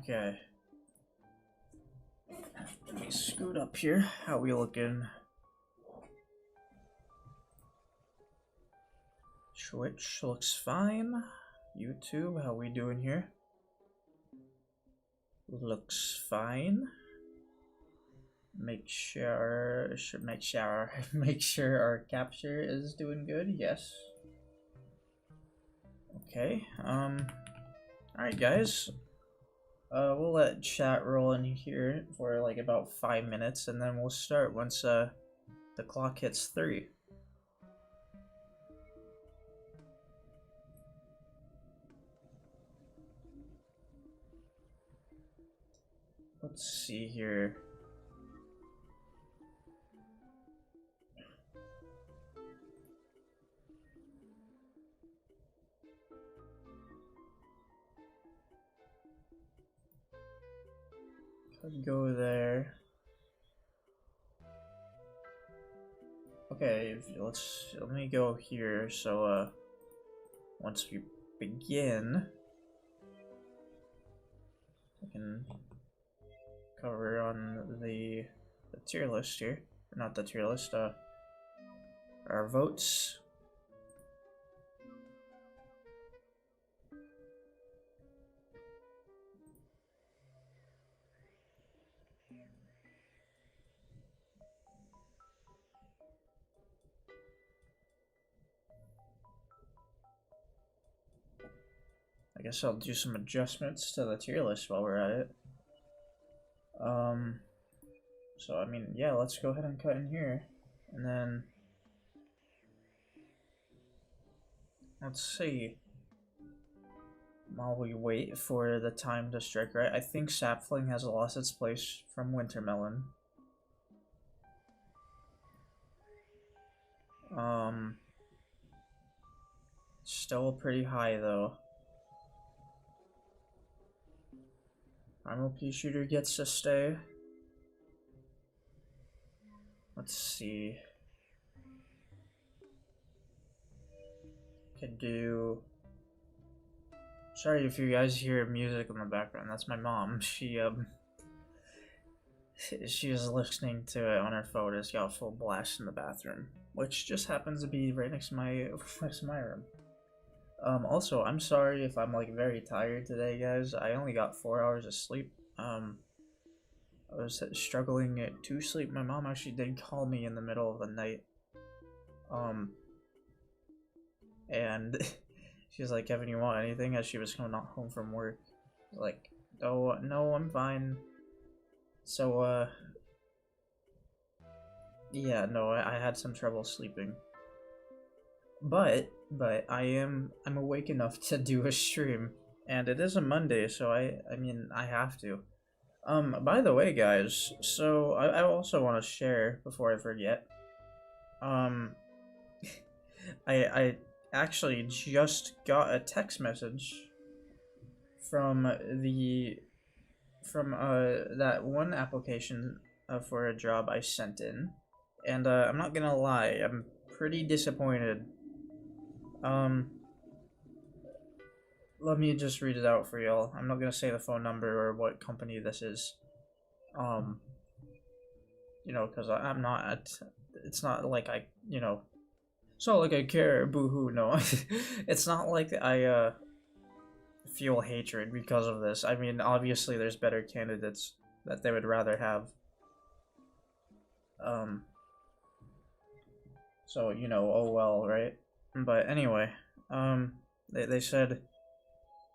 Okay. Let me scoot up here. How we looking? Twitch looks fine. YouTube, how we doing here? Looks fine. Make sure our capture is doing good. Yes. Okay. Alright, guys. We'll let chat roll in here for like about 5 minutes, and then we'll start once the clock hits 3. Let's see here. Could go there. Okay, let me go here. So once we begin, I can cover on the tier list here. Not the tier list, our votes. I guess I'll do some adjustments to the tier list while we're at it. So I mean, yeah, let's go ahead and cut in here, and then let's see. While we wait for the time to strike right, I think Sapling has lost its place from Wintermelon. Still pretty high though. Primal Pea Shooter gets to stay. Let's see. Could do. Sorry if you guys hear music in the background. That's my mom. She is listening to it on her phone. It's got full blast in the bathroom, which just happens to be right next to my room. Also, I'm sorry if I'm like very tired today, guys. I only got 4 hours of sleep. I was struggling to sleep. My mom actually did call me in the middle of the night. And she was like, "Kevin, you want anything?" As she was coming home from work. Like, "Oh, no, I'm fine." So, yeah, no, I had some trouble sleeping. But I'm awake enough to do a stream, and it is a Monday, so I mean, I have to. By the way, guys, so I also want to share before I forget. I actually just got a text message from that one application for a job I sent in, and I'm not gonna lie, I'm pretty disappointed. Let me just read it out for y'all. I'm not gonna say the phone number or what company this is. You know, because I'm not. It's not like I, you know, it's not like I care. Boo-hoo. No, it's not like I feel hatred because of this. I mean, obviously, there's better candidates that they would rather have. So you know, oh well, right? But anyway, they said,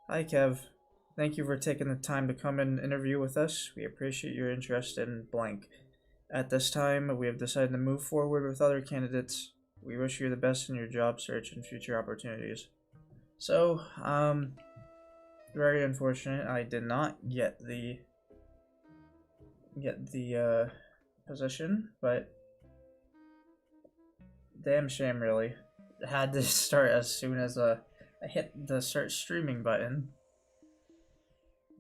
"Hi Kev, thank you for taking the time to come and interview with us. We appreciate your interest in blank. At this time, we have decided to move forward with other candidates. We wish you the best in your job search and future opportunities." So, very unfortunate. I did not get the position, but damn shame, really. Had to start as soon as I hit the start streaming button.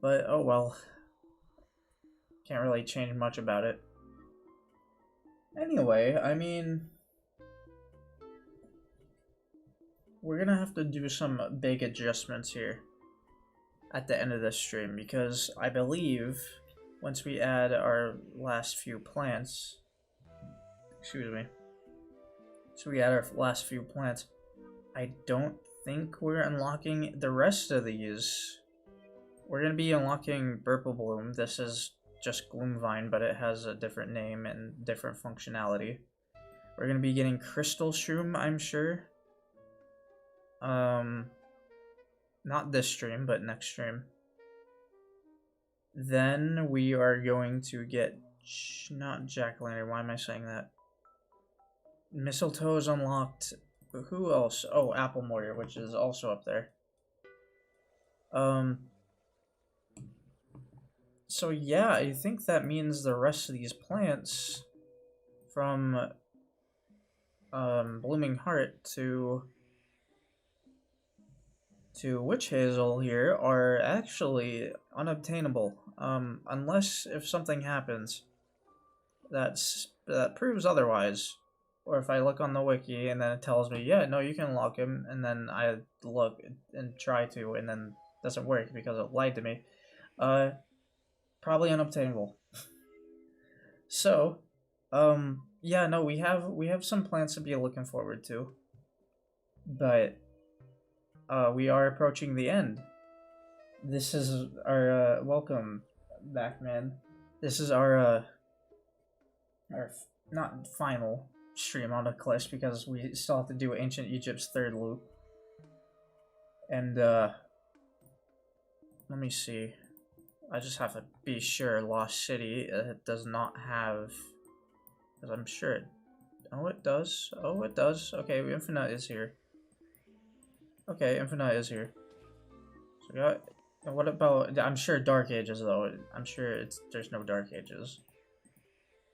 But oh well. Can't really change much about it. Anyway, I mean, we're gonna have to do some big adjustments here. at the end of this stream, because I believe once we add our last few plants, excuse me, so we add our last few plants, I don't think we're unlocking the rest of these. We're going to be unlocking Purple Bloom. This is just Gloomvine, but it has a different name and different functionality. We're going to be getting Crystal Shroom, I'm sure. Not this stream, but next stream. Then we are going to get, not Jack-o'-lantern, why am I saying that? Mistletoe is unlocked. Who else? Oh, Apple Mortar, which is also up there. So yeah, I think that means the rest of these plants from Blooming Heart to Witch Hazel here are actually unobtainable, unless if something happens that proves otherwise, or if I look on the wiki and then it tells me, yeah, no, you can unlock him, and then I look and try to, and then it doesn't work because it lied to me, probably unobtainable. So, yeah, no, we have some plans to be looking forward to, but we are approaching the end. This is our welcome back, man. This is our not final stream on ECLISE, because we still have to do Ancient Egypt's third loop. And let me see. I just have to be sure Lost City does not have, because I'm sure it, oh it does, oh it does. Okay, Infinite is here. Okay, Infinite is here. So we got, what about, I'm sure Dark Ages though, I'm sure there's no Dark Ages.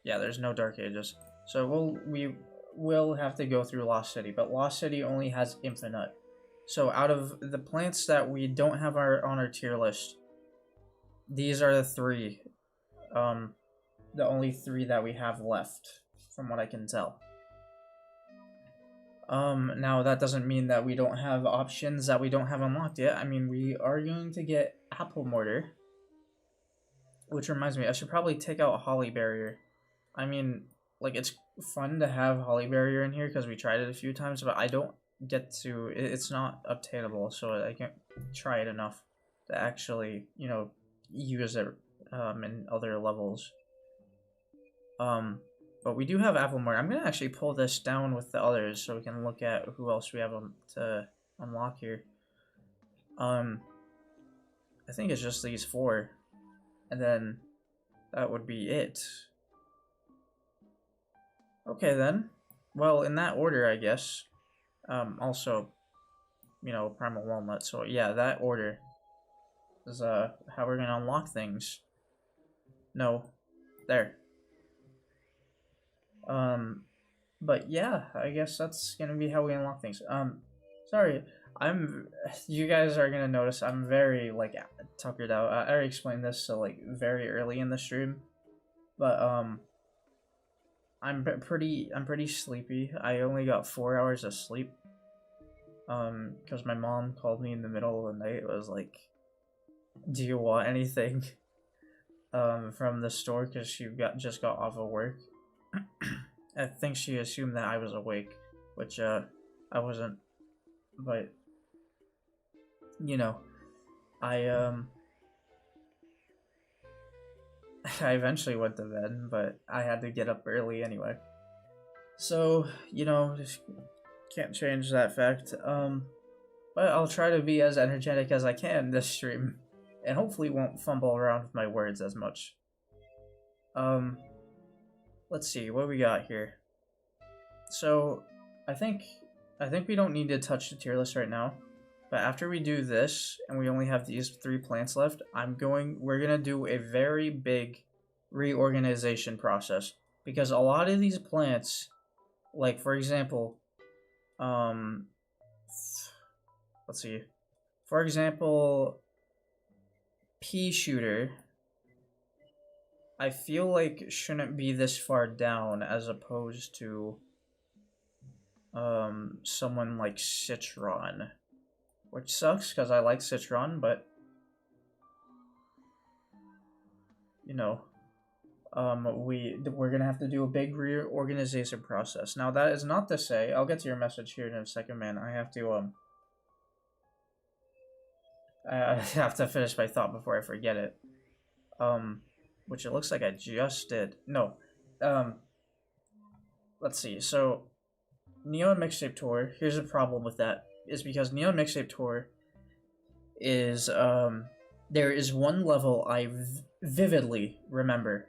Yeah, there's no Dark Ages. So we will have to go through Lost City, but Lost City only has Infinite. So out of the plants that we don't have on our tier list, these are the three, the only three that we have left, from what I can tell. Now that doesn't mean that we don't have options that we don't have unlocked yet. I mean, we are going to get Apple Mortar, which reminds me, I should probably take out Holly Barrier. I mean, like, it's fun to have Holly Barrier in here because we tried it a few times, but I don't get to, it's not obtainable, so I can't try it enough to actually, you know, use it in other levels. But we do have Apple Mortar. I'm gonna actually pull this down with the others so we can look at who else we have to unlock here. I think it's just these four, and then that would be it. Okay then. Well, in that order, I guess. Also, you know, Primal Walnut. So yeah, that order is how we're gonna unlock things. No, there. But yeah, I guess that's gonna be how we unlock things. Sorry, you guys are gonna notice I'm very, like, tuckered out. I already explained this, so, like, very early in the stream, but, I'm pretty sleepy. I only got 4 hours of sleep, because my mom called me in the middle of the night. It was like, do you want anything, from the store, because she just got off of work. I think she assumed that I was awake, which, I wasn't, but, you know, I eventually went to bed, but I had to get up early anyway. So, you know, just can't change that fact, but I'll try to be as energetic as I can this stream, and hopefully won't fumble around with my words as much. Let's see what we got here. So I think we don't need to touch the tier list right now, but after we do this and we only have these 3 plants left, we're gonna do a very big reorganization process, because a lot of these plants, like for example, let's see, for example, Pea Shooter, I feel like shouldn't be this far down as opposed to someone like Citron, which sucks because I like Citron, but you know, we're gonna have to do a big reorganization process. Now that is not to say, I'll get to your message here in a second, man. I have to I have to finish my thought before I forget it. Which it looks like I just did. No, let's see. So, Neon Mixtape Tour. Here's the problem with that. Is because Neon Mixtape Tour is there is one level I vividly remember,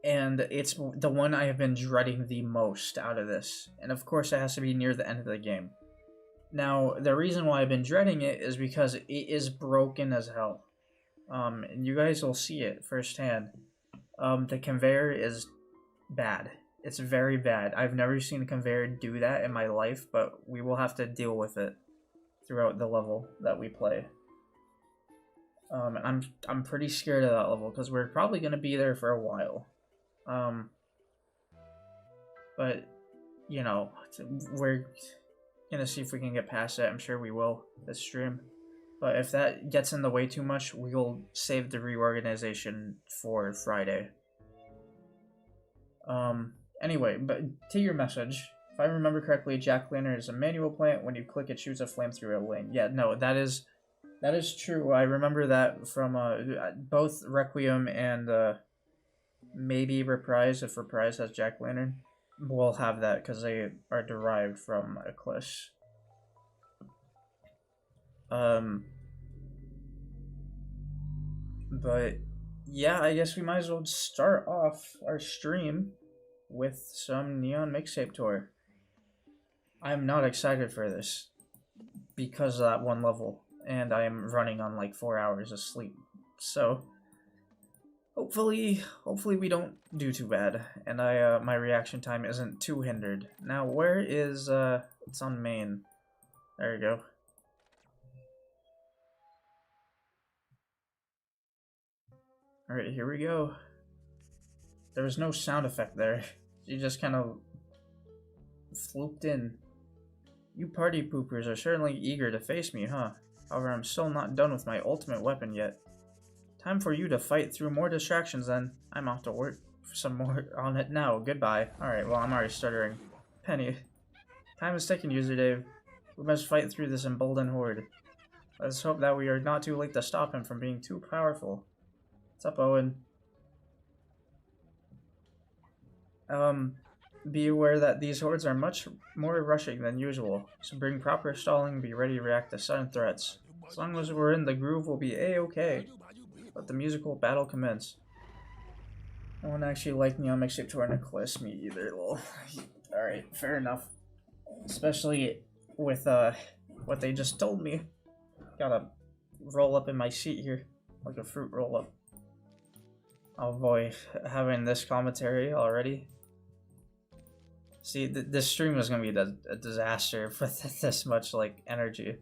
and it's the one I have been dreading the most out of this. And of course, it has to be near the end of the game. Now, the reason why I've been dreading it is because it is broken as hell. And you guys will see it firsthand. The conveyor is bad. It's very bad. I've never seen a conveyor do that in my life, but we will have to deal with it throughout the level that we play. And I'm pretty scared of that level because we're probably gonna be there for a while. But you know, we're gonna see if we can get past it. I'm sure we will this stream. But if that gets in the way too much, we'll save the reorganization for Friday. Anyway, but to your message, if I remember correctly, Jack-O-Lantern is a manual plant. When you click it, shoots a flame through a lane. Yeah, no, that is true. I remember that from both Requiem and maybe Reprise, if Reprise has Jack-O-Lantern. We'll have that because they are derived from ECLISE. But yeah, I guess we might as well start off our stream with some Neon Mixtape Tour. I'm not excited for this because of that one level, and I am running on like 4 hours of sleep. So hopefully we don't do too bad, and my reaction time isn't too hindered. Now, where is it's on main. There you go. Alright, here we go. There was no sound effect there. She just kind of flooped in. You party poopers are certainly eager to face me, huh? However, I'm still not done with my ultimate weapon yet. Time for you to fight through more distractions then. I'm off to work for some more on it now. Goodbye. Alright, well, I'm already stuttering. Penny. Time is ticking, User Dave. We must fight through this emboldened horde. Let's hope that we are not too late to stop him from being too powerful. What's up, Owen? Be aware that these hordes are much more rushing than usual, so bring proper stalling and be ready to react to sudden threats. As long as we're in the groove, we'll be a-okay. Let the musical battle commence. I won't actually like Neon Mixtape Tour and ECLISE, me either, lol. Alright, fair enough. Especially with, what they just told me. Gotta roll up in my seat here, like a fruit roll-up. Oh boy, having this commentary already. See, this stream is gonna be a disaster with this much, like, energy.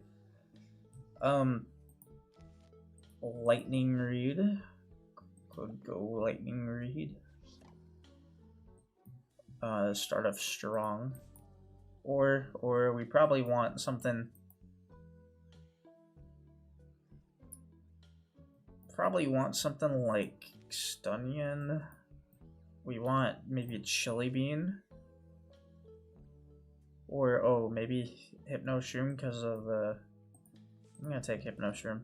Lightning Reed. Could go Lightning Reed. Start off strong. Or we probably want something... Probably want something like Stunyon. We want maybe a Chili Bean. Or, oh, maybe Hypno Shroom because of the... I'm gonna take Hypno Shroom.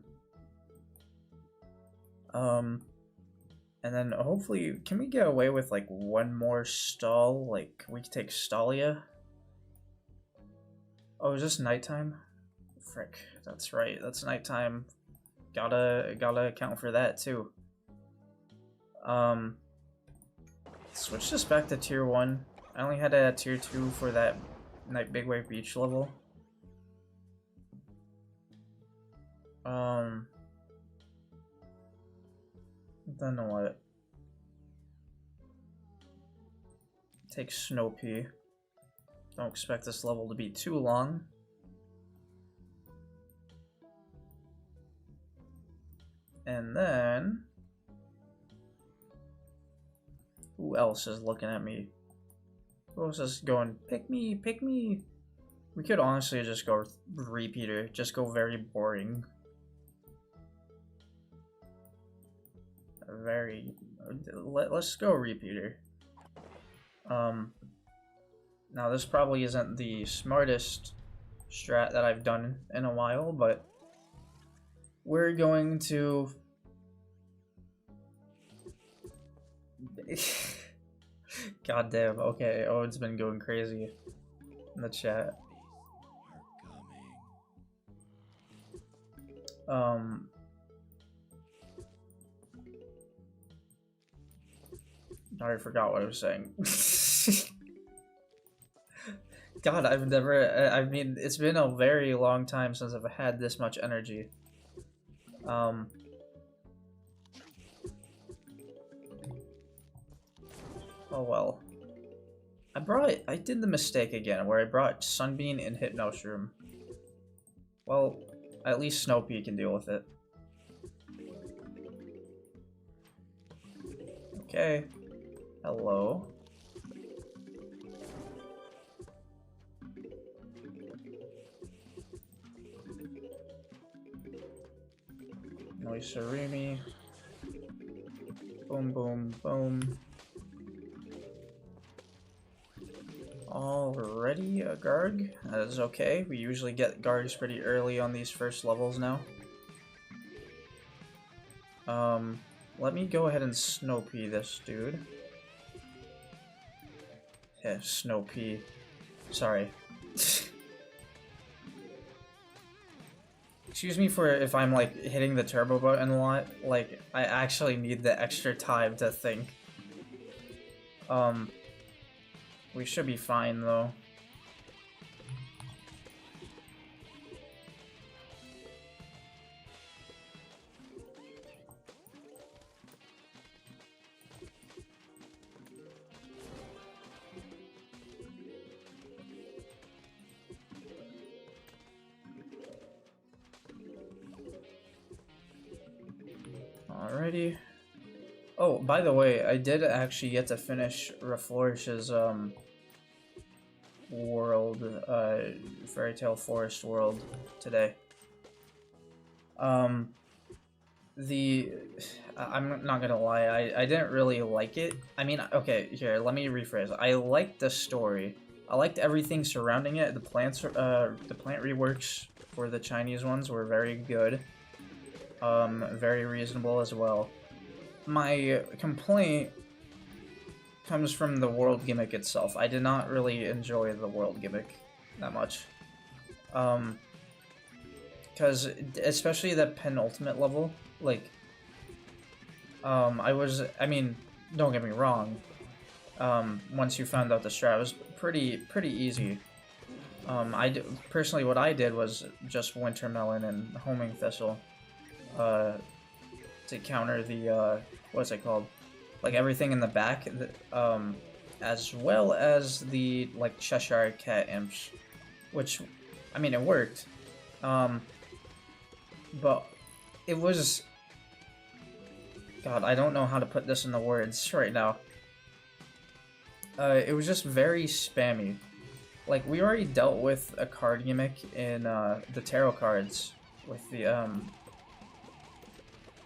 And then hopefully, can we get away with like one more stall? Like, we could take Stalia. Oh, is this nighttime? Frick, that's right, that's nighttime. Gotta account for that too. Switch this back to tier 1. I only had it at tier 2 for that Night Big Wave Beach level. Then what? Take Snow Pea. Don't expect this level to be too long. And then... who else is looking at me? Who else is going, pick me, pick me? We could honestly just go repeater, just go very boring. very... Let's go repeater. Now this probably isn't the smartest strat that I've done in a while, but we're going to... God damn, okay, Owen's been going crazy in the chat. I forgot what I was saying. God, I've never, I mean, it's been a very long time since I've had this much energy. Oh well. I did the mistake again, where I brought Sunbeam and Hypnoshroom. Well, at least Snow-Pea can deal with it. Okay. Hello. Noiserumi. Boom, boom, boom. Already a Garg? That is okay. We usually get Gargs pretty early on these first levels now. Let me go ahead and Snow-Pea this dude. Yeah, Snow-Pea. Sorry. Excuse me for if I'm like hitting the turbo button a lot. Like, I actually need the extra time to think. We should be fine though. Alrighty. Oh, by the way, I did actually get to finish Reflourish's world, Fairy Tale Forest world today. I'm not gonna lie, I didn't really like it. I mean, okay, here, let me rephrase. I liked the story. I liked everything surrounding it. The plant reworks for the Chinese ones were very good. Very reasonable as well. My complaint comes from the world gimmick itself. I did not really enjoy the world gimmick that much. Because, especially the penultimate level, like, I mean, don't get me wrong, once you found out the strat, it was pretty easy. Personally, what I did was just Wintermelon and Homing Thistle, to counter the, what's it called? Like, everything in the back, as well as the, like, Cheshire Cat imps, which, I mean, it worked, but it was, God, I don't know how to put this in the words right now. It was just very spammy. Like, we already dealt with a card gimmick in, the tarot cards, with the,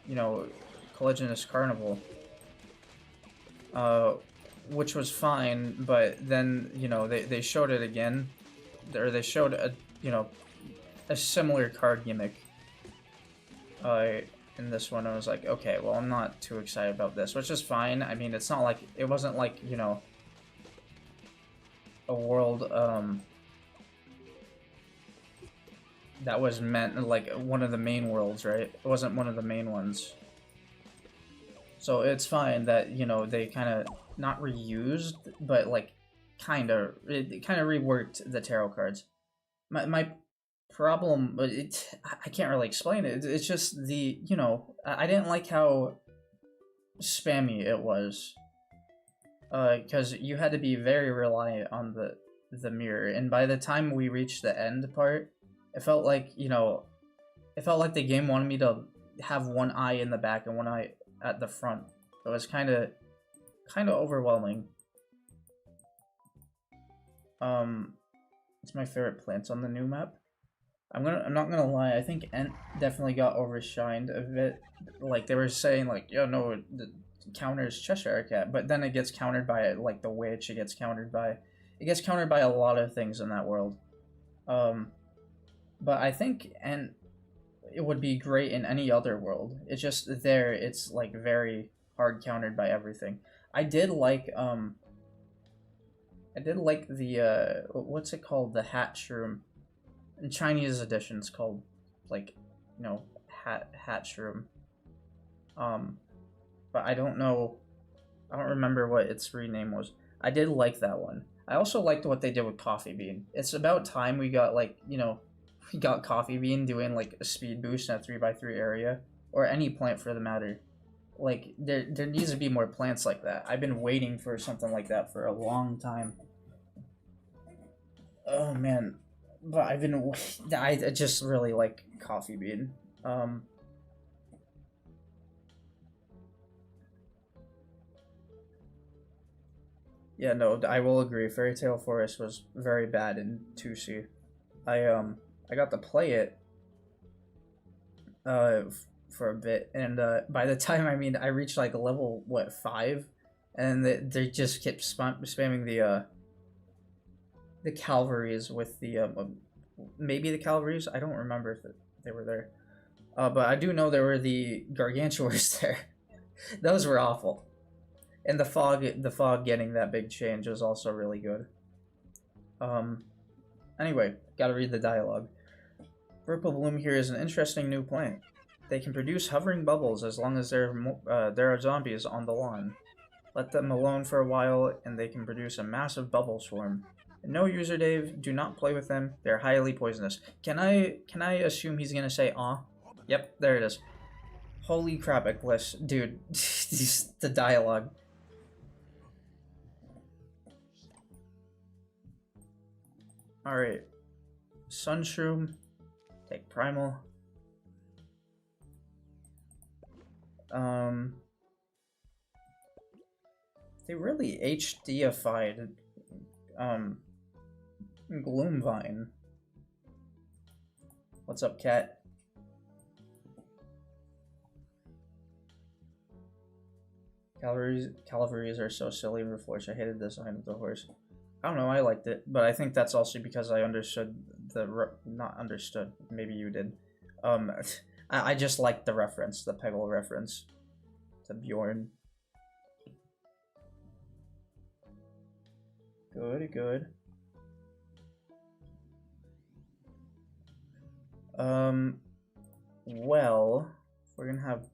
you know, Colliginous Carnival, which was fine, but then, you know, they showed it again, or they showed a, you know, a similar card gimmick, in this one. I was like, okay, well, I'm not too excited about this, which is fine. I mean, it's not like, it wasn't like, you know, a world, that was meant, like, one of the main worlds, right? It wasn't one of the main ones. So it's fine that, you know, they kind of, not reused, but, like, it kind of reworked the tarot cards. My problem, I can't really explain it. It's just the, you know, I didn't like how spammy it was. Because you had to be very reliant on the mirror, and by the time we reached the end part, it felt like, you know, it felt like the game wanted me to have one eye in the back and one eye at the front. It was kind of overwhelming. It's my favorite plants on the new map. I'm not gonna lie. I think Ent definitely got overshined a bit. Like they were saying, like, yo, no, the counters Cheshire Cat, but then it gets countered by like the witch. It gets countered by, a lot of things in that world. But I think Ent it would be great in any other world. It's just there. It's like very hard countered by everything. I did like the what's it called, the hat shroom. In Chinese edition, it's called like, you know, hat shroom. But I don't know. I don't remember what its rename was. I did like that one. I also liked what they did with Coffee Bean. It's about time we got, like, you know, we got Coffee Bean doing like a speed boost in a 3x3 area, or any plant for the matter. Like there needs to be more plants like that. I've been waiting for something like that for a long time. Oh man, but I just really like Coffee Bean. Yeah, no, I will agree. Fairy Tale Forest was very bad in 2C. I got to play it for a bit, and by the time, I reached like level what 5, and they just kept spamming the Calvaries with the maybe the Calvaries. I don't remember if they were there. But I do know there were the Gargantuars there. Those were awful. And the fog getting that big change was also really good. Anyway, gotta read the dialogue. Purple Bloom here is an interesting new plant. They can produce hovering bubbles as long as there are zombies on the lawn. Let them alone for a while, and they can produce a massive bubble swarm. No, user Dave, do not play with them. They're highly poisonous. Can I assume he's gonna say "aw"? Yep, there it is. Holy crap, ECLISE, dude, the dialogue. All right, Sunshroom, take Primal. They really HDified Gloomvine. What's up, cat? Calvaries are so silly and reflex. I hated the design of the horse. I don't know, I liked it, but I think that's also because I understood not understood, maybe you did. I just liked the reference, the Peggle reference to Bjorn. Good. Well, we're gonna have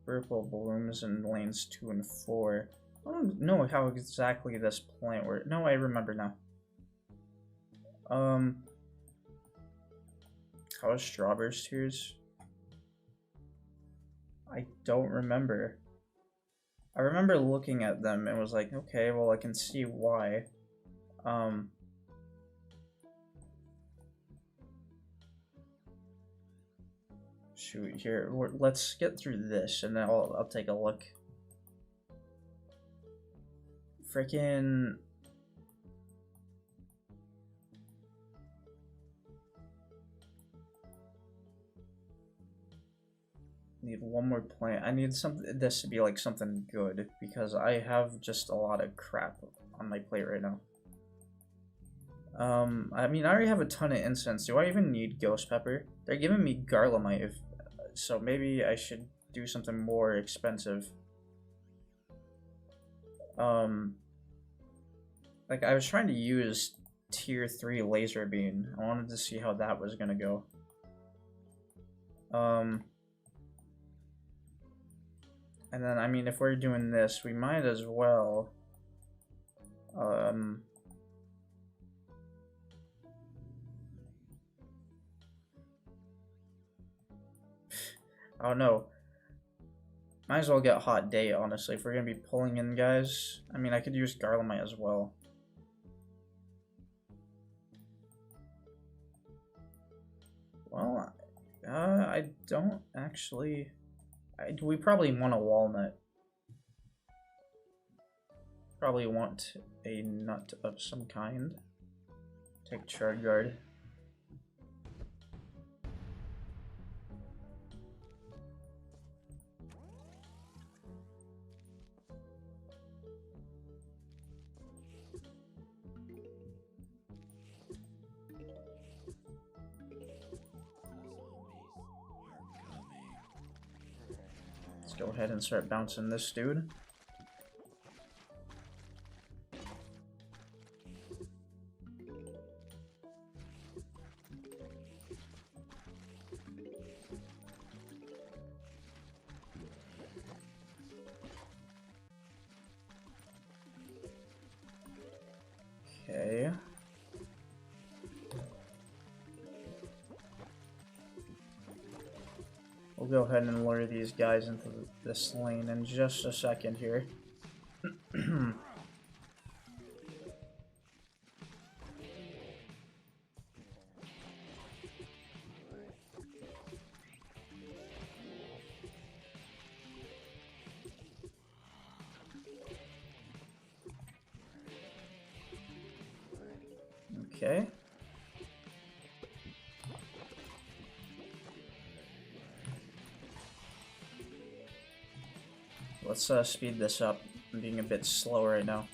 purple blooms in lanes 2 and 4. I don't know how exactly this plant works. No, I remember now. How is Strawberry's Tears? I don't remember. I remember looking at them and was like, okay, well I can see why. Shoot, here, let's get through this and then I'll take a look. Freaking... Need one more plant. I need this to be like something good because I have just a lot of crap on my plate right now. I already have a ton of incense. Do I even need Ghost Pepper? They're giving me Garlemite, so maybe I should do something more expensive. Like I was trying to use tier 3 laser beam. I wanted to see how that was gonna go. And then, if we're doing this, we might as well, I don't know. Might as well get Hot Day, honestly, if we're gonna be pulling in guys. I could use Garlemite as well. Well, I don't actually... we probably want a walnut. Probably want a nut of some kind. Take Charge Guard. Go ahead and start bouncing this dude. Okay. We'll go ahead and lure these guys into this lane in just a second here. Okay. Let's speed this up. I'm being a bit slow right now.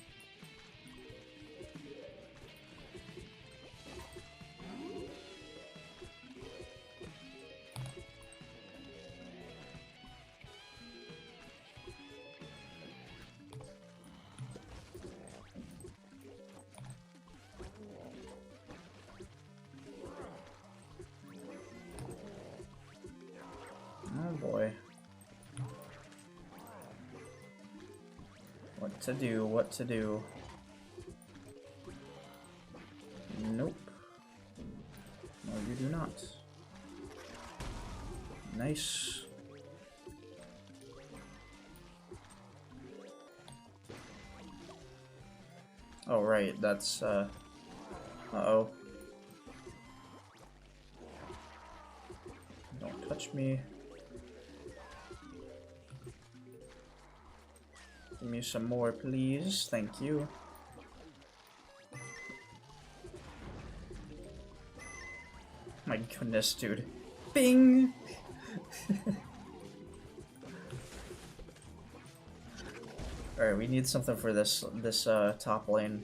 Oh boy. What to do, what to do. Nope. No, you do not. Nice. Oh, right, that's, uh-oh. Don't touch me. Give me some more, please. Thank you. My goodness, dude. Bing! Alright, we need something for this top lane.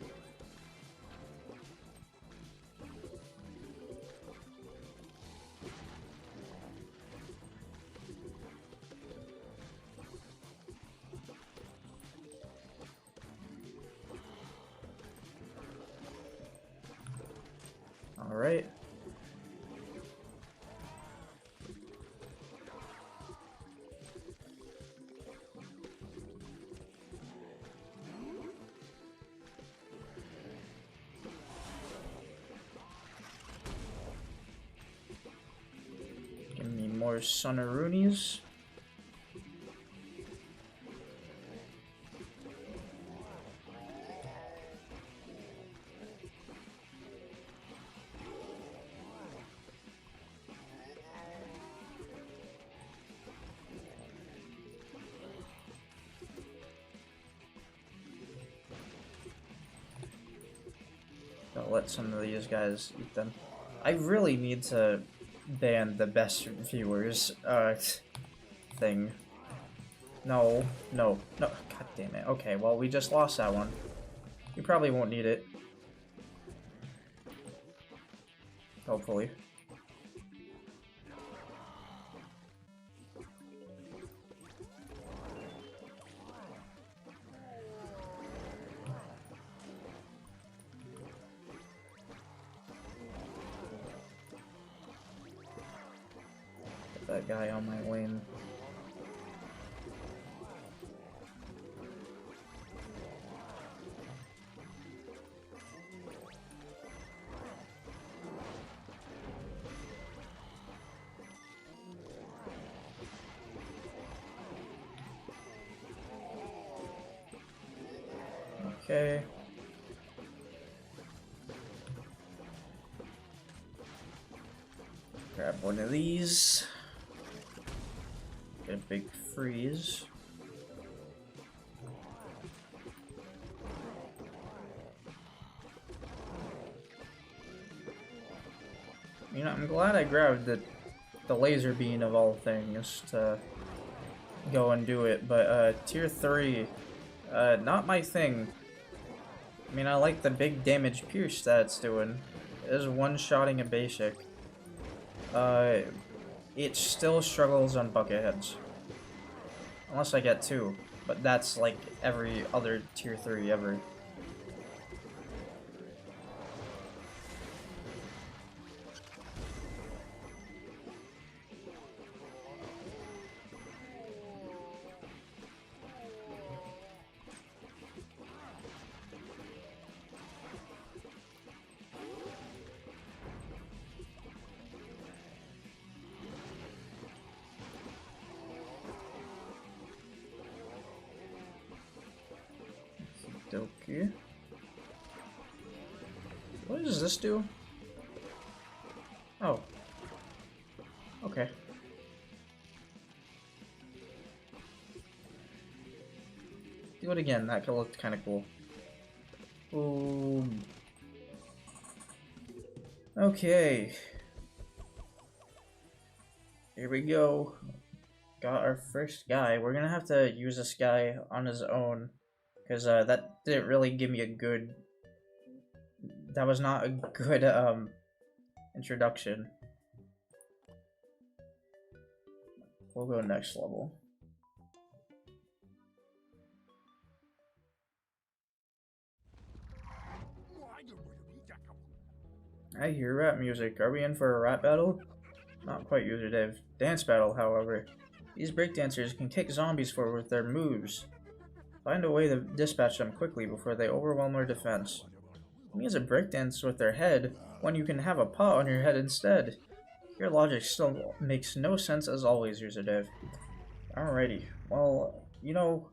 Alright. Give me more Sunaroonies. I'll let some of these guys eat them. I really need to ban the best viewers thing. No, no, no. God damn it. Okay, well, we just lost that one. You probably won't need it. Hopefully. That guy on my lane. Okay. Grab one of these. Get a big freeze. You know, I'm glad I grabbed the laser beam of all things to go and do it, but tier 3, not my thing. I mean, I like the big damage pierce that's doing. It is one-shotting a basic. It still struggles on bucket heads. Unless I get 2. But that's like every other tier 3 ever. Okay. What does this do? Oh. Okay. Do it again. That looked kind of cool. Boom. Okay. Here we go. Got our first guy. We're gonna have to use this guy on his own. Because that didn't really give me a good... That was not a good introduction. We'll go next level. I hear rap music. Are we in for a rap battle? Not quite, user Dave. Dance battle, however. These breakdancers can kick zombies forward with their moves. Find a way to dispatch them quickly before they overwhelm our defense. Me as a breakdance with their head, when you can have a pot on your head instead. Your logic still makes no sense as always, user Dev. Alrighty, well, you know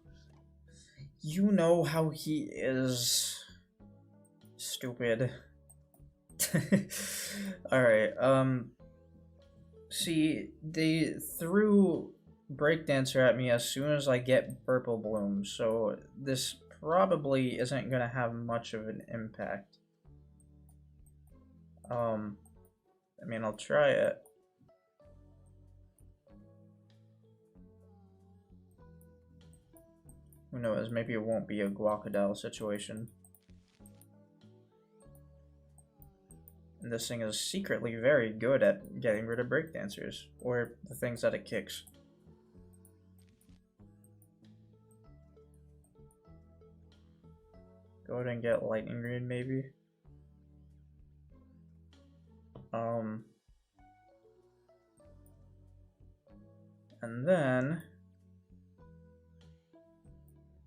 how he is stupid. Alright, see, they threw Breakdancer at me as soon as I get Purple Bloom, so this probably isn't gonna have much of an impact. I mean, I'll try it. Who knows, maybe it won't be a Guacadale situation. And this thing is secretly very good at getting rid of breakdancers, or the things that it kicks. Go ahead and get lightning green, maybe. And then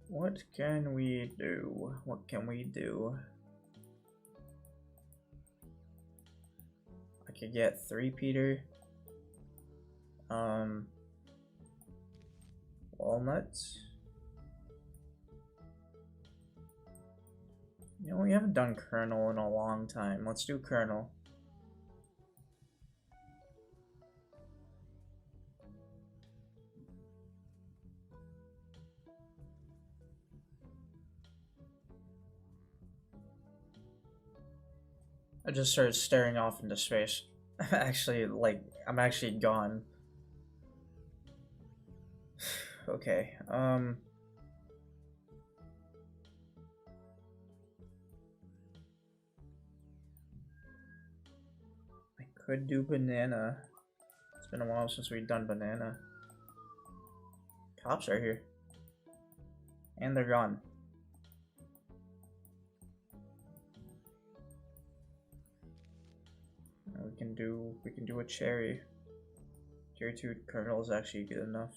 what can we do? What can we do? I could get 3 Peter. Walnuts. You know, we haven't done Colonel in a long time. Let's do Colonel. I just started staring off into space. Actually, like, I'm actually gone. Okay, I could do banana. It's been a while since we've done banana. Cops are here. And they're gone. We can do a cherry. Tier 2 Colonel is actually good enough.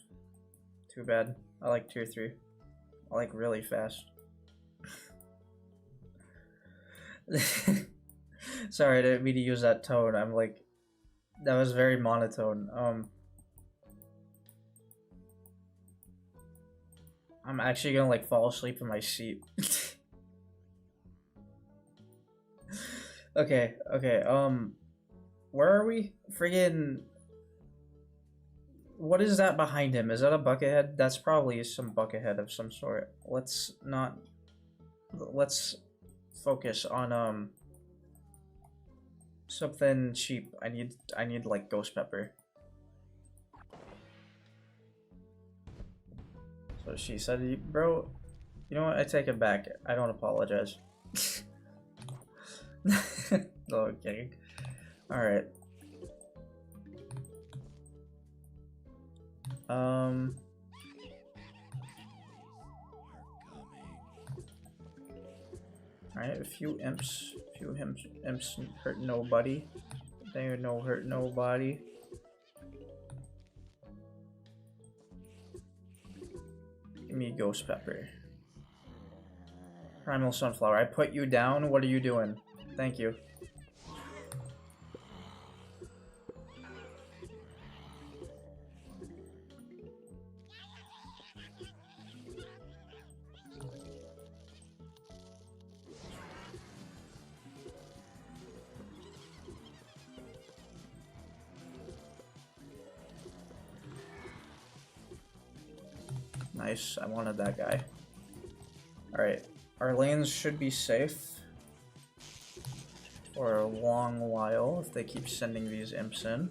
Too bad. I like tier 3. I like really fast. Sorry, I didn't mean to use that tone. I'm like, that was very monotone. I'm actually gonna like fall asleep in my seat. Okay, where are we? Friggin'... What is that behind him? Is that a buckethead? That's probably some buckethead of some sort. Let's focus on something cheap. I need like ghost pepper. So she said, bro, you know what? I take it back. I don't apologize. Okay. Alright. Alright, a few imps. Imps hurt nobody. They no hurt nobody. Give me ghost pepper. Primal sunflower. I put you down. What are you doing? Thank you. Nice, I wanted that guy. Alright, our lanes should be safe for a long while if they keep sending these imps in.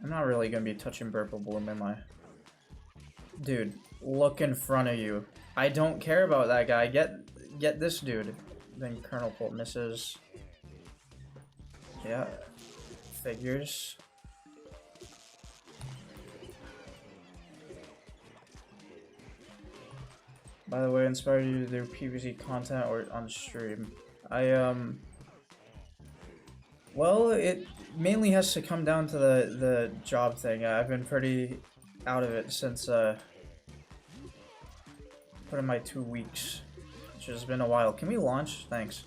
I'm not really gonna be touching Purple Bloom, am I? Dude, look in front of you. I don't care about that guy. Get this dude. Then Colonel Pult misses. Yeah. Figures. By the way, inspired you to do PvZ content or on stream? Well, it mainly has to come down to the job thing. I've been pretty out of it since put in my 2 weeks, which has been a while. Can we launch? Thanks.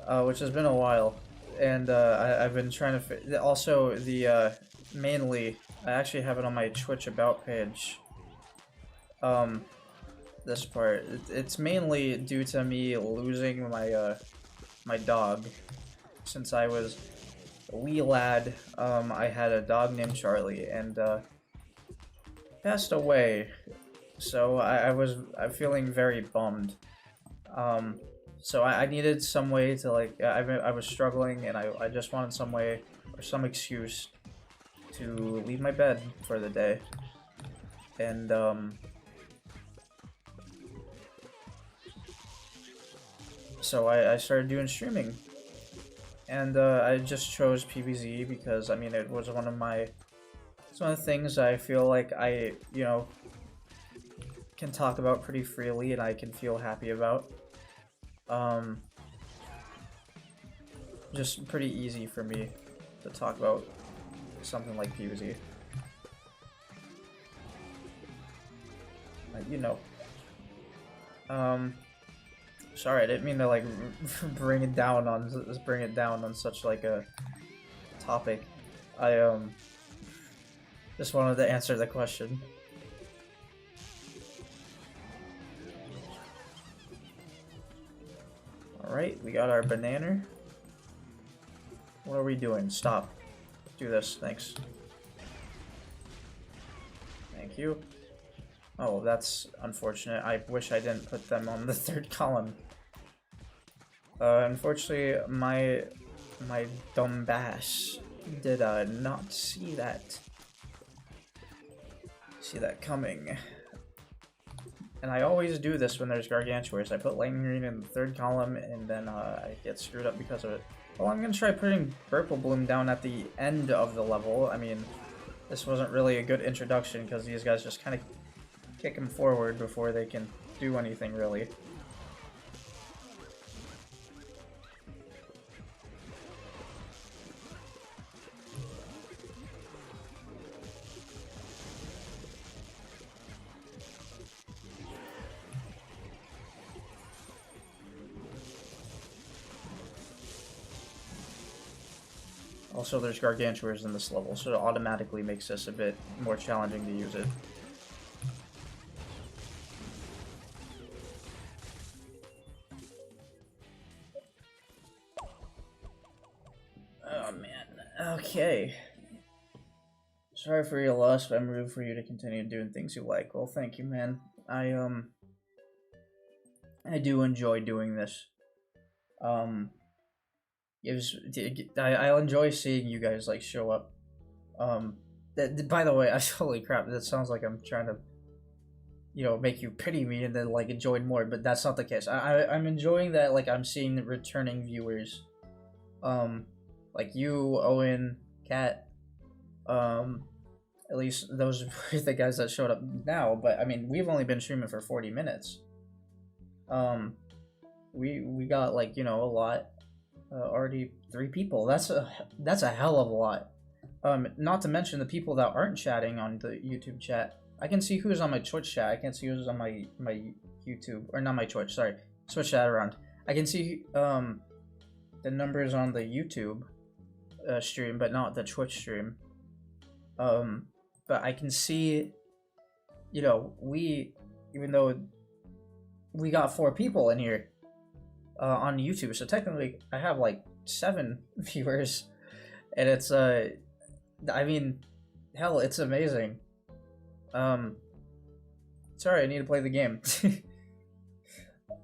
Which has been a while, and I've been trying to also the mainly I actually have it on my Twitch about page. This part it's mainly due to me losing my my dog. Since I was a wee lad, I had a dog named Charlie, and passed away. So I'm feeling very bummed. So I needed some way to, like, I was struggling, and I just wanted some way or some excuse to leave my bed for the day. And so I started doing streaming. And I just chose PvZ because, I mean, it was one of the things I feel like I, you know, can talk about pretty freely and I can feel happy about. Just pretty easy for me to talk about something like PvZ. You know. Sorry, I didn't mean to, like, bring it down on such, like, a topic. I just wanted to answer the question. Alright, we got our banana. What are we doing? Stop. Do this, thanks. Thank you. Oh, that's unfortunate. I wish I didn't put them on the 3rd column. Unfortunately, my dumb bass did not see that coming. And I always do this when there's Gargantuars. I put Lightning Green in the 3rd column, and then I get screwed up because of it. Well, I'm gonna try putting Purple Bloom down at the end of the level. I mean, this wasn't really a good introduction because these guys just kind of kick them forward before they can do anything, really. Also, there's Gargantuars in this level, so it automatically makes this a bit more challenging to use it. Oh man, okay. Sorry for your loss, but I'm rooting for you to continue doing things you like. Well, thank you, man. I do enjoy doing this. I'll enjoy seeing you guys like show up. By the way, holy crap, that sounds like I'm trying to, you know, make you pity me and then like enjoy more, but that's not the case. I'm enjoying that, like I'm seeing the returning viewers, like you, Owen, Kat, at least those were the guys that showed up now. But I mean, we've only been streaming for 40 minutes. We got like, you know, a lot. Already 3 people. That's a hell of a lot. Not to mention the people that aren't chatting on the YouTube chat. I can see who's on my Twitch chat. I can't see who's on my YouTube, or not my Twitch. Sorry, switch that around. I can see the numbers on the YouTube stream, but not the Twitch stream. But I can see, you know, even though we got 4 people in here on YouTube, so technically I have like 7 viewers, and it's I mean, hell, it's amazing. Sorry, I need to play the game.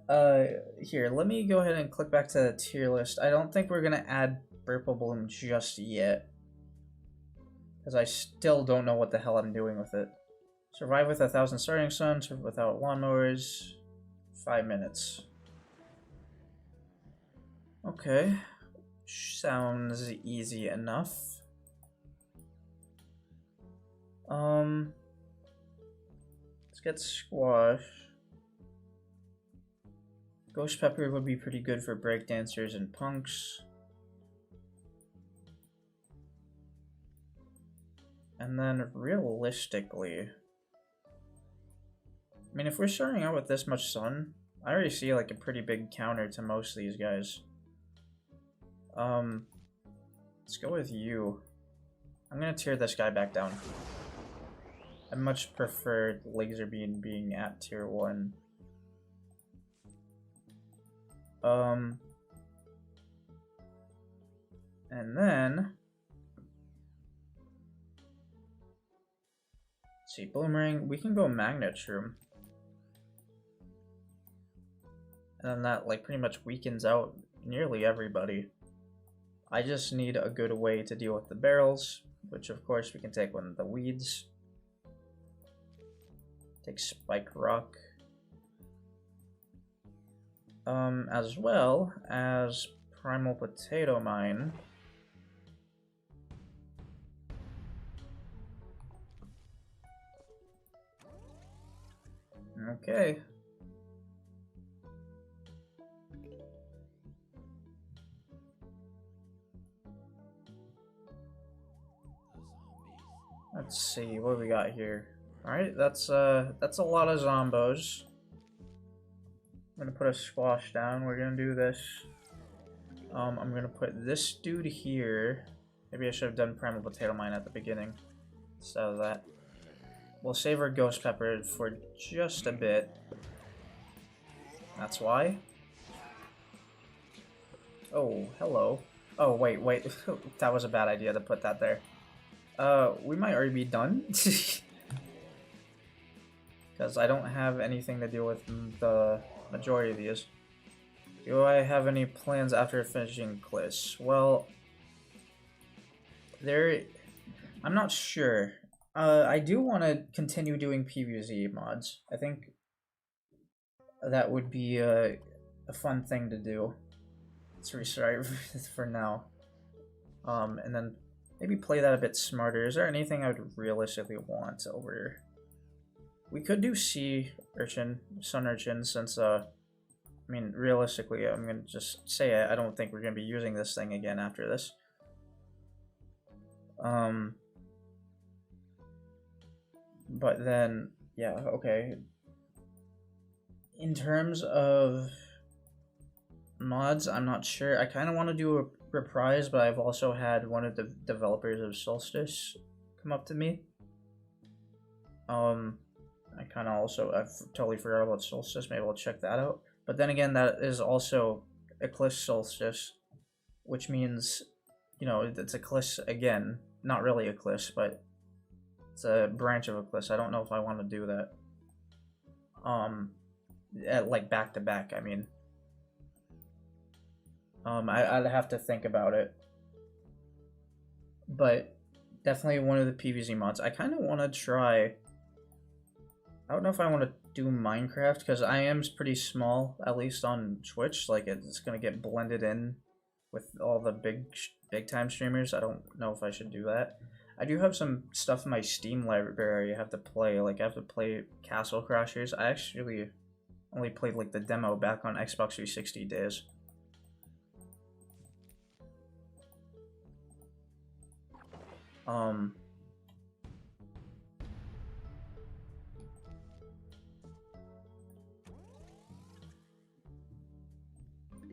Here, let me go ahead and click back to the tier list. I don't think we're gonna add Purple Bloom just yet, because I still don't know what the hell I'm doing with it. Survive with 1,000 starting suns, without lawnmowers, 5 minutes. Okay, sounds easy enough. Let's get squash. Ghost pepper would be pretty good for breakdancers and punks. And then realistically, I mean, if we're starting out with this much sun, I already see like a pretty big counter to most of these guys. Let's go with you. I'm gonna tear this guy back down. I much prefer laser beam being at tier 1. And then let's see, boomerang. We can go magnet shroom, and then that like pretty much weakens out nearly everybody. I just need a good way to deal with the barrels, which of course we can take one of the weeds. Take spike rock. As well as primal potato mine. Okay. Let's see what we got here. All right, that's a lot of zombos. I'm gonna put a squash down. We're gonna do this. I'm gonna put this dude here. Maybe I should have done primal potato mine at the beginning instead of that. We'll save our ghost pepper for just a bit. That's why. Oh, hello. Oh, wait. That was a bad idea to put that there. We might already be done. Because I don't have anything to deal with the majority of these. Do I have any plans after finishing ECLISE? Well, I'm not sure. I do want to continue doing PvZ mods. I think that would be a fun thing to do. Let's restart for now. And then maybe play that a bit smarter. Is there anything I would realistically want over? We could do sea urchin, sun urchin, since I mean, realistically, I'm gonna just say it. I don't think we're gonna be using this thing again after this. But then, yeah, okay. In terms of mods, I'm not sure. I kind of want to do a reprise, but I've also had one of the developers of Solstice come up to me. I've totally forgot about Solstice. Maybe I'll check that out. But then again, that is also ECLISE Solstice, which means, you know, it's ECLISE again. Not really ECLISE, but it's a branch of ECLISE. I don't know if I want to do that. Like back to back, I mean. I'd have to think about it. But definitely one of the PvZ mods. I kind of want to try... I don't know if I want to do Minecraft, because I am pretty small, at least on Twitch. Like, it's going to get blended in with all the big time streamers. I don't know if I should do that. I do have some stuff in my Steam library I have to play. Like, I have to play Castle Crashers. I actually only played, like, the demo back on Xbox 360 days.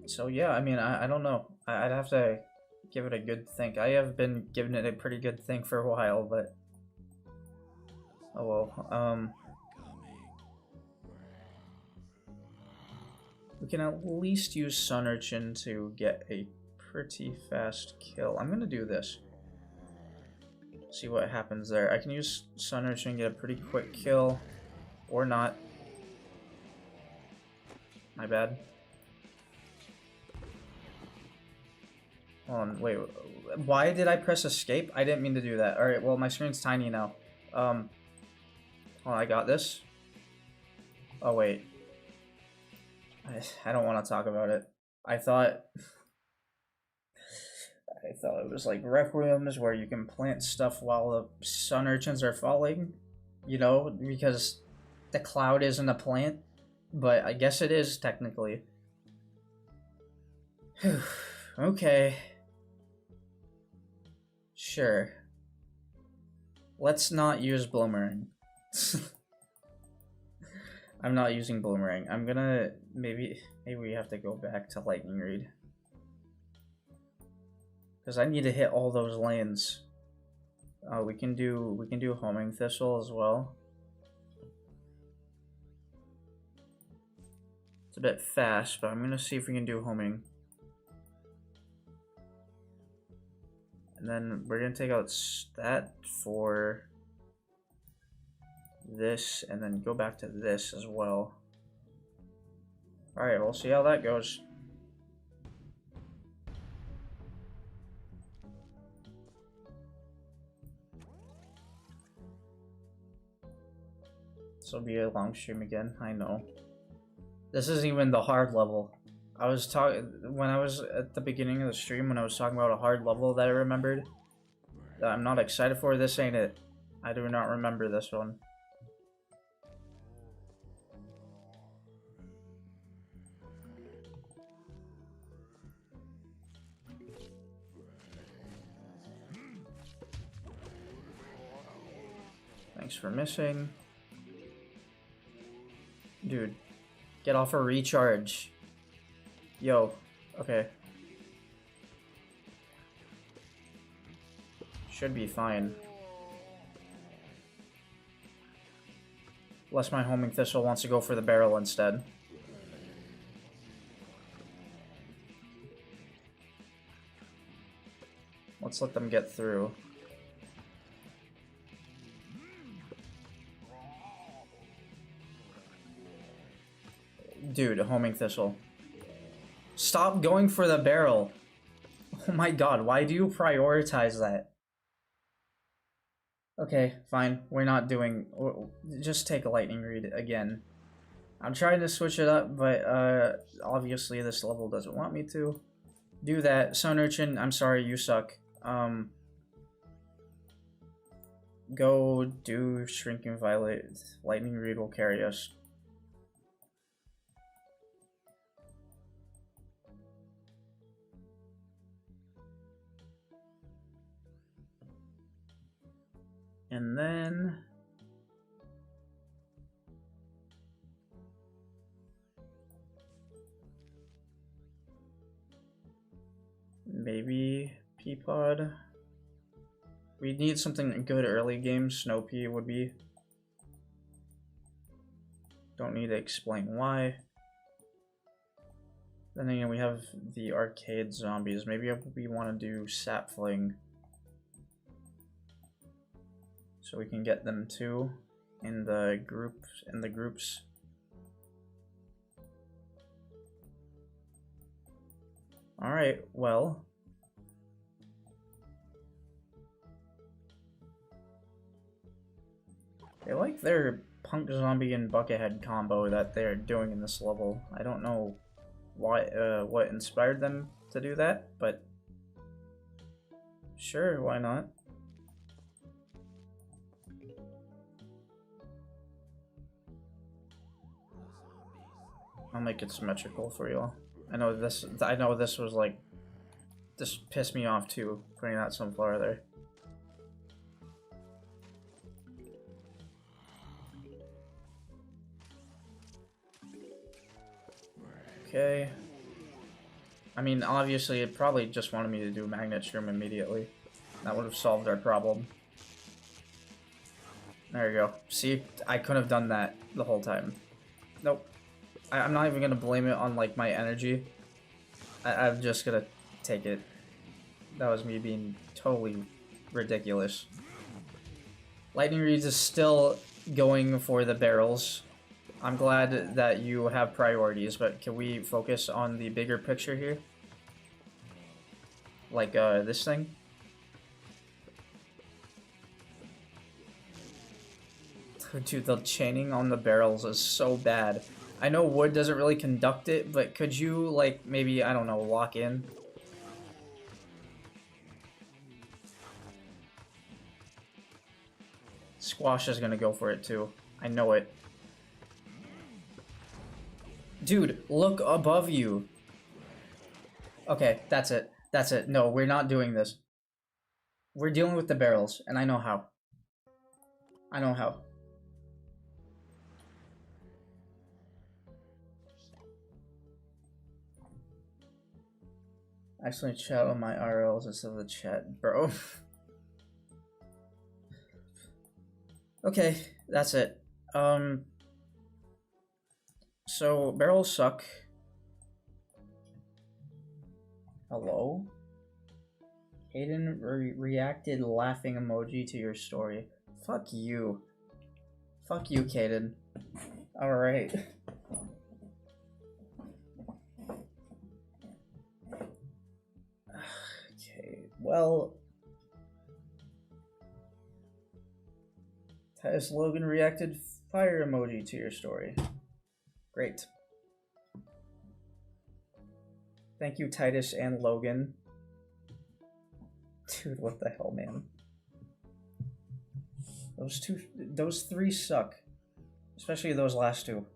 So yeah, I mean, I don't know. I'd have to give it a good think. I have been giving it a pretty good think for a while, but oh well. We can at least use Sun Urchin to get a pretty fast kill. I'm gonna do this. See what happens there. I can use Sun Urchin and get a pretty quick kill, or not. My bad. Hold on, wait. Why did I press escape? I didn't mean to do that. Alright, well, my screen's tiny now. Hold on, I got this. Oh, wait. I don't want to talk about it. I thought it was like Requiems where you can plant stuff while the Sun Urchins are falling. You know, because the cloud isn't a plant. But I guess it is, technically. Okay. Sure. Let's not use Bloomerang. I'm not using Bloomerang. I'm gonna maybe we have to go back to Lightning Reed. Because I need to hit all those lanes. We can do Homing Thistle as well. It's a bit fast, but I'm gonna see if we can do Homing. And then we're gonna take out that for this, and then go back to this as well. Alright, we'll see how that goes. This will be a long stream again, I know. This isn't even the hard level. I was talking when I was at the beginning of the stream when I was talking about a hard level that I remembered that I'm not excited for. This ain't it. I do not remember this one. Thanks for missing. Dude, get off a recharge. Yo, okay. Should be fine. Unless my Homing Thistle wants to go for the barrel instead. Let's let them get through. Dude, Homing Thistle. Stop going for the barrel. Oh my god, why do you prioritize that? Okay, fine. We're not doing... Just take a Lightning Reed again. I'm trying to switch it up, but obviously this level doesn't want me to. Do that. Sun Urchin, I'm sorry, you suck. Go do Shrinking Violet. Lightning Reed will carry us. And then maybe Peapod. We need something good early game. Snow Pea would be. Don't need to explain why. Then again, we have the arcade zombies. Maybe we want to do Sapfling. So we can get them too in the groups. Alright, well. They like their punk zombie and buckethead combo that they're doing in this level. I don't know why, what inspired them to do that, but sure, why not? I'll make it symmetrical for y'all. I know this was like, this pissed me off too, putting that sunflower there. Okay. I mean, obviously, it probably just wanted me to do Magnet Shroom immediately. That would have solved our problem. There you go. See, I couldn't have done that the whole time. Nope. I'm not even gonna blame it on, like, my energy. I'm just gonna take it. That was me being totally ridiculous. Lightning Reeds is still going for the barrels. I'm glad that you have priorities, but can we focus on the bigger picture here? Like, this thing? Dude, the chaining on the barrels is so bad. I know wood doesn't really conduct it, but could you, like, maybe, I don't know, lock in? Squash is gonna go for it, too. I know it. Dude, look above you. Okay, that's it. That's it. No, we're not doing this. We're dealing with the barrels, and I know how. I know how. I actually chat on my RLs instead of the chat, bro. Okay, that's it. So, barrels suck. Hello? Hayden reacted laughing emoji to your story. Fuck you. Fuck you, Caden. Alright. Okay, well... Titus Logan reacted fire emoji to your story. Great. Thank you, Titus and Logan. Dude, what the hell, man? Those three suck. Especially those last two.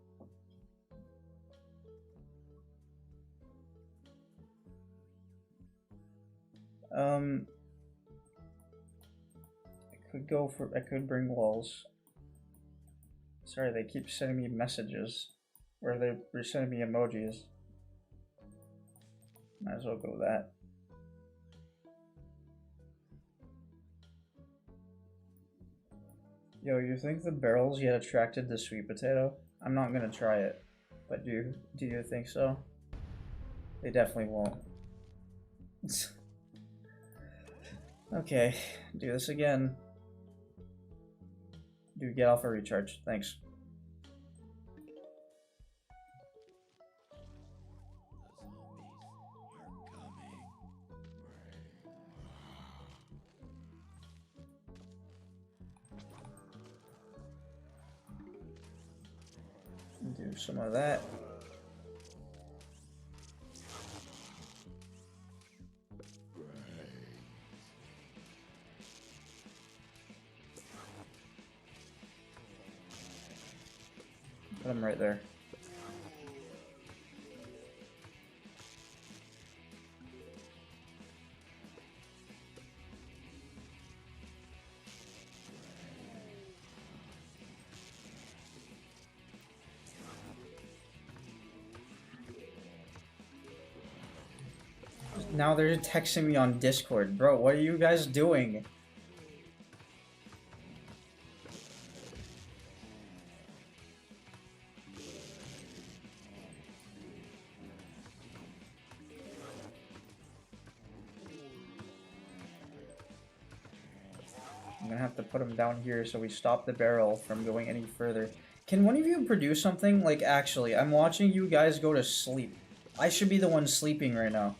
I could bring walls. Sorry, they keep sending me messages. Or they're sending me emojis. Might as well go with that. Yo, you think the barrels get attracted to sweet potato? I'm not gonna try it. But do you think so? They definitely won't. Okay, do this again. Dude, get off a recharge. Thanks. Do some of that. Put them right there. Now they're texting me on Discord. Bro, what are you guys doing? I'm gonna have to put them down here so we stop the barrel from going any further. Can one of you produce something? Like, actually, I'm watching you guys go to sleep. I should be the one sleeping right now.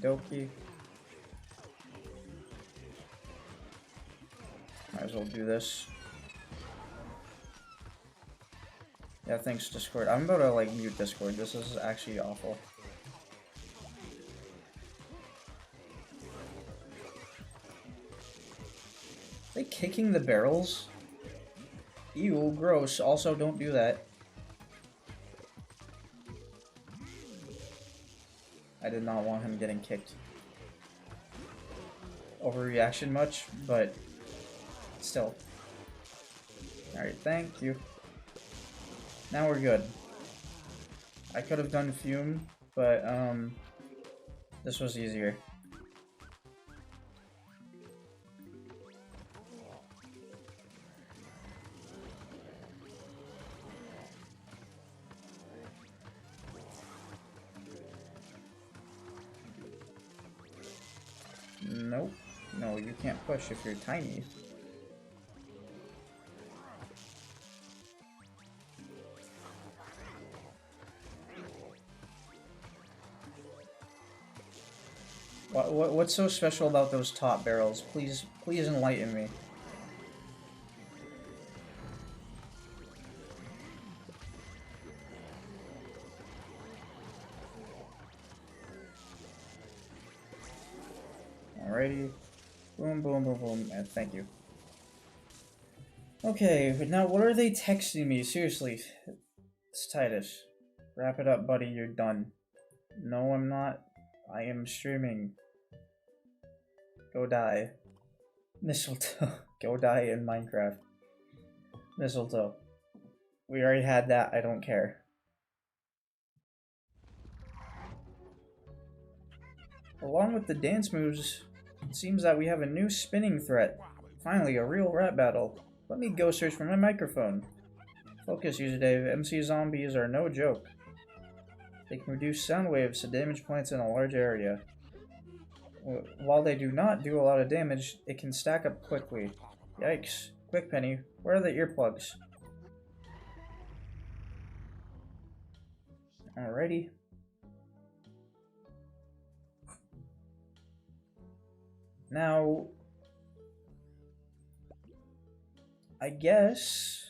dokie. Might as well do this. Yeah, thanks Discord. I'm about to like mute Discord. This is actually awful. Are they kicking the barrels? Ew, gross. Also, don't do that. I did not want him getting kicked. Overreaction much, but still. Alright, thank you. Now we're good. I could have done Fume, but this was easier. Nope. No, you can't push if you're tiny. What's so special about those top barrels? Please enlighten me. Alrighty. Boom, boom, boom, boom, and thank you. Okay, but now what are they texting me? Seriously. It's Titus. Wrap it up, buddy, you're done. No, I'm not. I am streaming. Go die. Mistletoe. Go die in Minecraft. Mistletoe. We already had that, I don't care. Along with the dance moves, it seems that we have a new spinning threat. Finally, a real rap battle. Let me go search for my microphone. Focus, user Dave. MC Zombies are no joke. They can reduce sound waves to damage plants in a large area. While they do not do a lot of damage, it can stack up quickly. Yikes. Quick, Penny, where are the earplugs? Alrighty. Now, I guess.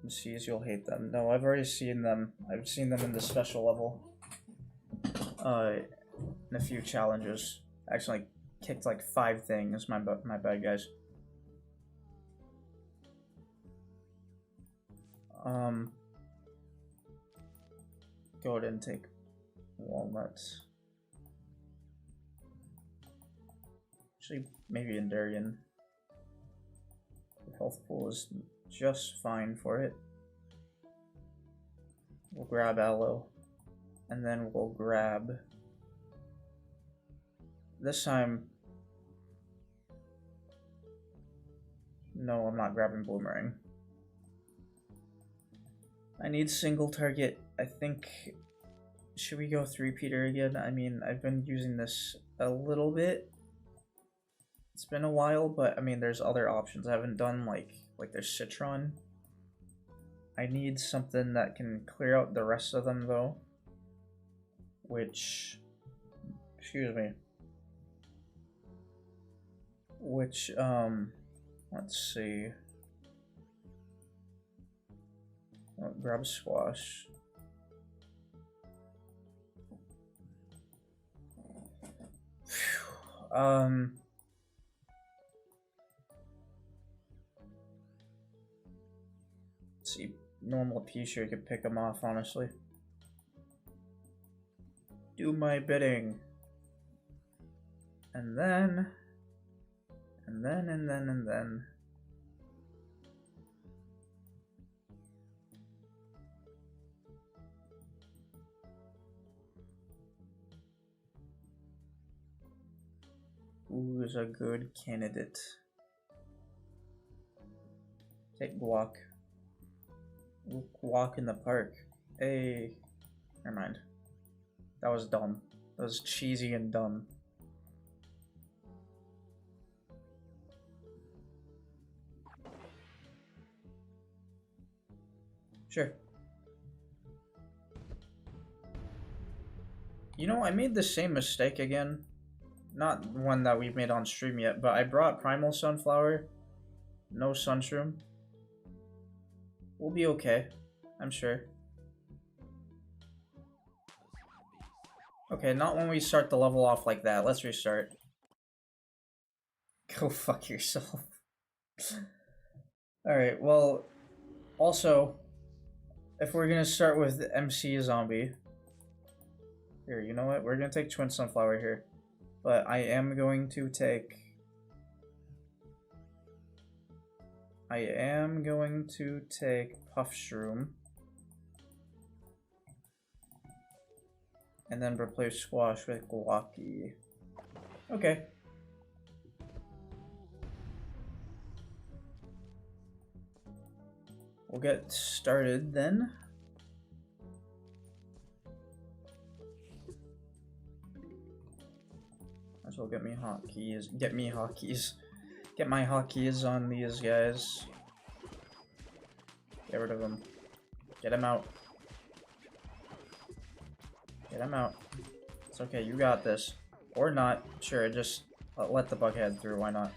MCs, you'll hate them. No, I've already seen them. I've seen them in the special level. In a few challenges. Actually, kicked like 5 things. My bad, guys. Go ahead and take walnuts. Actually, maybe Endurian. The health pool is just fine for it. We'll grab aloe. And then we'll grab... This time... No, I'm not grabbing Boomerang. I need single target. I think... Should we go 3-peater again? I mean, I've been using this a little bit. It's been a while, but I mean, there's other options. I haven't done like there's Citron. I need something that can clear out the rest of them though. Which, excuse me. Which, let's see. I'll grab squash. Let's see, normal P-shirt, you could pick them off, honestly. Do my bidding. And then. Who's a good candidate? Take guac. Walk in the park. Hey, never mind. That was dumb. That was cheesy and dumb. Sure. You know, I made the same mistake again. Not one that we've made on stream yet, but I brought Primal Sunflower. No Sunshroom. We'll be okay, I'm sure. Okay, not when we start the level off like that. Let's restart. Go fuck yourself. Alright, well, also, if we're gonna start with MC Zom-B, here, you know what? We're gonna take Twin Sunflower here. But I am going to take... Puffshroom. And then replace Squash with Guaki. Okay. We'll get started then. Might as well get me hotkeys. Get my hotkeys on these guys. Get rid of them. Get him out. Get him out. It's okay, you got this. Or not. Sure, just let the bughead through, why not?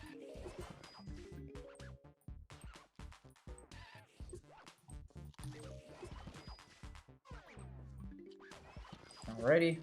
Alrighty.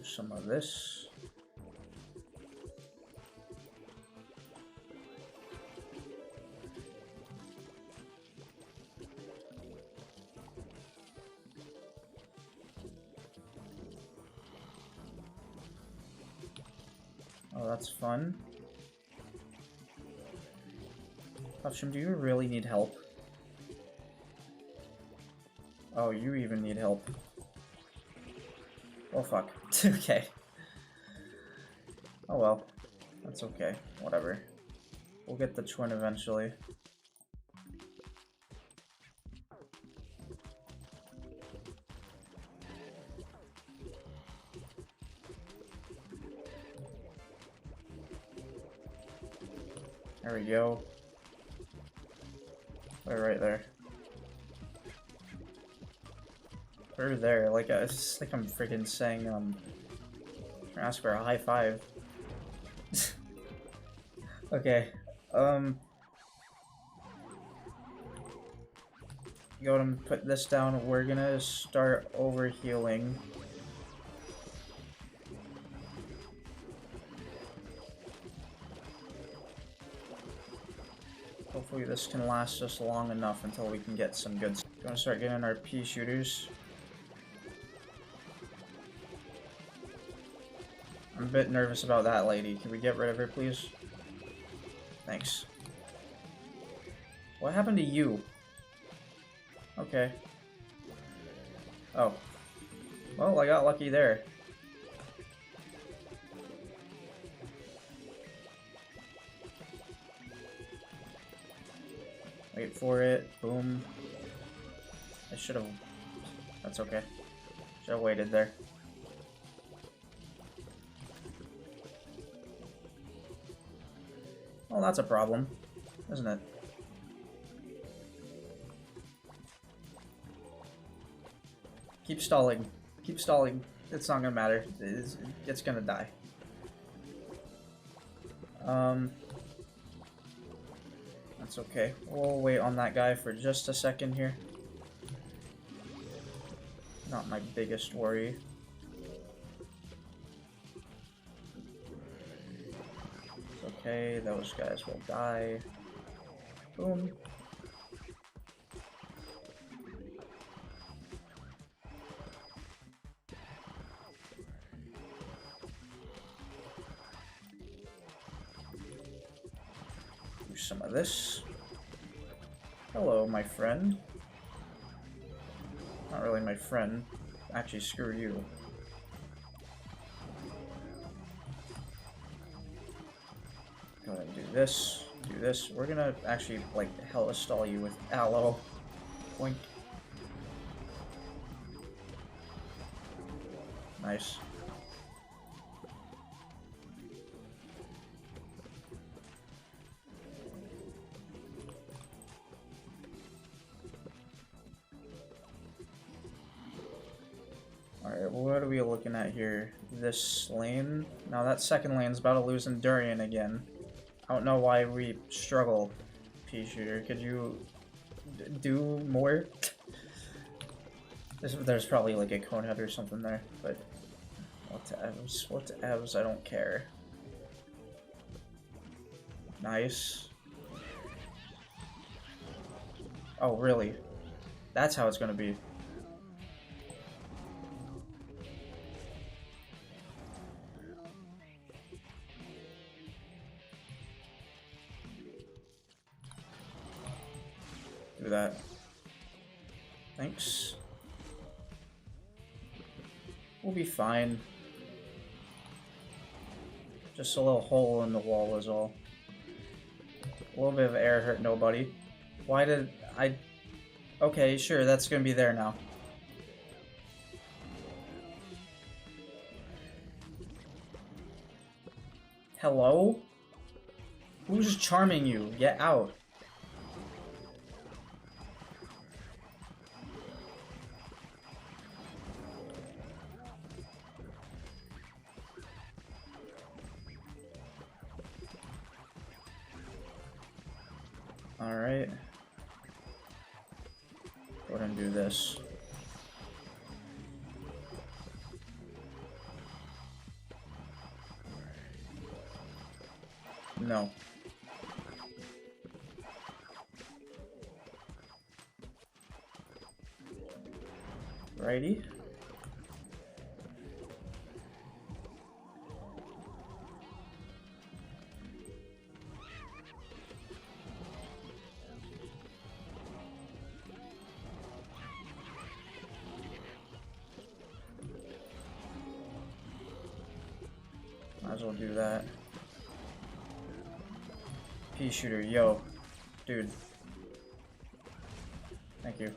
Some of this. Oh, that's fun. Puffshroom, do you really need help? Oh, you even need help. Oh fuck. Okay. Oh well. That's okay. Whatever. We'll get the twin eventually. There we go. Put it right there. Put her there. Like, it's like I'm freaking saying, ask for a high five. Okay. Go and put this down. We're gonna start over healing. Hopefully this can last us long enough until we can get some good. Gonna start getting our pea shooters. I'm a bit nervous about that lady. Can we get rid of her, please? Thanks. What happened to you? Okay. Oh. Well, I got lucky there. Wait for it. Boom. I should have... That's okay. Should have waited there. Well, that's a problem, isn't it? Keep stalling. Keep stalling. It's not gonna matter. It's gonna die. That's okay. We'll wait on that guy for just a second here. Not my biggest worry. Okay, those guys will die. Boom. Do some of this. Hello, my friend. Not really my friend. Actually, screw you. Go ahead and do this. Do this. We're gonna actually, like, hella stall you with aloe. Boink. Nice. Alright, what are we looking at here? This lane? Now that second lane's about to lose Endurian again. I don't know why we struggle, P-Shooter. Could you do more? There's probably like a cone head or something there, but whatevs, whatevs, I don't care. Nice. Oh, really? That's how it's gonna be. Do that. Thanks. We'll be fine. Just a little hole in the wall is all. A little bit of air hurt nobody. Why did I... Okay, sure, that's gonna be there now. Hello? Who's charming you? Get out. Alright. Go ahead and do this. No. Righty. Might as well do that. P-Shooter, yo. Dude. Thank you.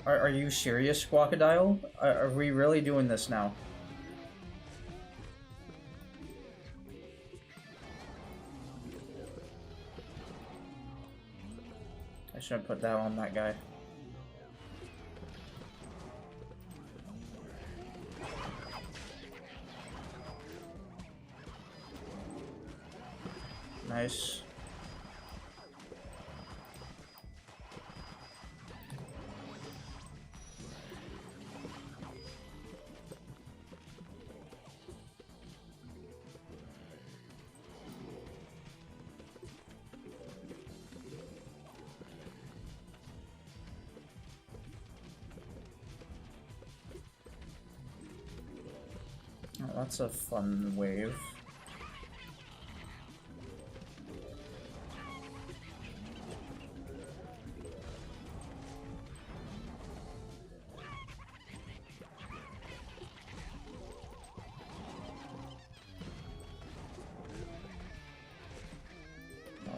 Are you serious, Squawkadile? Are we really doing this now? I shouldn't put that on that guy. Nice. Oh, that's a fun wave.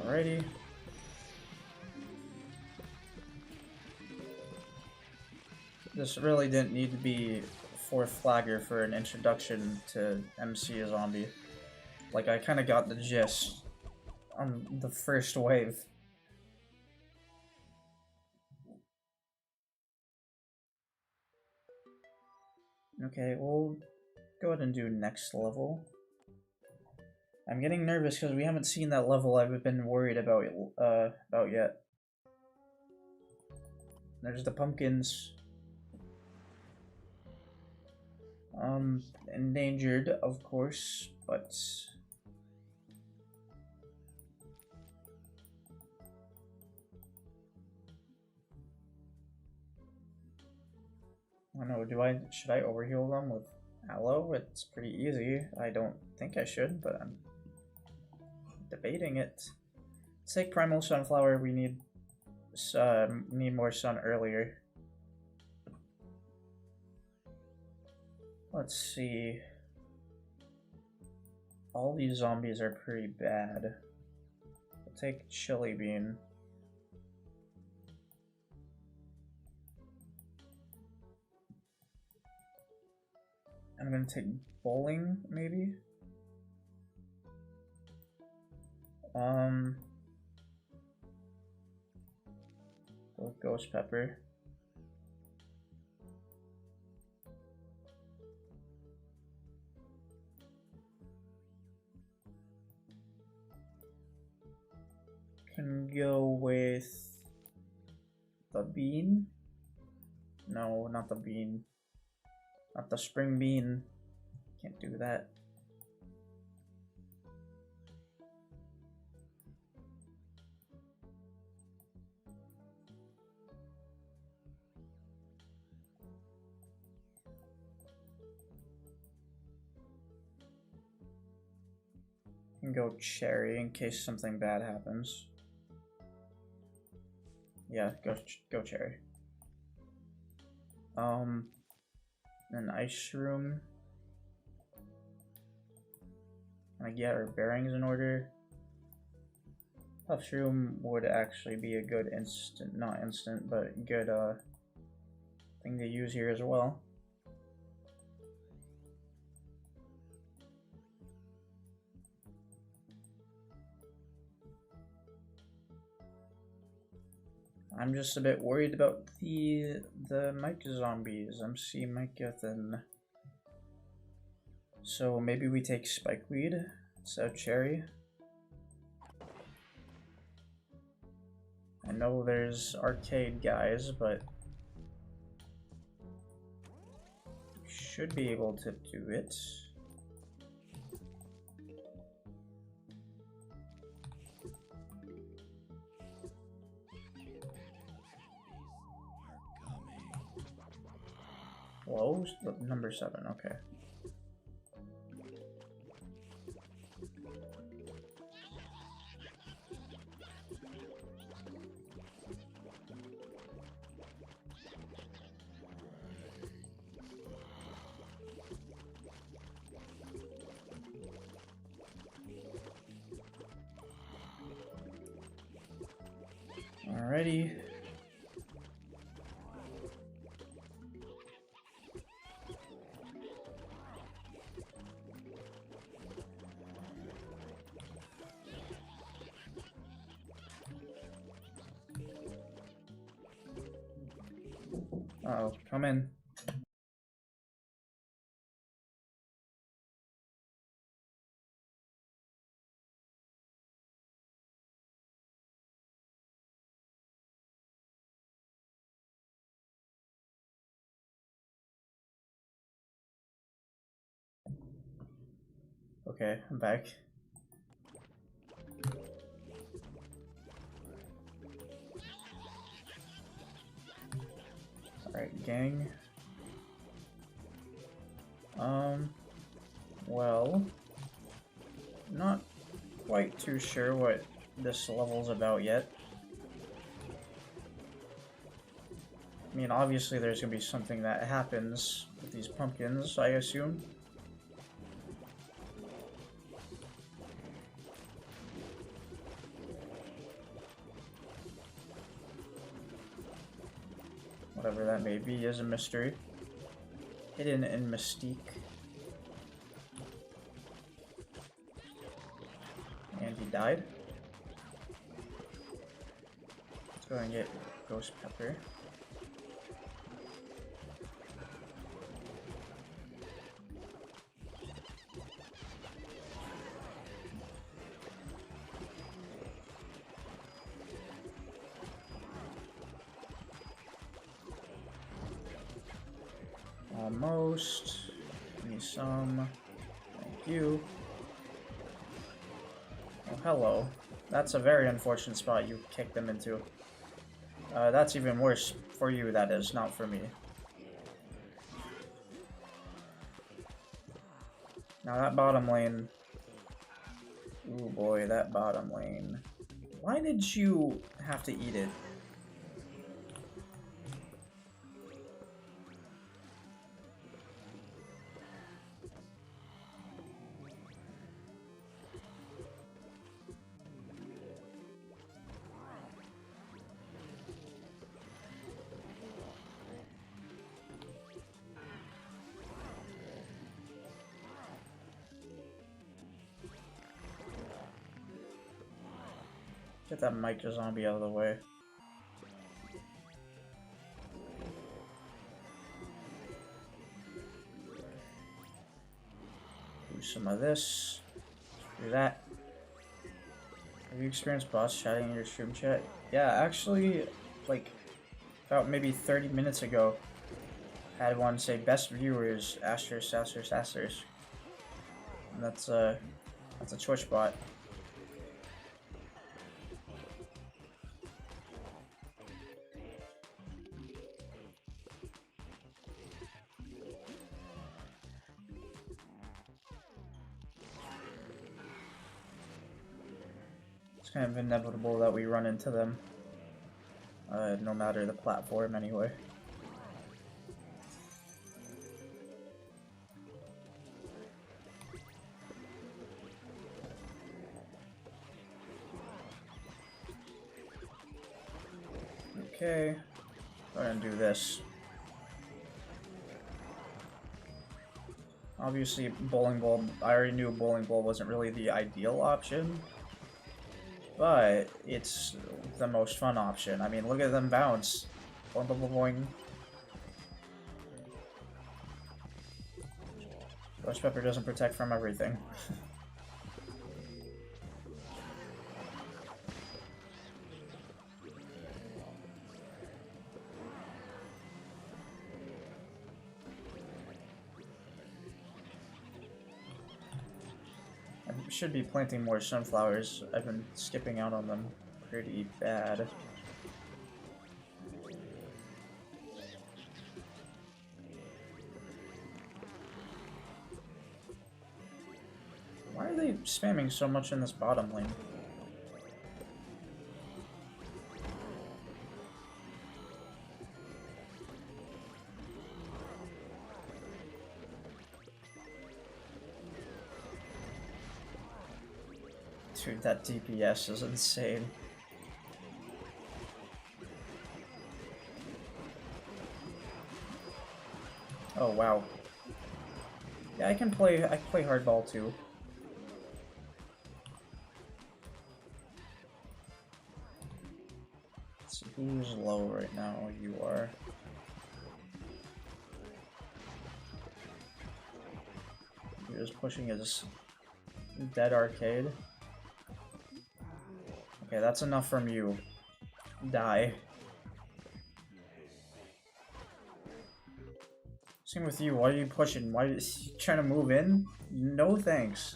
Alrighty. This really didn't need to be fourth flagger for an introduction to MC a Zom-B. Like, I kind of got the gist on the first wave. Okay, we'll go ahead and do next level. I'm getting nervous because we haven't seen that level I've been worried about yet. There's the pumpkins. Endangered, of course, but... I don't know, should I overheal them with aloe? It's pretty easy. I don't think I should, but I'm debating it. Let's take Primal Sunflower. We need more sun earlier. Let's see. All these zombies are pretty bad. We'll take Chili Bean. I'm gonna take Bowling, maybe? Ghost Pepper. Can go with the bean. No, not the bean. Not the spring bean. Can't do that. Can go cherry in case something bad happens. Yeah, go cherry. An ice room. Can I get our bearings in order? Puff shroom would actually be a good not instant, but good thing to use here as well. I'm just a bit worried about the Mike zombies. MC Mike-a-thon. So maybe we take Spikeweed instead of Cherry. I know there's arcade guys, but should be able to do it. Whoa, number 7, okay. Alrighty. Uh-oh, come in. Okay, I'm back. Alright, gang. Well, not quite too sure what this level's about yet. I mean, obviously there's gonna be something that happens with these pumpkins, I assume. Whatever that may be is a mystery. Hidden in mystique. And he died. Let's go and get Ghost Pepper. Almost. Give me some. Thank you. Oh, hello. That's a very unfortunate spot you kicked them into. That's even worse for you, that is, not for me. Now that bottom lane. Ooh boy, that bottom lane. Why did you have to eat it? Get that Micro Zombie out of the way. Do some of this. Do that. Have you experienced bots chatting in your stream chat? Yeah, actually, like, about maybe 30 minutes ago, I had one say best viewers, asterisk, asterisk, asterisk. And that's a Twitch bot. Kind of inevitable that we run into them, no matter the platform anyway. Okay, go ahead and do this. Obviously, bowling ball, I already knew bowling ball wasn't really the ideal option. But it's the most fun option. I mean, look at them bounce. Boing, boing, boing. Ghost Pepper doesn't protect from everything. Should be planting more sunflowers. I've been skipping out on them pretty bad. Why are they spamming so much in this bottom lane? Dude, that DPS is insane. Oh wow. Yeah, I can play hardball too. Let's see who's low right now. You are. You're just pushing his dead arcade. Okay, that's enough from you. Die. Same with you. Why are you pushing? Why are you trying to move in? No thanks.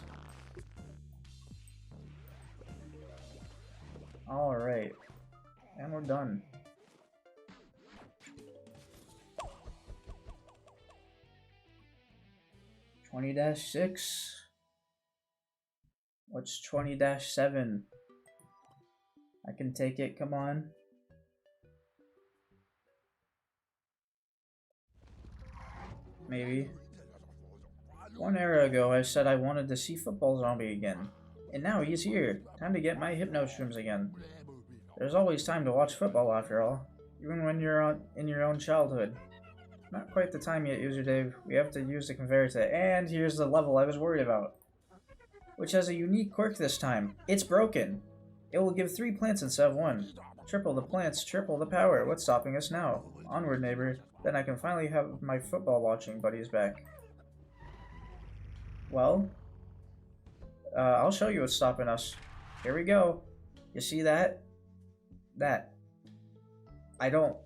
Alright. And we're done. (20-6). What's 20-7? I can take it, come on. Maybe. 1 era ago, I said I wanted to see Football Zombie again. And now he's here. Time to get my hypno streams again. There's always time to watch football after all. Even when you're in your own childhood. Not quite the time yet, User Dave. We have to use the conveyor to... And here's the level I was worried about. Which has a unique quirk this time. It's broken. It will give 3 plants instead of 1. Triple the plants, triple the power. What's stopping us now? Onward, neighbor. Then I can finally have my football watching buddies back. Well, I'll show you what's stopping us. Here we go. You see that? That. I don't...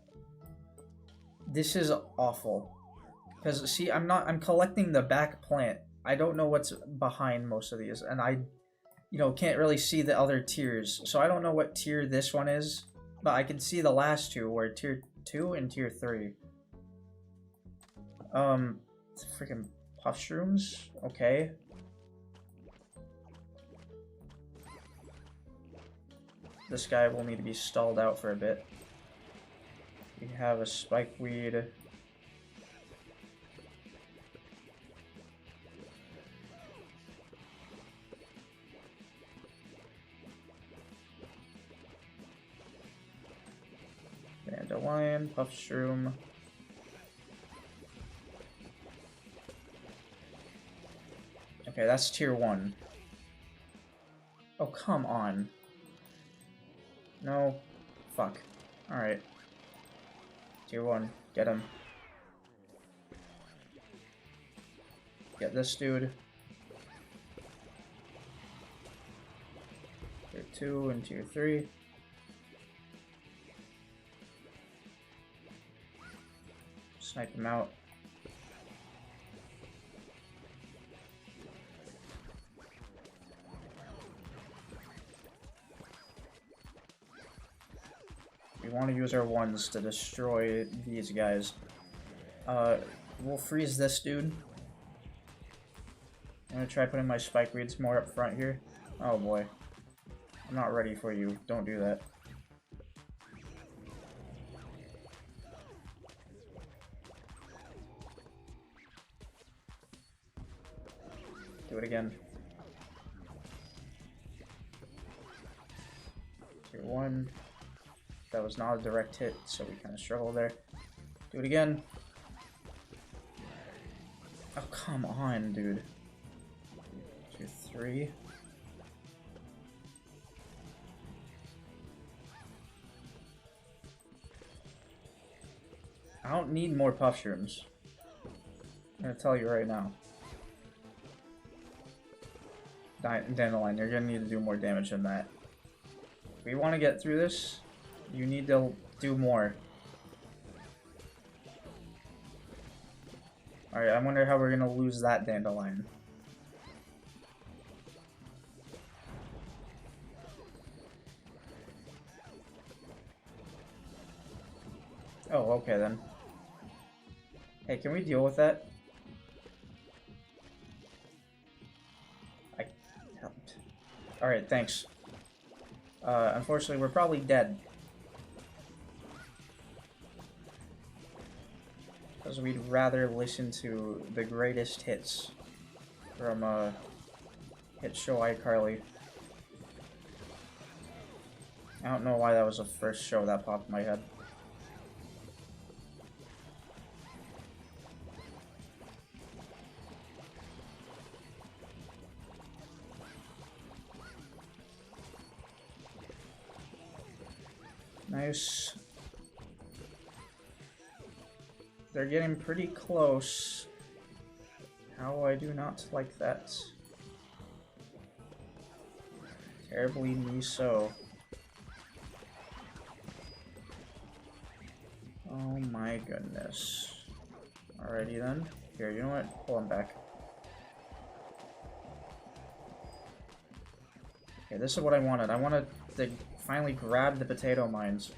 This is awful. Because, see, I'm collecting the back plant. I don't know what's behind most of these. And I... You know, can't really see the other tiers. So I don't know what tier this one is. But I can see the last two, where tier 2 and tier 3. Freaking puff shrooms? Okay. this guy will need to be stalled out for a bit. We have a spikeweed. Dandelion, puff shroom. Okay, that's tier 1. Oh, come on. No. Fuck. Alright. Tier 1. Get him. Get this dude. Tier 2 and tier 3. Snipe him out. We want to use our ones to destroy these guys. We'll freeze this dude. I'm gonna try putting my spikeweeds more up front here. Oh boy. I'm not ready for you. Don't do that. Do it again. Tier 1. That was not a direct hit, so we kind of struggled there. Do it again. Oh, come on, dude. Tier 3. I don't need more puff shrooms. I'm gonna tell you right now. Dandelion, you're gonna need to do more damage than that. If we want to get through this, you need to do more. Alright, I wonder how we're gonna lose that dandelion. Oh, okay then. Hey, can we deal with that? I helped. Alright, thanks. Unfortunately, we're probably dead. Because we'd rather listen to the greatest hits from, Hit Show iCarly. I don't know why that was the first show that popped in my head. Nice. They're getting pretty close. How I do not like that. Terribly me so. Oh my goodness. Alrighty then. Here, you know what? Pull him back. Okay, this is what I wanted. I wanted to finally grab the potato mines.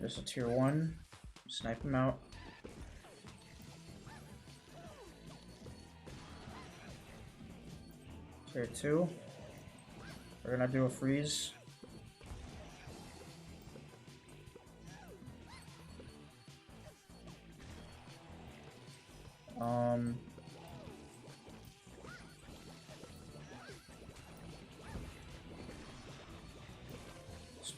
There's a tier 1. Snipe him out. Tier 2. We're gonna do a freeze.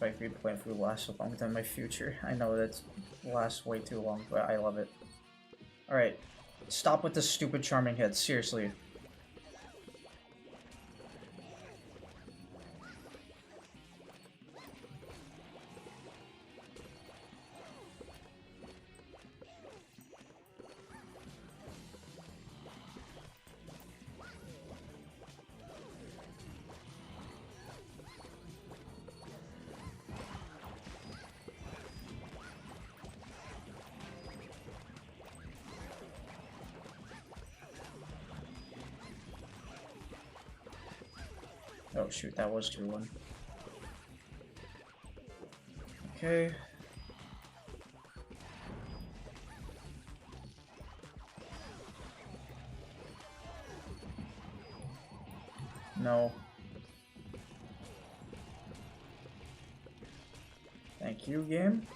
Spikeweed plant food lasts longer than my future. I know that lasts way too long, but I love it. Alright. Stop with the stupid charming hits, seriously. Oh shoot, that was 2-1. Okay. No. Thank you, game.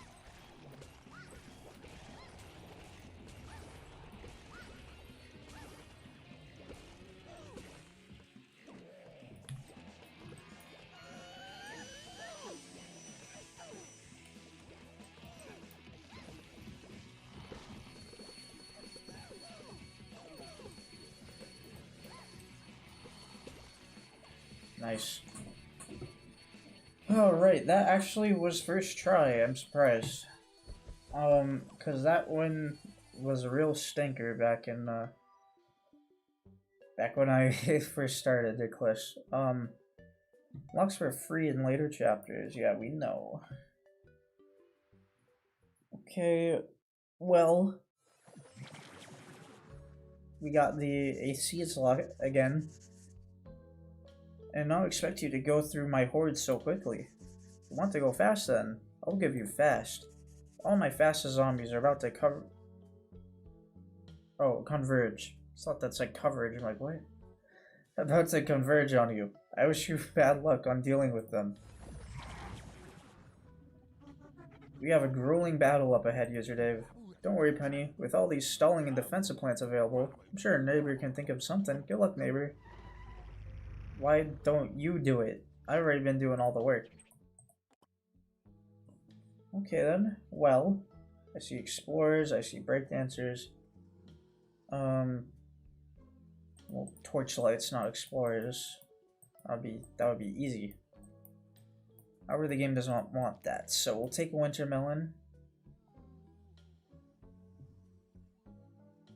Nice. Alright, that actually was first try. I'm surprised. Cause that one was a real stinker back in, back when I first started ECLISE. Locks were free in later chapters. Yeah, we know. Okay, well, we got the AC lock again. And I don't expect you to go through my hordes so quickly. If you want to go fast then, I'll give you fast. All my fastest zombies are about to converge. I thought that said coverage. I'm like, what? About to converge on you. I wish you bad luck on dealing with them. We have a grueling battle up ahead, User Dave. Don't worry, Penny. With all these stalling and defensive plants available, I'm sure a neighbor can think of something. Good luck, neighbor. Why don't you do it? I've already been doing all the work. Okay then, well, I see explorers, I see breakdancers. Well, torchlights, not explorers. That would be easy. However, the game doesn't want that, so we'll take a winter melon.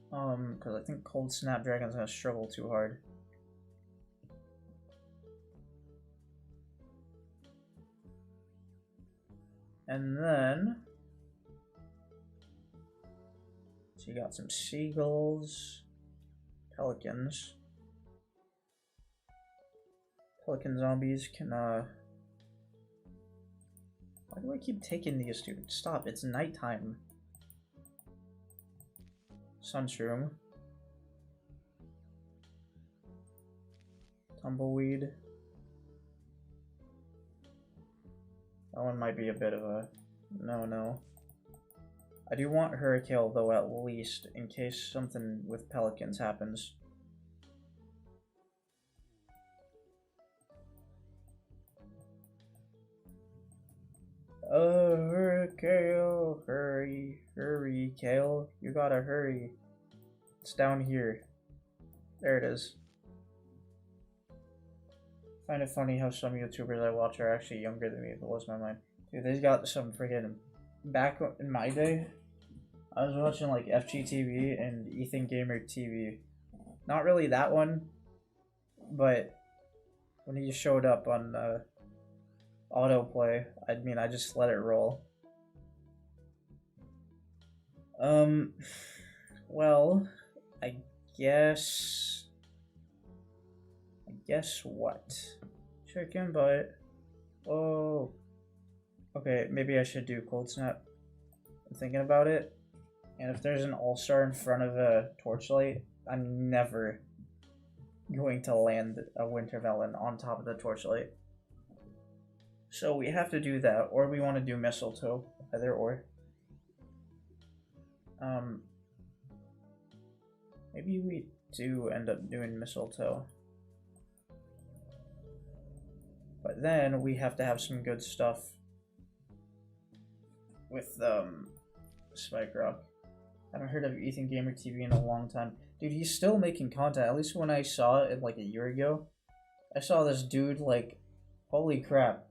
Because I think Cold Snapdragon's gonna struggle too hard. And then, so you got some seagulls, pelicans. Pelican zombies can, why do I keep taking these, dude? Stop, it's nighttime. Sunshroom. Tumbleweed. That one might be a bit of a no. I do want Hurricane though, at least, in case something with pelicans happens. Hurricane, hurry, Kale, you gotta hurry. It's down here. There it is. I find it funny how some YouTubers I watch are actually younger than me. It blows my mind. Dude, they got some freaking... Back in my day, I was watching like FGTV and Ethan Gamer TV. Not really that one, but when he showed up on autoplay, I just let it roll. Well, I guess what? Chicken butt. Oh. Okay, maybe I should do Cold Snap. I'm thinking about it. And if there's an all-star in front of a torchlight, I'm never going to land a winter melon on top of the torchlight. So we have to do that, or we want to do mistletoe. Either or. Maybe we do end up doing mistletoe. But then we have to have some good stuff with Spike Rock. I haven't heard of Ethan Gamer TV in a long time. Dude, he's still making content. At least when I saw it like a year ago, I saw this dude like, holy crap.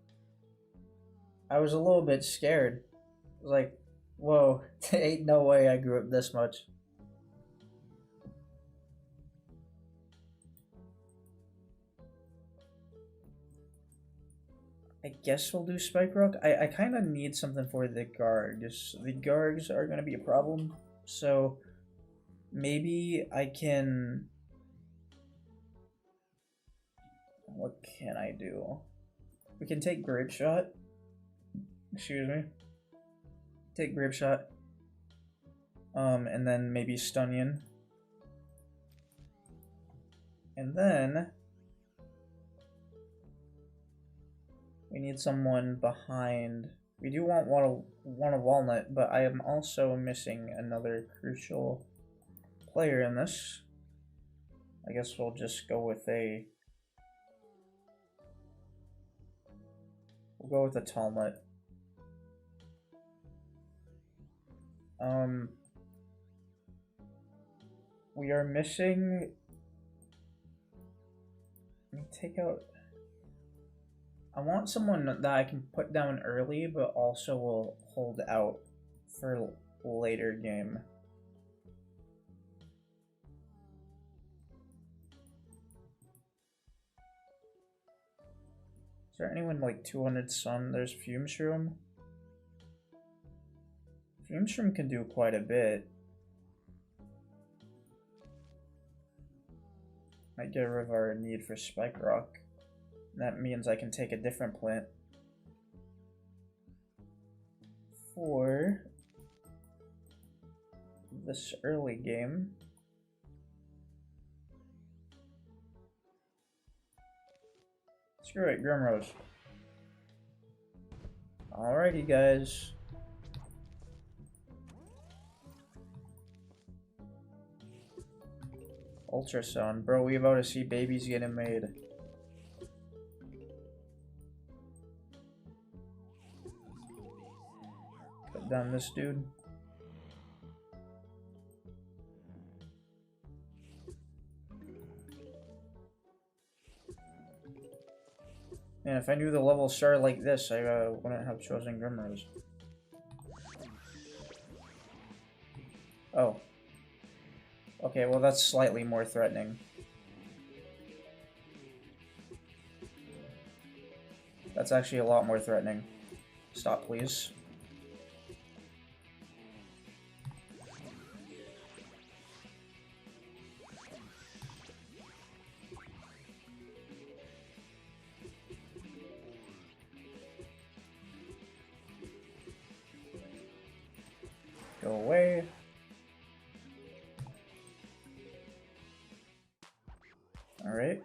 I was a little bit scared. I was like, whoa, ain't no way I grew up this much. I guess we'll do Spike Rock. I kind of need something for the Gargs. The Gargs are going to be a problem. So maybe I can... what can I do? We can take Grape Shot. Excuse me. Take Grape Shot. And then maybe Stunyon. And then we need someone behind. We do want one of Walnut, but I am also missing another crucial player in this. I guess we'll just go with a. We'll go with a Talnut. We are missing. Let me take out. I want someone that I can put down early, but also will hold out for later game. Is there anyone like 200 Sun? There's Fume Shroom. Fume Shroom can do quite a bit. Might get rid of our need for Spike Rock. That means I can take a different plant for this early game. Screw it, Grimrose. Alrighty, guys. Ultrasound. Bro, we about to see babies getting made. Put down this dude. Man, if I knew the level started like this, I wouldn't have chosen Grimrose. Oh. Okay, well that's slightly more threatening. That's actually a lot more threatening. Stop, please. Go away. All right.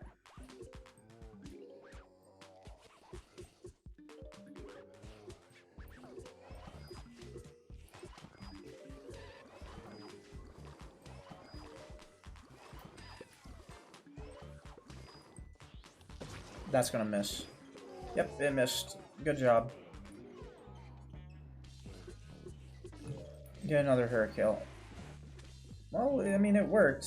That's gonna miss. Yep, it missed. Good job. Get another Hurricane. Well, I mean, it worked.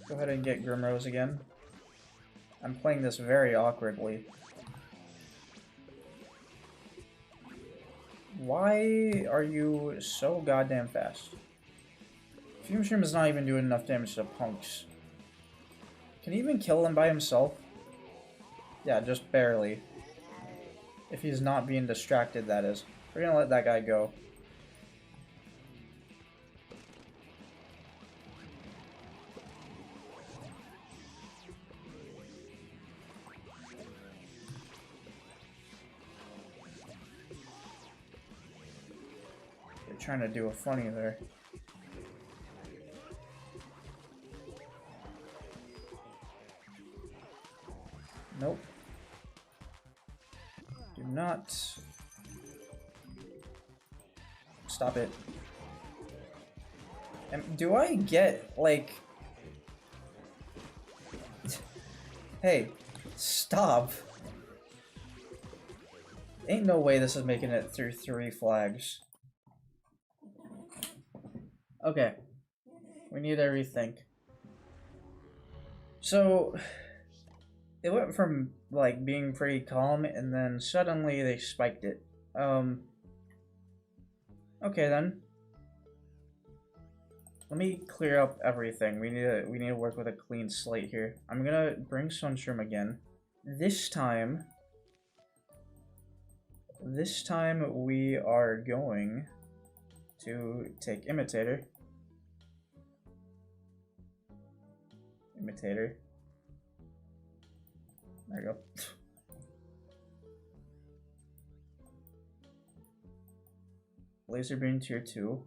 Go ahead and get Grimrose again. I'm playing this very awkwardly. Why are you so goddamn fast? Fume Shroom is not even doing enough damage to punks. Can he even kill him by himself? Yeah, just barely. If he's not being distracted, that is. We're gonna let that guy go. They're trying to do a funny there. Nope. Do not. Stop it. And do I get, like... Hey, stop. Ain't no way this is making it through 3 flags. Okay. We need to rethink. So... It went from, like, being pretty calm, and then suddenly they spiked it. Okay then. Let me clear up everything. We need to work with a clean slate here. I'm gonna bring Sunshroom again. This time we are going to take Imitator. There you go. Laser beam tier 2.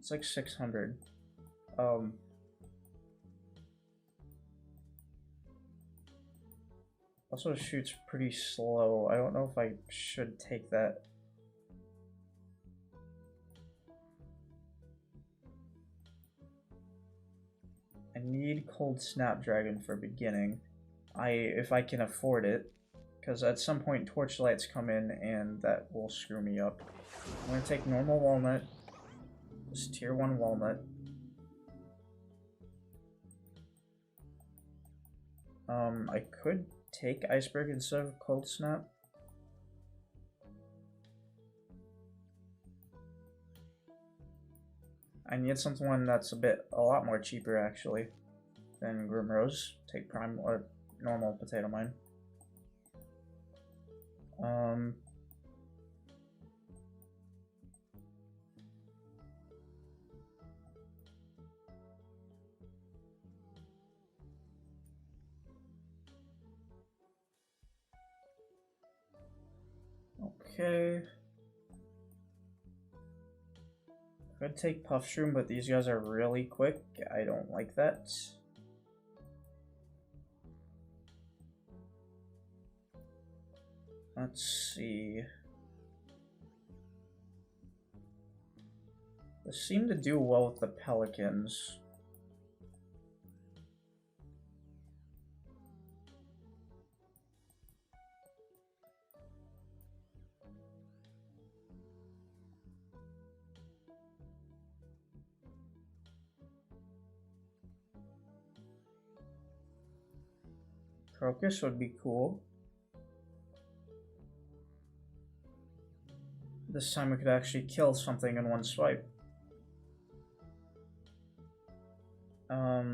It's like 600. Also shoots pretty slow. I don't know if I should take that. I need Cold Snapdragon for beginning. If I can afford it, because at some point torchlights come in and that will screw me up. I'm gonna take normal walnut, just tier 1 walnut. I could take iceberg instead of cold snap. I need something that's a lot more cheaper actually than Grimrose. Take prime or normal potato mine. Okay. Could take Puff Shroom, but these guys are really quick. I don't like that. Let's see. They seem to do well with the pelicans. Crocus would be cool. This time we could actually kill something in one swipe. I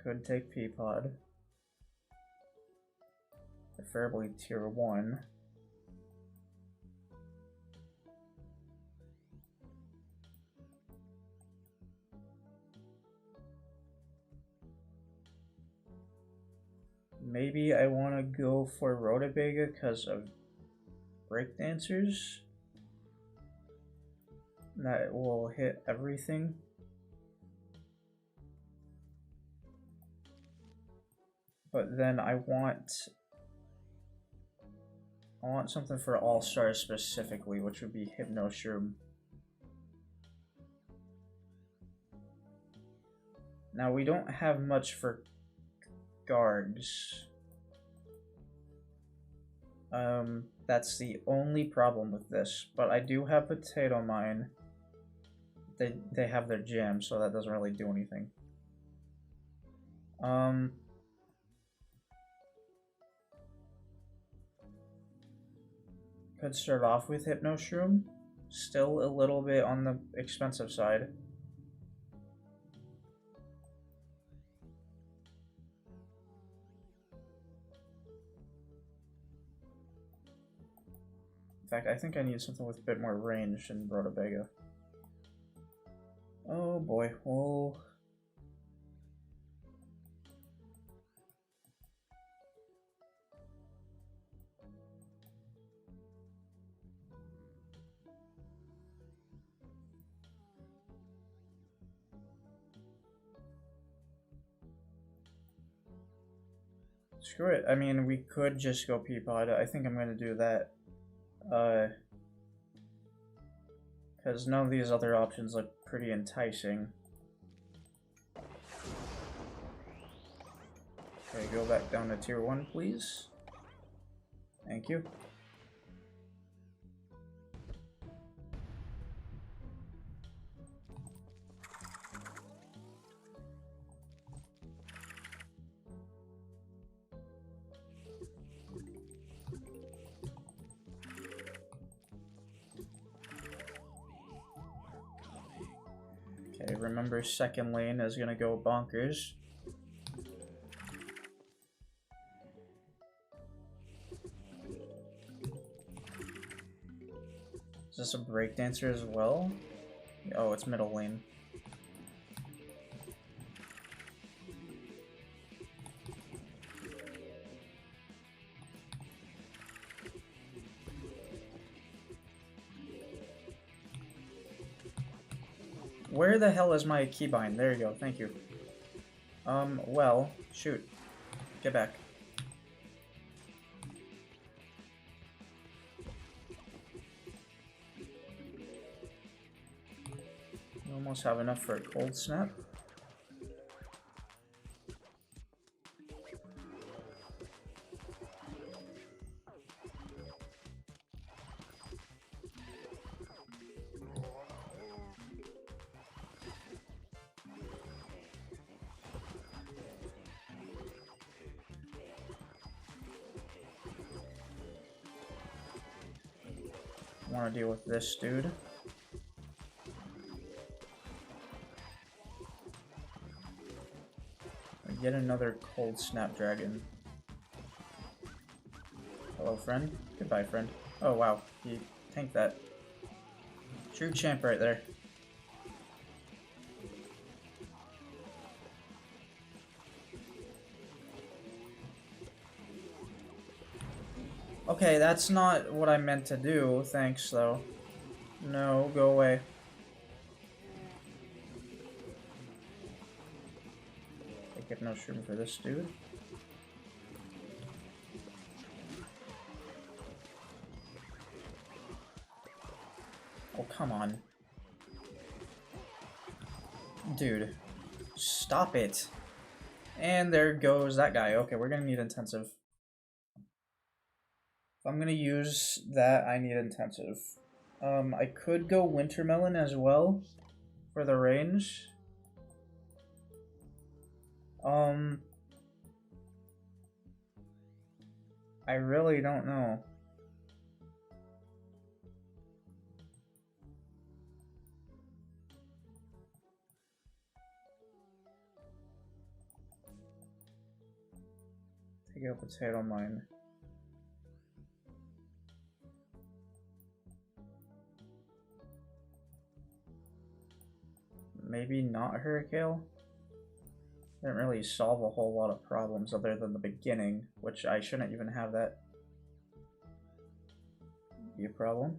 could take Peapod. Preferably tier 1. Maybe I want to go for Rutabaga because of Breakdancers. That will hit everything. But then I want something for All-Stars specifically, which would be Hypnoshroom. Now we don't have much for guards. That's the only problem with this, but I do have Potato Mine. They have their gym, so that doesn't really do anything. Could start off with Hypnoshroom. Still a little bit on the expensive side. In fact, I think I need something with a bit more range than Rutabaga. Oh boy, well... Screw it. I mean, we could just go Peapod. I think I'm going to do that. Because none of these other options look pretty enticing. Okay, go back down to tier 1, please. Thank you. Okay, remember second lane is gonna go bonkers. Is this a Breakdancer as well? Oh, it's middle lane. Where the hell is my keybind? There you go, thank you. Well, shoot. Get back. We almost have enough for a cold snap. I want to deal with this dude. Yet another cold snapdragon. Hello, friend. Goodbye, friend. Oh, wow. He tanked that. True champ right there. Okay, that's not what I meant to do. Thanks, though. No, go away. I get no shroom for this dude. Oh, come on. Dude. Stop it. And there goes that guy. Okay, we're gonna need intensive. If I'm gonna use that, I need intensive. I could go Wintermelon as well for the range. I really don't know. Take out potato mine. Maybe not Hurricane. Didn't really solve a whole lot of problems other than the beginning, which I shouldn't even have that be a problem.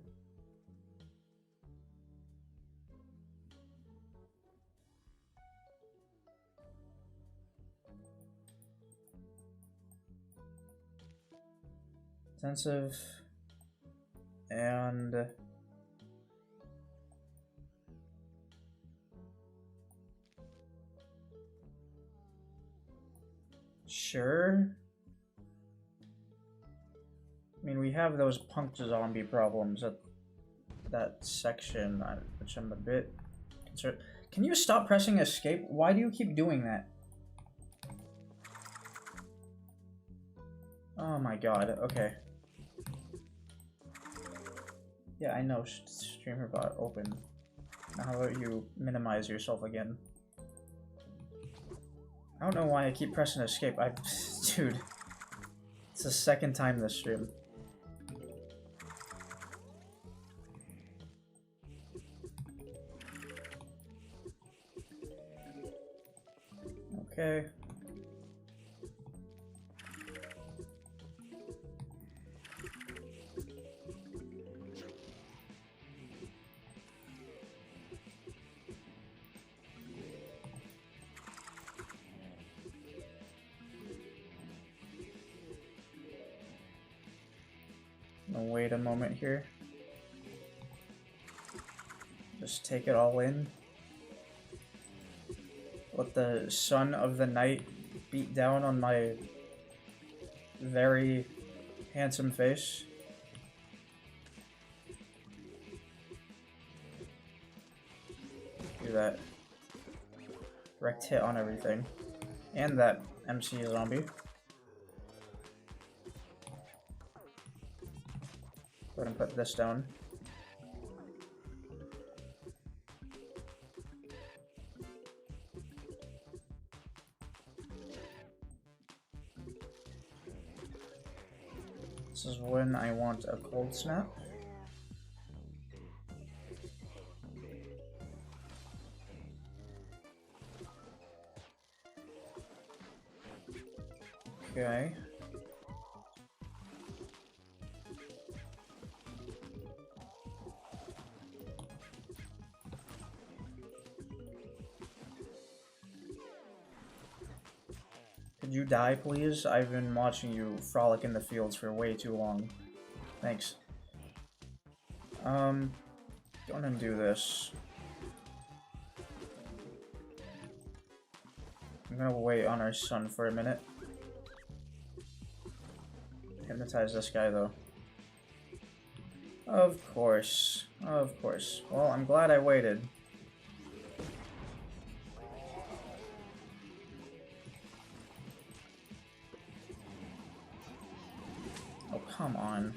Intensive and sure. I mean, we have those punked zombie problems at that section, which I'm a bit concerned. Can you stop pressing escape? Why do you keep doing that? Oh my god, okay. Yeah, I know, StreamerBot open. Now how about you minimize yourself again? I don't know why I keep pressing escape. Dude, it's the second time this stream. Okay. Wait a moment here. Just take it all in. Let the sun of the night beat down on my very handsome face. Do that. Direct hit on everything. And that MC zombie. Go ahead and put this down. This is when I want a cold snap. Okay. Could you die, please? I've been watching you frolic in the fields for way too long. Thanks. Go on and do this. I'm gonna wait on our son for a minute. Hypnotize this guy, though. Of course. Of course. Well, I'm glad I waited. Oh, come on.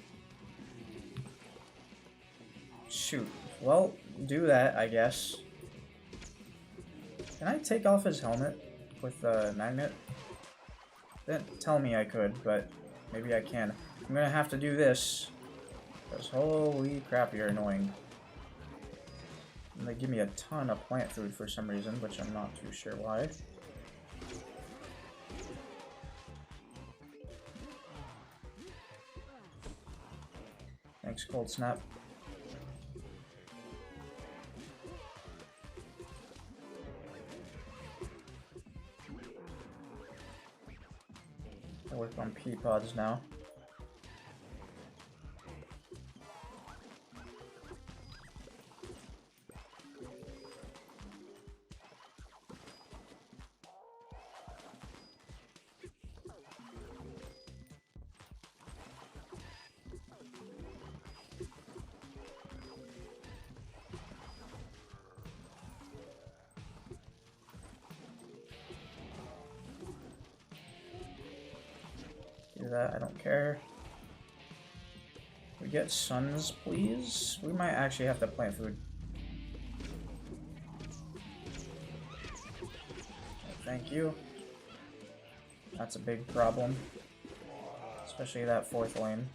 Shoot. Well, do that, I guess. Can I take off his helmet with the magnet? Didn't tell me I could, but maybe I can. I'm gonna have to do this. Because holy crap, you're annoying. And they give me a ton of plant food for some reason, which I'm not too sure why. Thanks, Cold Snap. I work on pea pods now. Do that, I don't care. We get suns, please? We might actually have to plant food. Thank you. That's a big problem. Especially that fourth lane.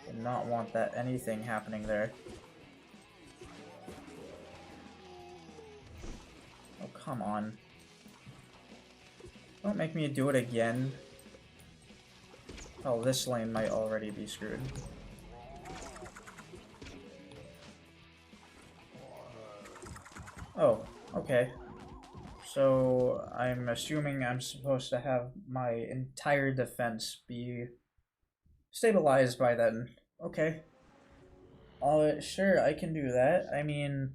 Did not want that anything happening there. Oh, come on. Don't make me do it again. Oh, this lane might already be screwed. Oh, okay. So, I'm assuming I'm supposed to have my entire defense be stabilized by then. Okay. Sure, I can do that. I mean...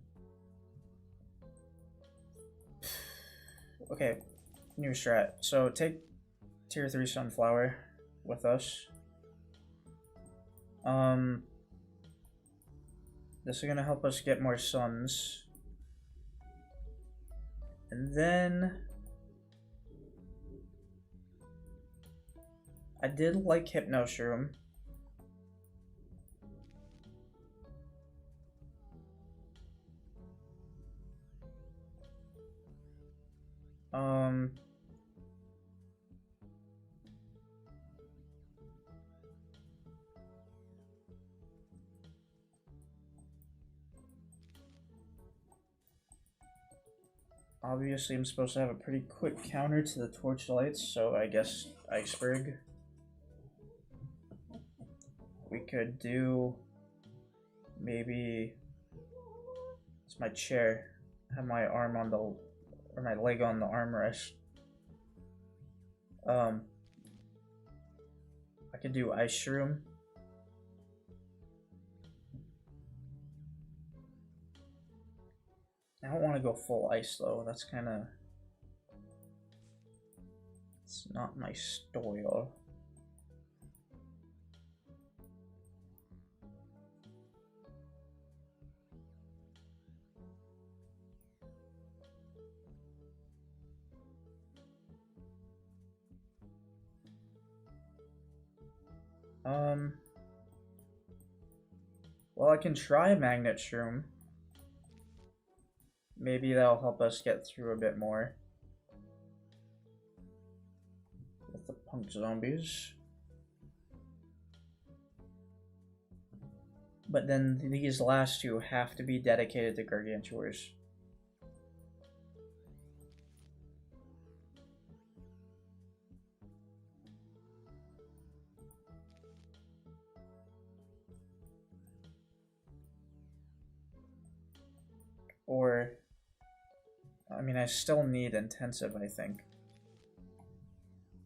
Okay, new strat. So, take tier 3 sunflower with us. This is gonna help us get more suns. And then I did like Hypno Shroom. Obviously, I'm supposed to have a pretty quick counter to the torchlights, so I guess Iceberg. We could do maybe it's my chair. Have my arm on the or my leg on the armrest. I could do Ice Shroom. I don't want to go full ice though. That's kind of it's not my style. Well, I can try Magnet Shroom. Maybe that'll help us get through a bit more with the punk zombies. But then these last two have to be dedicated to Gargantuars. Or, I mean, I still need intensive, I think.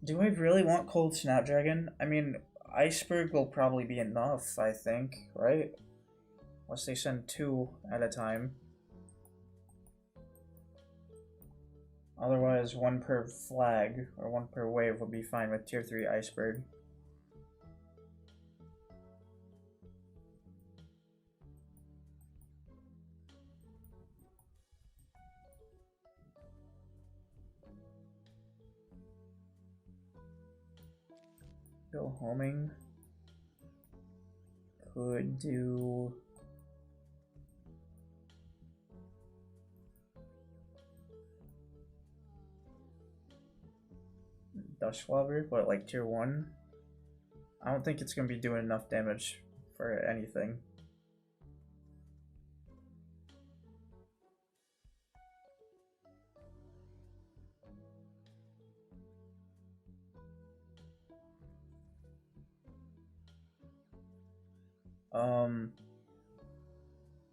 Do I really want Cold Snapdragon? I mean, Iceberg will probably be enough, I think, right? Unless they send 2 at a time. Otherwise, 1 per flag, or 1 per wave would be fine with Tier 3 Iceberg. Go homing. Could do... Dust Flubber, but like Tier 1? I don't think it's gonna be doing enough damage for anything.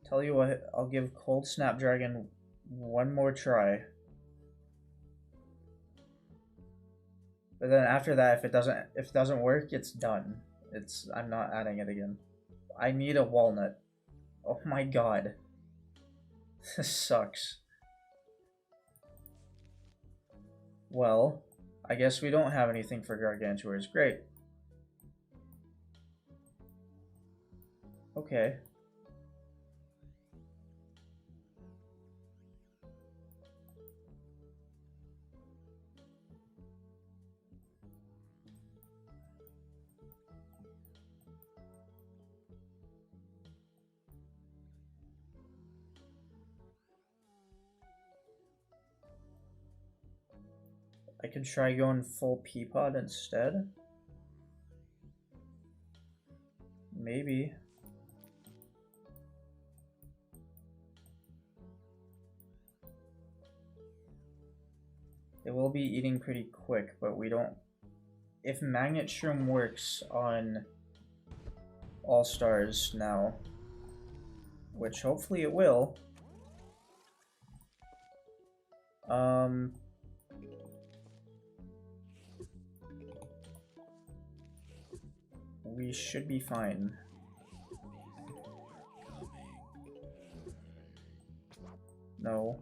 Tell you what, I'll give Cold Snapdragon 1 more try. But then after that, if it doesn't work, it's done. I'm not adding it again. I need a walnut. Oh my god. This sucks. Well, I guess we don't have anything for Gargantuars. Great. Okay. I could try going full Peapod instead. Maybe. They will be eating pretty quick, but we don't... If Magnet Shroom works on All-Stars now, which hopefully it will, we should be fine. No.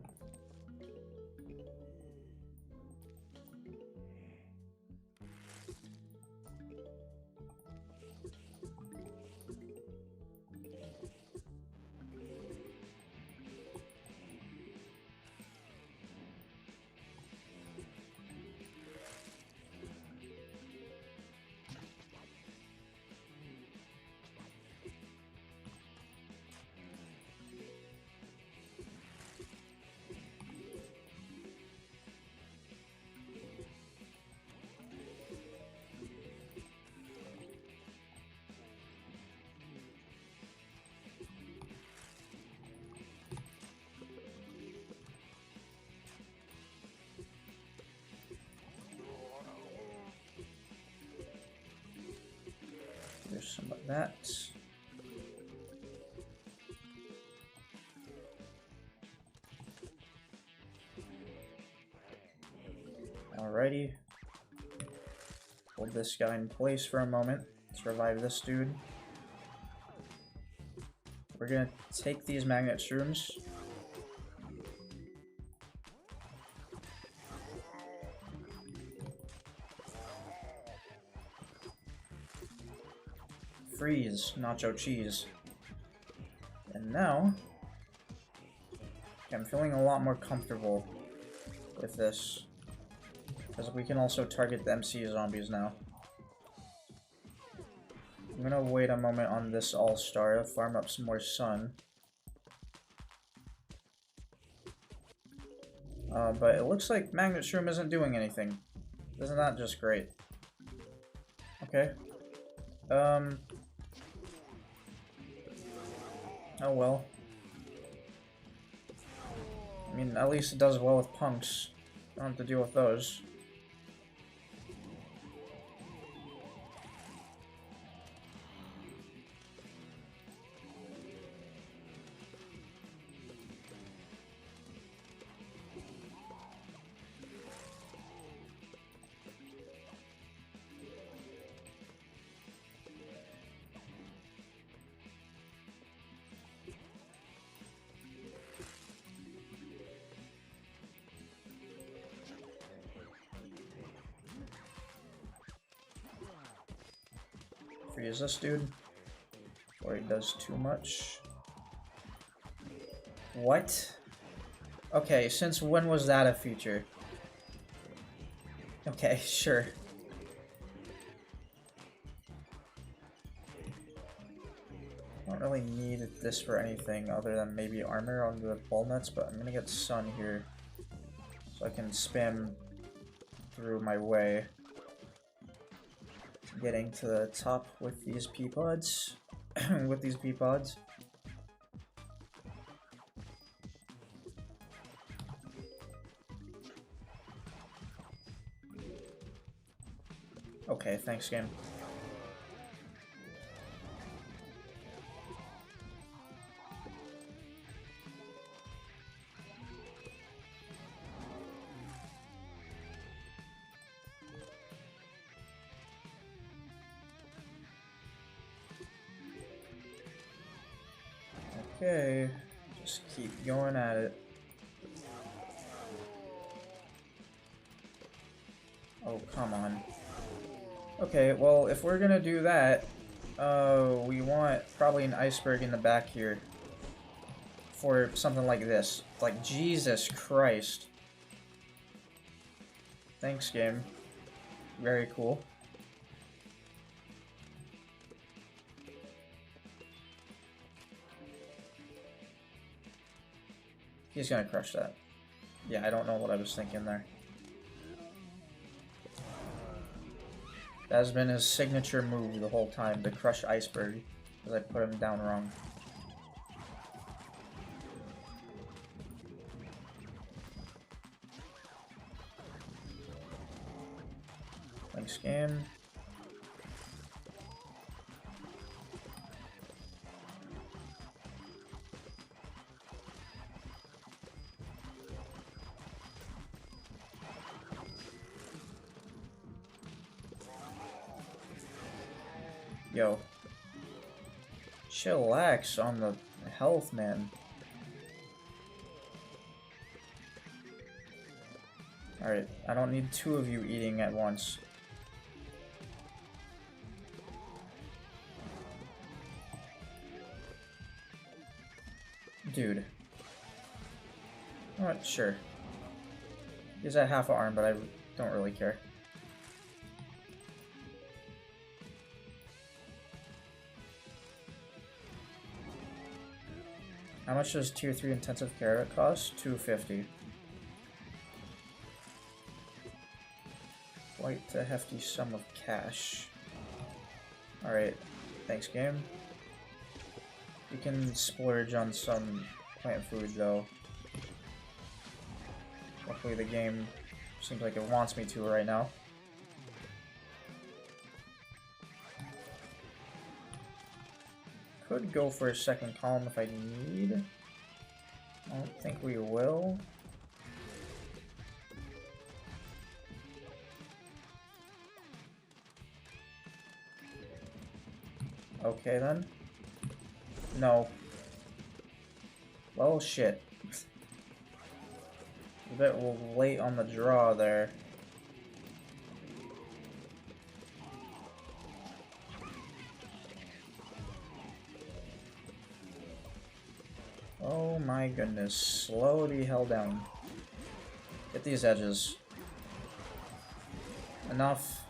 There's some of that. Alrighty. Hold this guy in place for a moment. Let's revive this dude. We're gonna take these magnet shrooms. Freeze, nacho cheese. And now, I'm feeling a lot more comfortable with this. Because we can also target the MC zombies now. I'm gonna wait a moment on this all-star to farm up some more sun. But it looks like Magnet Shroom isn't doing anything. Isn't that just great? Okay. Oh well. I mean, at least it does well with punks. Don't have to deal with those. freeze this dude before he does too much. What? Okay, since when was that a feature? Okay, sure. I don't really need this for anything other than maybe armor on the walnuts, but I'm gonna get sun here so I can spam through my way. Getting to the top with these pea pods. With these pea pods. Okay, thanks, game. Okay, just keep going at it. Oh, come on. Okay, well, if we're gonna do that, we want probably an iceberg in the back here for something like this. Like, Jesus Christ. Thanks, game. Very cool. He's gonna crush that. Yeah, I don't know what I was thinking there. That has been his signature move the whole time, to crush iceberg, because I put him down wrong. Thanks, game. Yo. Chillax on the health, man. Alright, I don't need two of you eating at once. Dude. Alright, sure. He's at half an arm, but I don't really care. How much does tier 3 intensive carrot cost? $250. Quite a hefty sum of cash. Alright, thanks, game. You can splurge on some plant food, though. Luckily, the game seems like it wants me to right now. Could go for a second column if I need. I don't think we will. Okay then. No. Well, shit. A bit late on the draw there. Oh my goodness, slow the hell down. Get these edges. Enough.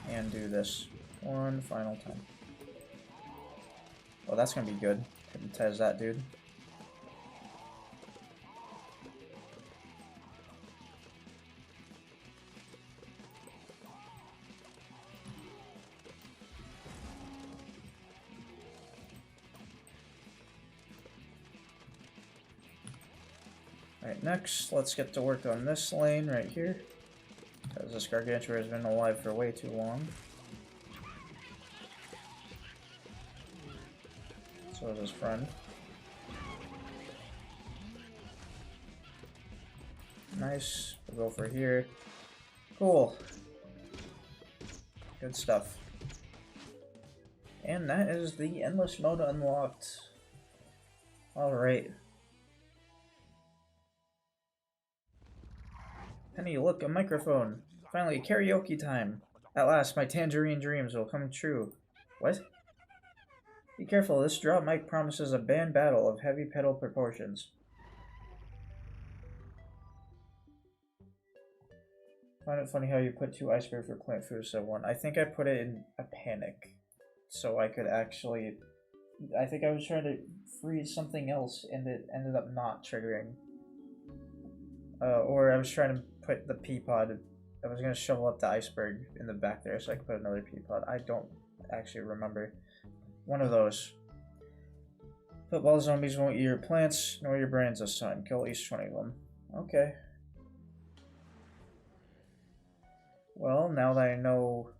And do this one final time. Oh, that's gonna be good. Hypnotize that dude. Alright, next, let's get to work on this lane right here. Because this Gargantua has been alive for way too long. So is his friend. Nice. Put go for here. Cool. Good stuff. And that is the endless mode unlocked. Alright. Penny, look, a microphone. Finally, karaoke time. At last, my tangerine dreams will come true. What? Be careful, this drop mic promises a band battle of heavy pedal proportions. Find it funny how you put 2 icebergs for plant food instead of 1. I think I put it in a panic. So I could actually... I think I was trying to freeze something else and it ended up not triggering. Or I was trying to put the pea pod... I was going to shovel up the iceberg in the back there so I could put another pea pod. I don't actually remember. One of those. Football zombies won't eat your plants nor your brains this time. Kill at least 20 of them. Okay. Well, now that I know,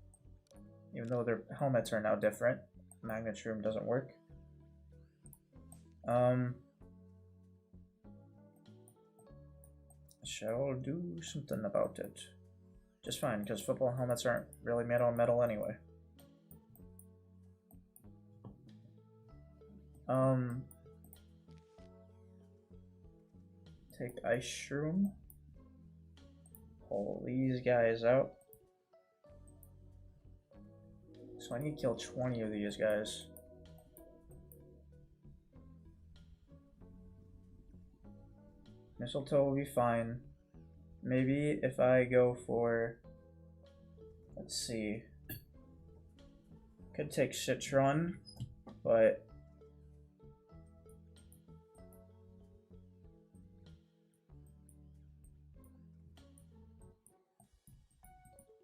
even though their helmets are now different, Magnet Room doesn't work. Shall do something about it. Just fine, because football helmets aren't really made on metal anyway. Take Ice Shroom. Pull these guys out. So I need to kill 20 of these guys. Mistletoe will be fine. Maybe if I go for... Let's see. Could take Citron, but...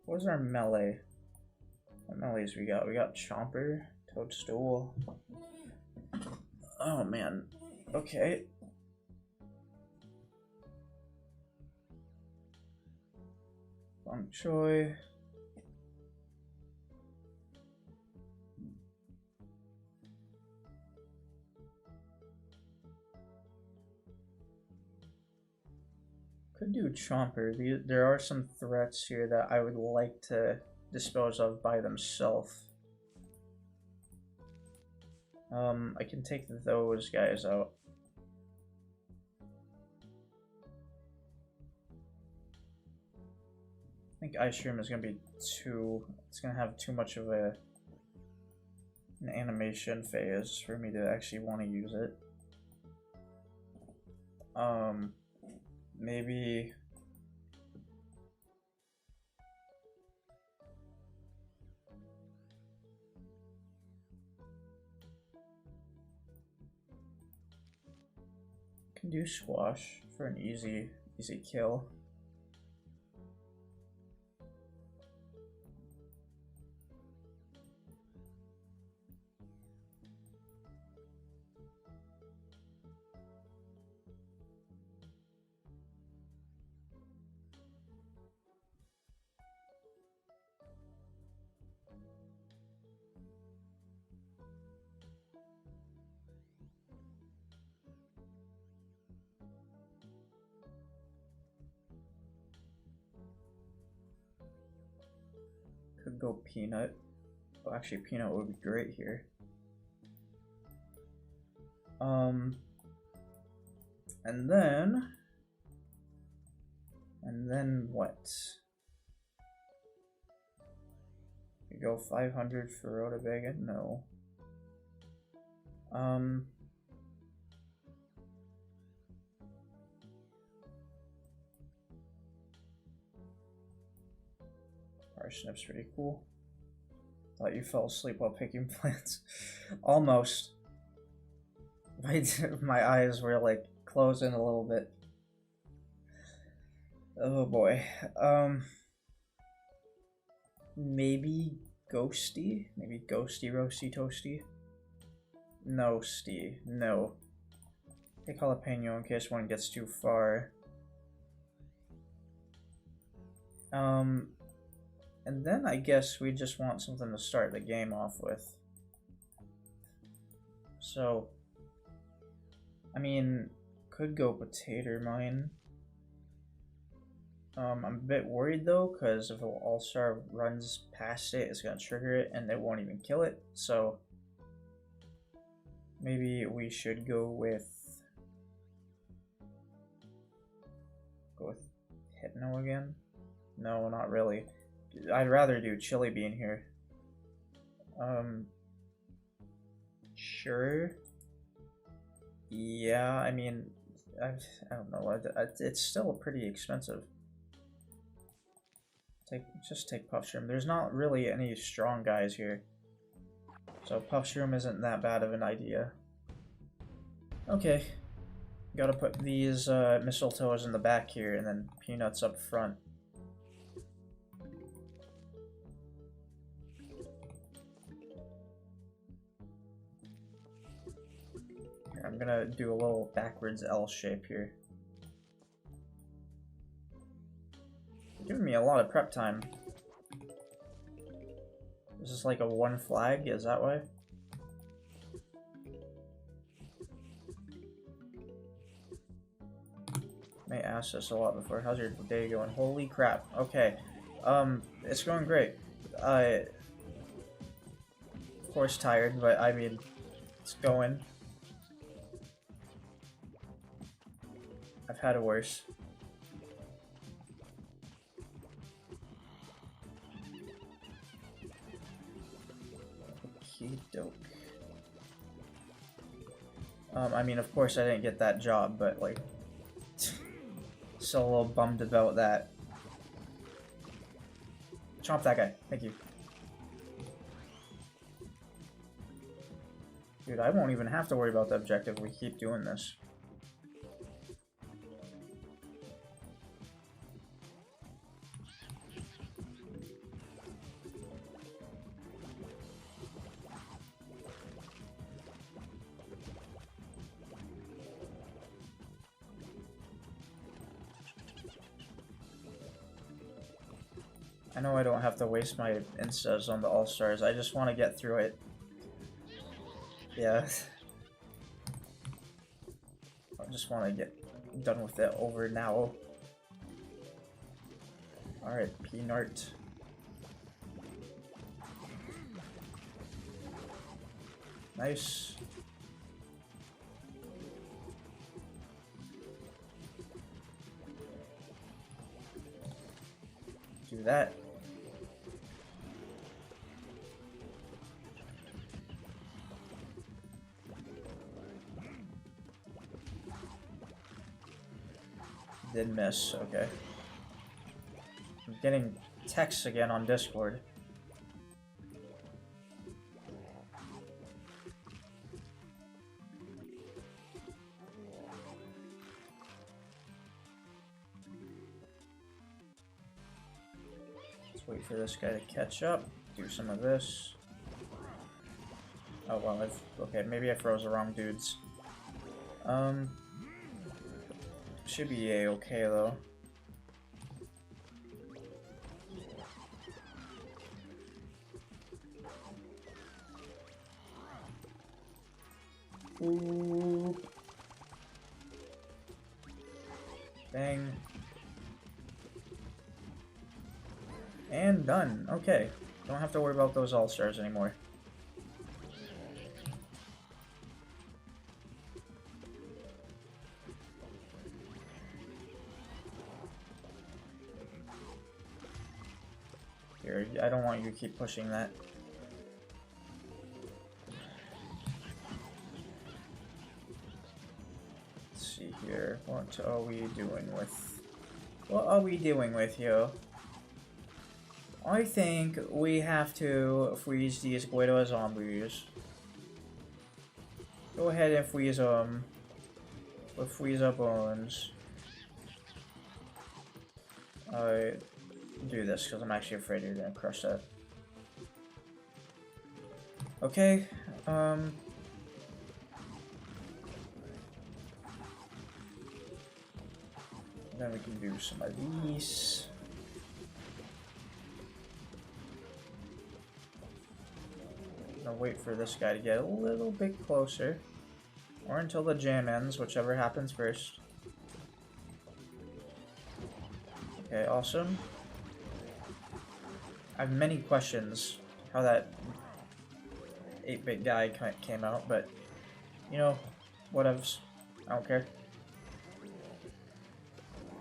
What was our melee? What melees we got? We got Chomper, Toadstool. Oh man. Okay. Feng Shui. Could do Chomper. There are some threats here that I would like to dispose of by themselves. I can take those guys out. I think Ice Cream is gonna be it's gonna have too much of an animation phase for me to actually want to use it. Maybe can do Squash for an easy kill. Could go Peanut. Well, actually, Peanut would be great here. And then what? We go 500 for Rutabaga? No. Parsnip's pretty cool. Thought you fell asleep while picking plants. Almost. My eyes were like closing a little bit. Oh boy. Maybe Ghosty? Maybe Ghosty Roasty Toasty? No, Stee. No. Take Jalapeno in case one gets too far. And then I guess we just want something to start the game off with. So, I mean, could go Potato Mine. I'm a bit worried though, because if an all-star runs past it, it's gonna trigger it and it won't even kill it. So maybe we should go with Hypno again. No, not really. I'd rather do Chili Bean here. Sure. Yeah, I mean, I don't know. It's still pretty expensive. Just take Puffshroom. There's not really any strong guys here, so Puffshroom isn't that bad of an idea. Okay, gotta put these mistletoes in the back here, and then Peanuts up front. Here, I'm gonna do a little backwards L shape here. You're giving me a lot of prep time. Is this like a one flag? Is that why? May ask this a lot before. How's your day going? Holy crap. Okay. It's going great. Of course tired, but I mean, it's going. I've had it worse. Okey-doke. I mean, of course I didn't get that job, but like, still a little bummed about that. Chomp that guy. Thank you. Dude, I won't even have to worry about the objective. We keep doing this. I know I don't have to waste my instas on the all-stars, I just want to get through it. Yeah. I just want to get done with it over now. Alright, Peanut. Nice. Do that. Did miss, okay. I'm getting texts again on Discord. Let's wait for this guy to catch up, do some of this. Oh well, okay, maybe I froze the wrong dudes. Should be a-okay though. Ooh. Bang. And done. Okay. Don't have to worry about those all-stars anymore. Here, I don't want you to keep pushing that. Let's see here. What are we doing with... What are we doing with you? I think we have to freeze these Guido zombies. Go ahead and freeze them. We'll freeze our bones. Alright. Do this because I'm actually afraid you're gonna crush that. Okay, then we can do some of these. I'll wait for this guy to get a little bit closer, or until the jam ends, whichever happens first. Okay, awesome. I have many questions how that 8-bit guy came out, but you know, whatevs. I don't care.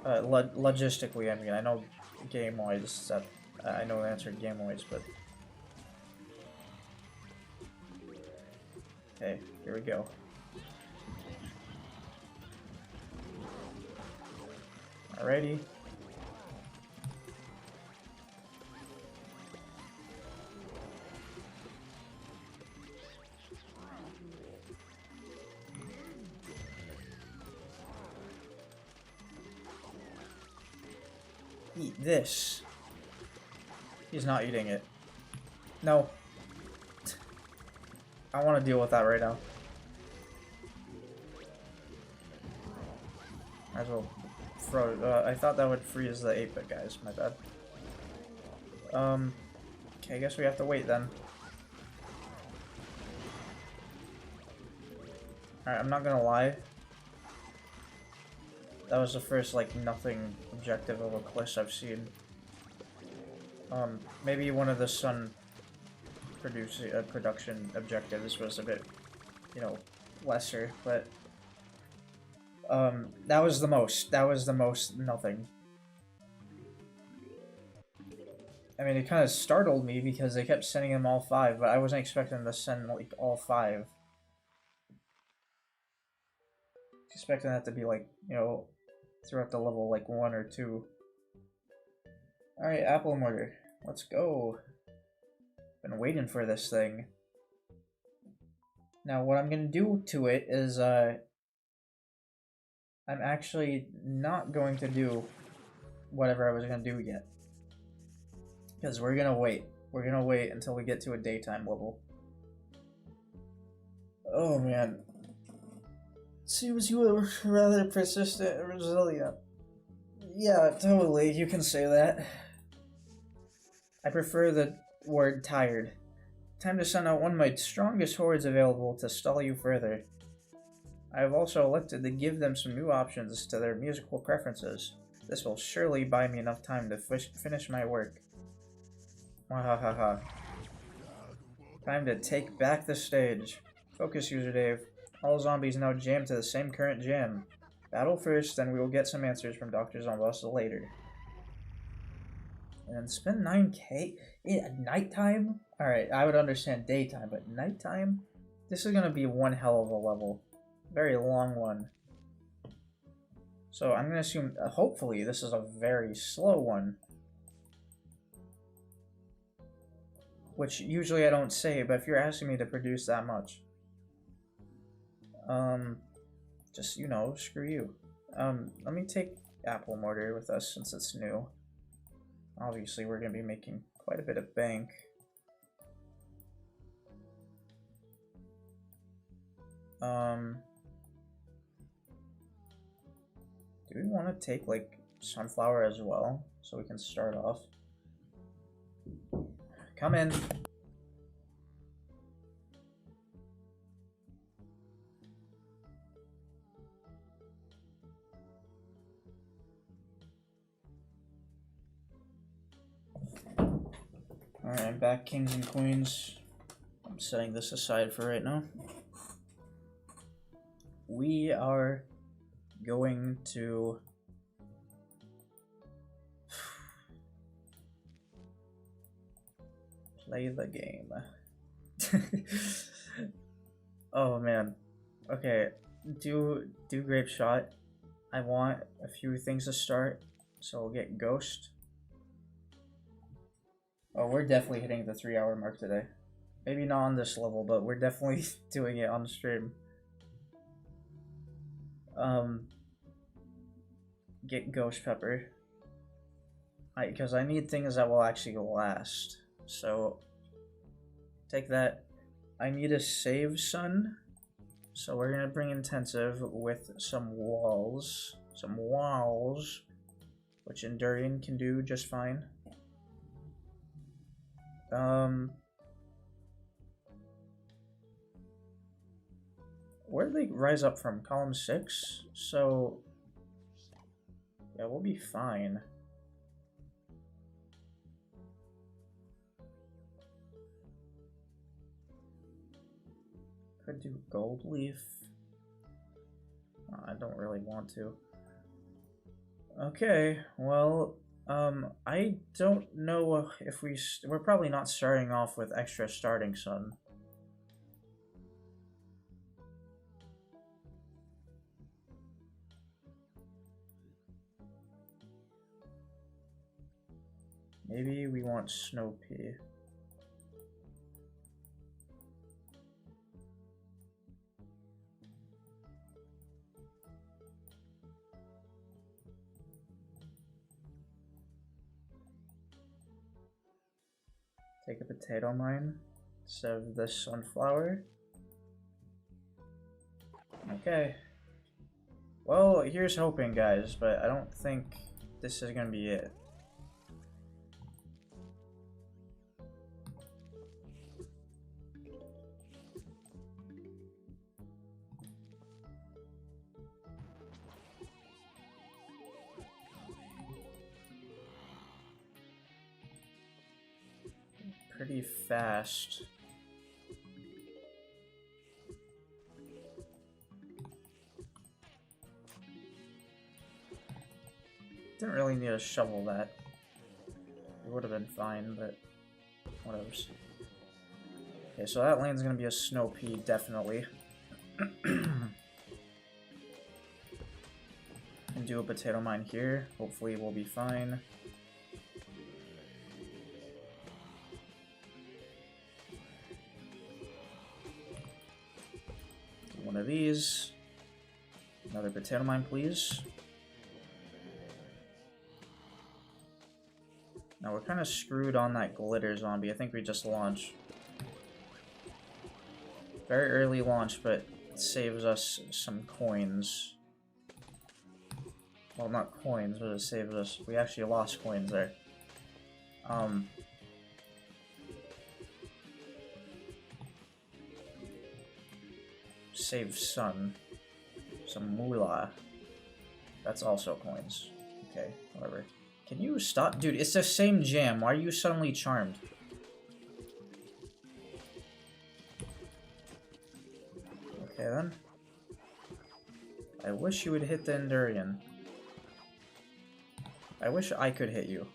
Logistically, I mean, I know game-wise that I know the answer game-wise, but okay, here we go. Alrighty. Eat this. He's not eating it. No. I want to deal with that right now. Might as well throw it. I thought that would freeze the 8-bit guys. My bad. Okay, I guess we have to wait then. Alright, I'm not gonna lie. That was the first, like, nothing objective of ECLISE I've seen. Maybe one of the Sun production objectives was a bit, you know, lesser, but that was the most nothing. I mean, it kind of startled me because they kept sending them all 5, but I wasn't expecting them to send, like, all 5. Expecting that to be, like, you know, throughout the level, like, 1 or 2. Alright, apple mortar. Let's go. Been waiting for this thing. Now, what I'm gonna do to it is, I'm actually not going to do whatever I was gonna do yet. Because we're gonna wait. We're gonna wait until we get to a daytime level. Oh man. Seems you were rather persistent and resilient. Yeah, totally, you can say that. I prefer the word tired. Time to send out one of my strongest hordes available to stall you further. I have also elected to give them some new options to their musical preferences. This will surely buy me enough time to finish my work. Wahahaha. Time to take back the stage. Focus, user Dave. All zombies now jam to the same current jam. Battle first, then we will get some answers from Dr. Zom-B later. And then spend 9k at nighttime? Alright, I would understand daytime, but nighttime? This is gonna be one hell of a level. Very long one. So I'm gonna assume, hopefully, this is a very slow one. Which usually I don't say, but if you're asking me to produce that much. Just, you know, screw you. Let me take apple mortar with us since it's new. Obviously, we're gonna be making quite a bit of bank. Do we want to take, like, sunflower as well, so we can start off? Come in. Alright, I'm back, kings and queens. I'm setting this aside for right now. We are going to play the game. Oh man. Okay, do grape shot. I want a few things to start, so we'll get ghost. Oh, we're definitely hitting the 3-hour mark today. Maybe not on this level, but we're definitely doing it on stream. Get ghost pepper. Because I need things that will actually last. So, take that. I need a save sun. So we're gonna bring intensive with some walls. Some walls. Which Endurian can do just fine. Where did they rise up from? Column 6? So, yeah, we'll be fine. Could do gold leaf. I don't really want to. Okay, well, I don't know if we're probably not starting off with extra starting sun. Maybe we want snow pea. Take a potato mine instead of the sunflower. Okay. Well, here's hoping, guys, but I don't think this is gonna be it. Pretty fast. Didn't really need to shovel that. It would have been fine, but whatever. Okay, so that lane's gonna be a snow pea, definitely. And do a potato mine here. Hopefully we'll be fine. One of these. Another potato mine, please. Now we're kind of screwed on that glitter zombie. I think we just launched. Very early launch, but it saves us some coins. Well, not coins, but it saves us. We actually lost coins there. Save sun. Some moolah. That's also coins. Okay, whatever. Can you stop? Dude, it's the same jam. Why are you suddenly charmed? Okay then. I wish you would hit the Endurian. I wish I could hit you.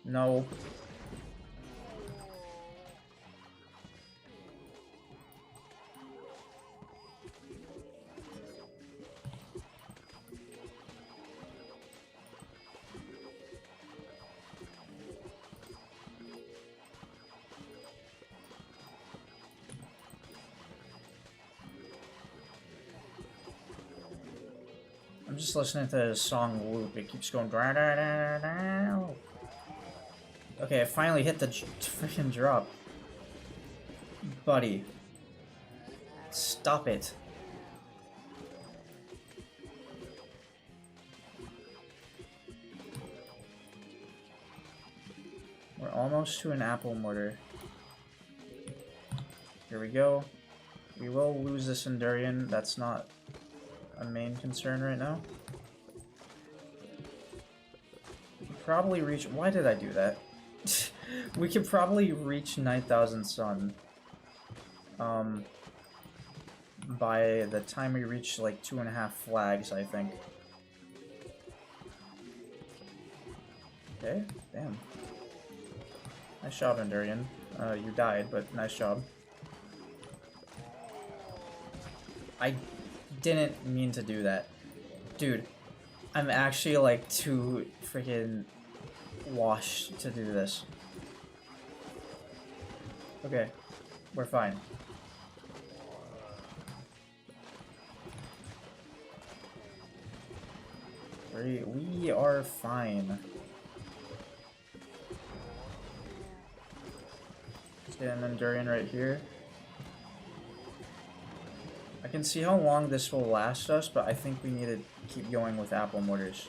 No. I'm just listening to this song loop. It keeps going. Okay, I finally hit the freaking drop. Buddy. Stop it. We're almost to an apple mortar. Here we go. We will lose this Endurian. That's not a main concern right now. Probably reach. Why did I do that? We could probably reach 9,000 sun. By the time we reach like 2.5 flags, I think. Okay, damn. Nice job, Endurian. You died, but nice job. I didn't mean to do that. Dude, I'm actually like too freaking washed to do this. Okay, we're fine. We are fine. Let's get an Endurian right here. I can see how long this will last us, but I think we need to keep going with apple mortars.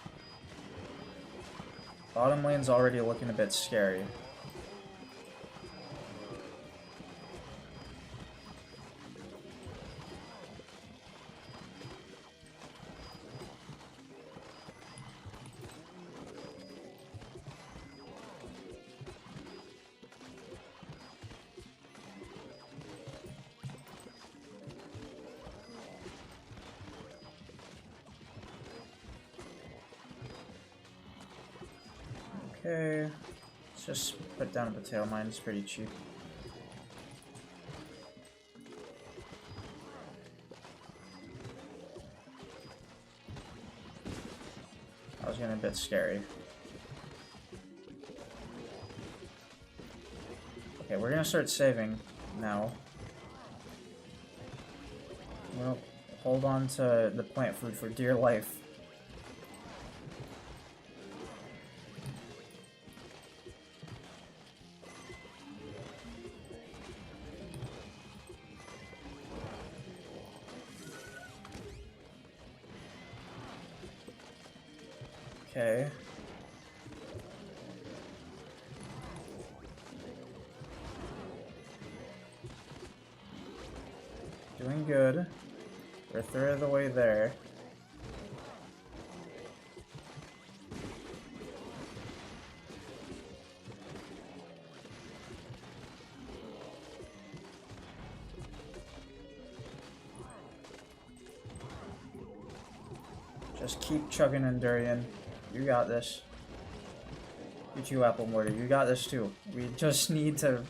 Bottom lane's already looking a bit scary. Okay. Let's just put down a potato mine, it's pretty cheap. That was getting a bit scary. Okay, we're gonna start saving now. We'll hold on to the plant food for dear life. Okay. Doing good. We're a third of the way there. Just keep chugging in, Durian. You got this. You too, Apple Mortar. You got this too. We just need to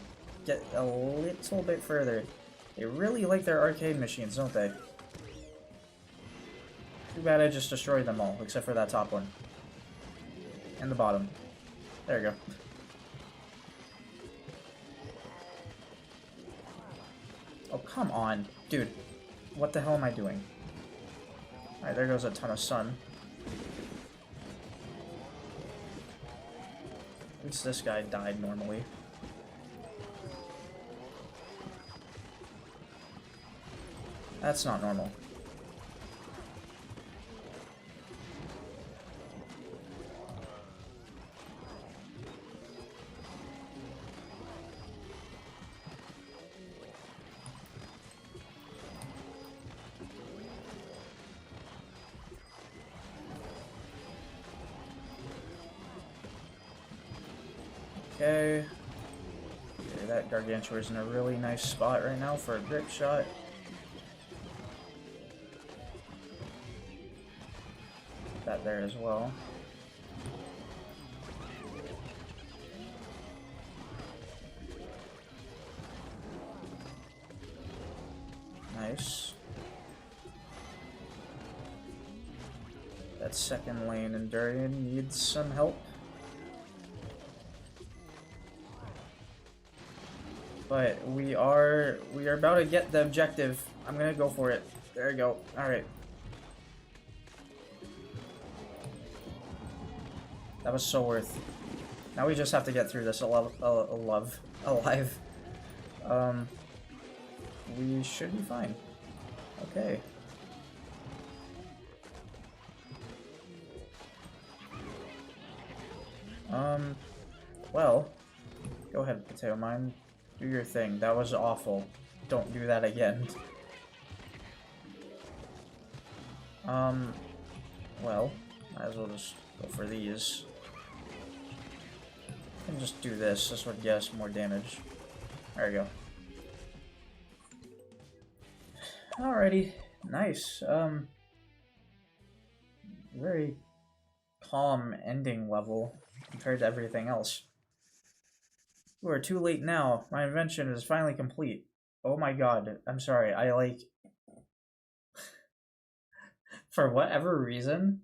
get a little bit further. They really like their arcade machines, don't they? Too bad I just destroyed them all, except for that top one. And the bottom. There you go. Oh, come on. Dude, what the hell am I doing? Alright, there goes a ton of sun. At least this guy died normally. That's not normal. Okay. That Gargantua is in a really nice spot right now for a grip shot. That there as well. Nice. That second lane in Durian needs some help. But we are about to get the objective. I'm gonna go for it. There you go. Alright. That was so worth. Now we just have to get through this alive. We should be fine. Okay. Well, go ahead, Potato Mine. Do your thing. That was awful. Don't do that again. Well, might as well just go for these. And just do this. This would get us more damage. There we go. Alrighty. Nice. Very calm ending level compared to everything else. You are too late now. My invention is finally complete. Oh my god. I'm sorry. I like... For whatever reason,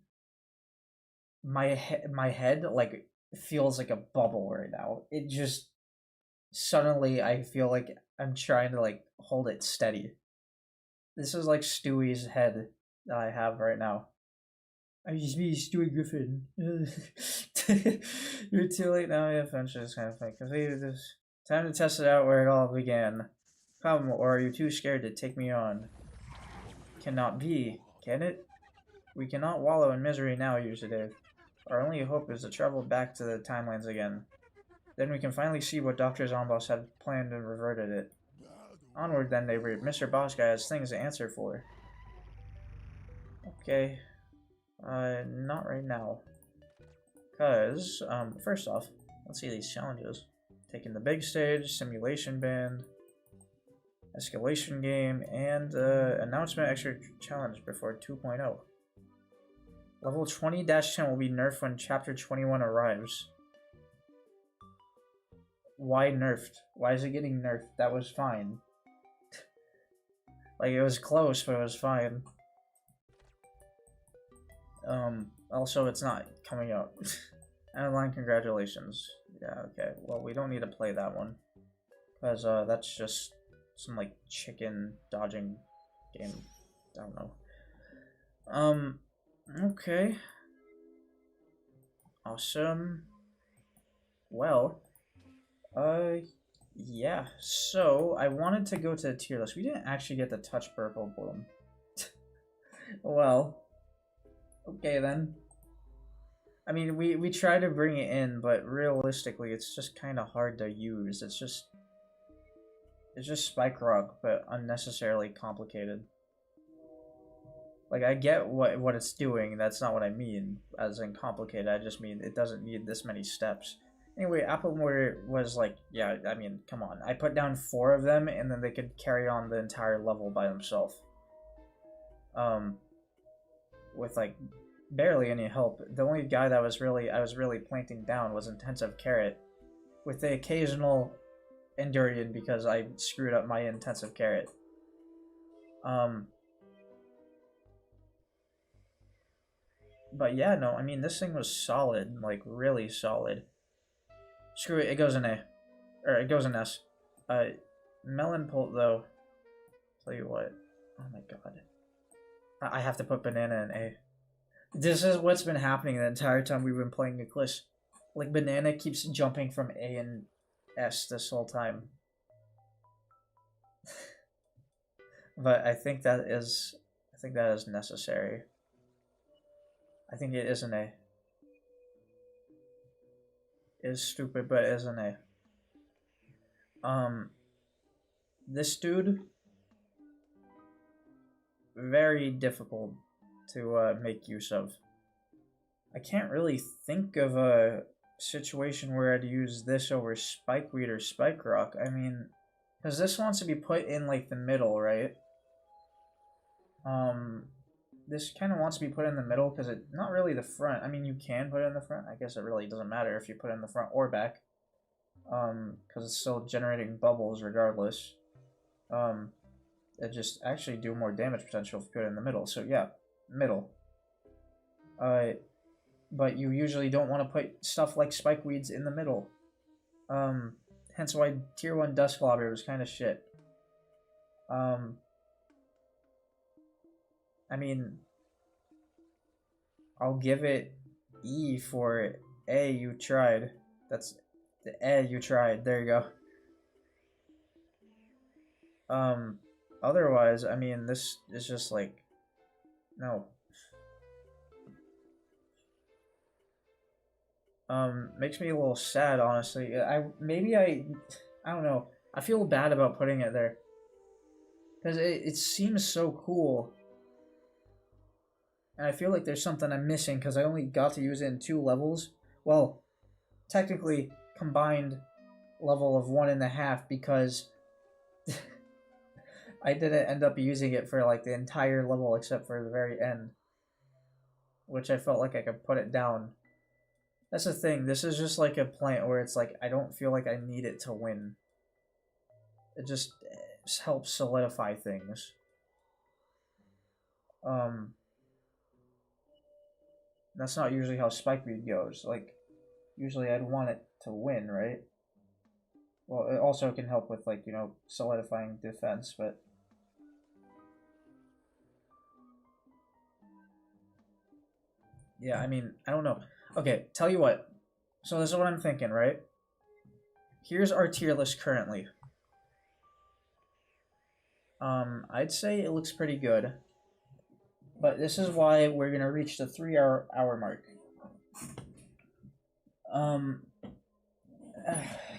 my head, like, feels like a bubble right now. It just... Suddenly, I feel like I'm trying to, like, hold it steady. This is like Stewie's head that I have right now. I used to be Stewie Griffin. You're too late now. Yeah, finish this kind of thing. Completed this. Time to test it out where it all began. Come, or are you too scared to take me on? Cannot be, can it? We cannot wallow in misery now, Usadave. Our only hope is to travel back to the timelines again. Then we can finally see what Dr. Zom-B had planned and reverted it. Onward then, neighbor. Mr. Boss Guy has things to answer for. Okay. Not right now. Cause, first off, let's see these challenges. Taking the big stage, simulation band, escalation game, and, announcement extra challenge before 2.0. Level 20-10 will be nerfed when chapter 21 arrives. why nerfed? Why is it getting nerfed? That was fine. Like, it was close, but it was fine. Also, it's not coming up. Online congratulations. Yeah, okay. Well, we don't need to play that one. Because, that's just some, like, chicken dodging game. I don't know. Okay. Awesome. Well, yeah. So, I wanted to go to the tier list. We didn't actually get to touch Purple Bloom. Well, okay then. I mean, we try to bring it in, but realistically, it's just kind of hard to use. It's just Spike Rock, but unnecessarily complicated. Like, I get what it's doing. That's not what I mean, as in complicated. I just mean it doesn't need this many steps. Anyway, Applemore was like, yeah, I mean, come on. I put down 4 of them, and then they could carry on the entire level by themselves. With, like, barely any help. The only guy that I was really planting down was Intensive Carrot, with the occasional Endurian because I screwed up my Intensive Carrot. But yeah, no, I mean, this thing was solid, like, really solid. Screw it, it goes in A. Or, it goes in S. Melon Pult, though, tell you what, oh my god. I have to put Banana in A. This is what's been happening the entire time we've been playing ECLISE. Like, Banana keeps jumping from A and S this whole time. But I think that is necessary. I think it is an A. It is stupid, but it is an A. This dude, very difficult to make use of. I can't really think of a situation where I'd use this over Spikeweed or Spike Rock. I mean, because this wants to be put in, like, the middle, right? This kind of wants to be put in the middle because it's not really the front. I mean, you can put it in the front. I guess it really doesn't matter if you put it in the front or back. Because it's still generating bubbles regardless. It just actually do more damage potential if you put it in the middle. So yeah, middle. But you usually don't want to put stuff like Spikeweeds in the middle. Hence why Tier 1 Dusclobber was kind of shit. I mean, I'll give it E for A, you tried. That's the A, you tried. There you go. Otherwise, I mean, this is just like, no. Makes me a little sad, honestly. I don't know. I feel bad about putting it there. Because it seems so cool. And I feel like there's something I'm missing because I only got to use it in 2 levels. Well, technically combined level of 1.5 because I didn't end up using it for like the entire level except for the very end. Which I felt like I could put it down. That's the thing. This is just like a plant where it's like I don't feel like I need it to win. It just helps solidify things. That's not usually how Spikeweed goes. Like, usually I'd want it to win, right? Well, it also can help with, like, you know, solidifying defense, but... yeah, I mean, I don't know. Okay, tell you what. So this is what I'm thinking, right? Here's our tier list currently. I'd say it looks pretty good. But this is why we're gonna reach the 3-hour mark.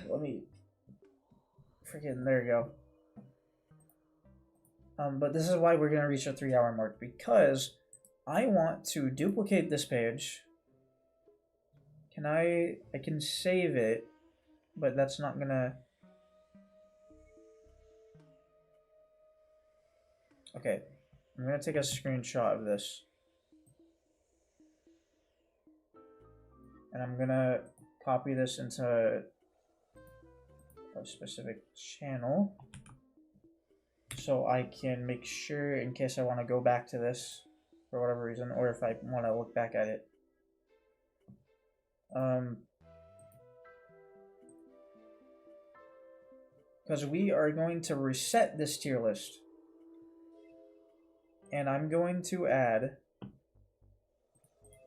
Let me freaking, there you go. But this is why we're gonna reach the 3-hour mark, because I want to duplicate this page. I can save it, but that's not gonna... okay, I'm gonna take a screenshot of this. And I'm gonna copy this into a specific channel so I can make sure in case I want to go back to this for whatever reason, or if I want to look back at it. Because we are going to reset this tier list. And I'm going to add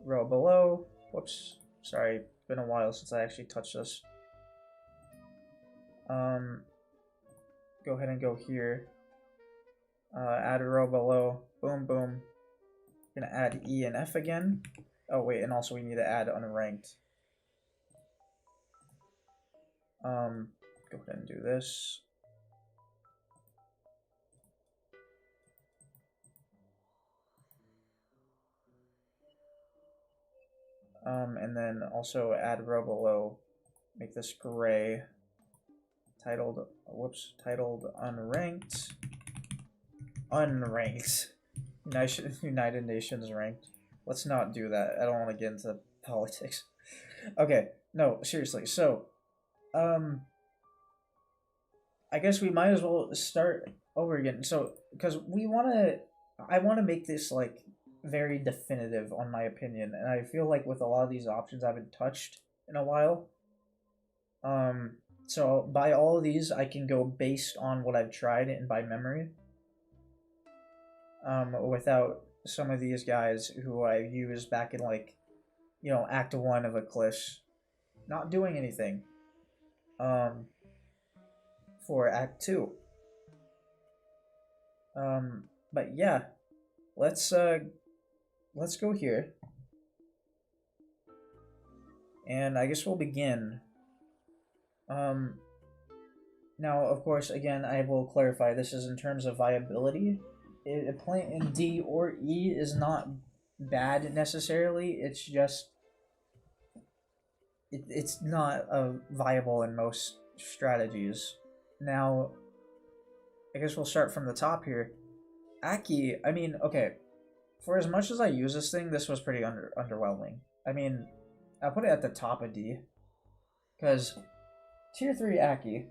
row below. Whoops. Sorry, it's been a while since I actually touched this. Go ahead and go here. Add a row below. Boom, boom. Gonna add E and F again. Oh wait, and also we need to add unranked. Go ahead and do this. And then also add row below. Make this gray. Titled, whoops, titled unranked. Unranked. United Nations ranked. Let's not do that. I don't want to get into politics. Okay, no, seriously. So, I guess we might as well start over again. So, because I want to make this like very definitive on my opinion, and I feel like with a lot of these options I haven't touched in a while. So by all of these, I can go based on what I've tried and by memory. Without some of these guys who I used back in like, you know, Act 1 of ECLISE, not doing anything. For Act 2. But yeah, let's go here. And I guess we'll begin. Now, of course, again, I will clarify, this is in terms of viability. A plant in D or E is not bad necessarily, it's just... It's not viable in most strategies. Now, I guess we'll start from the top here. Aki, I mean, okay, for as much as I use this thing, this was pretty underwhelming. I mean, I'll put it at the top of D. Because Tier 3 Aki,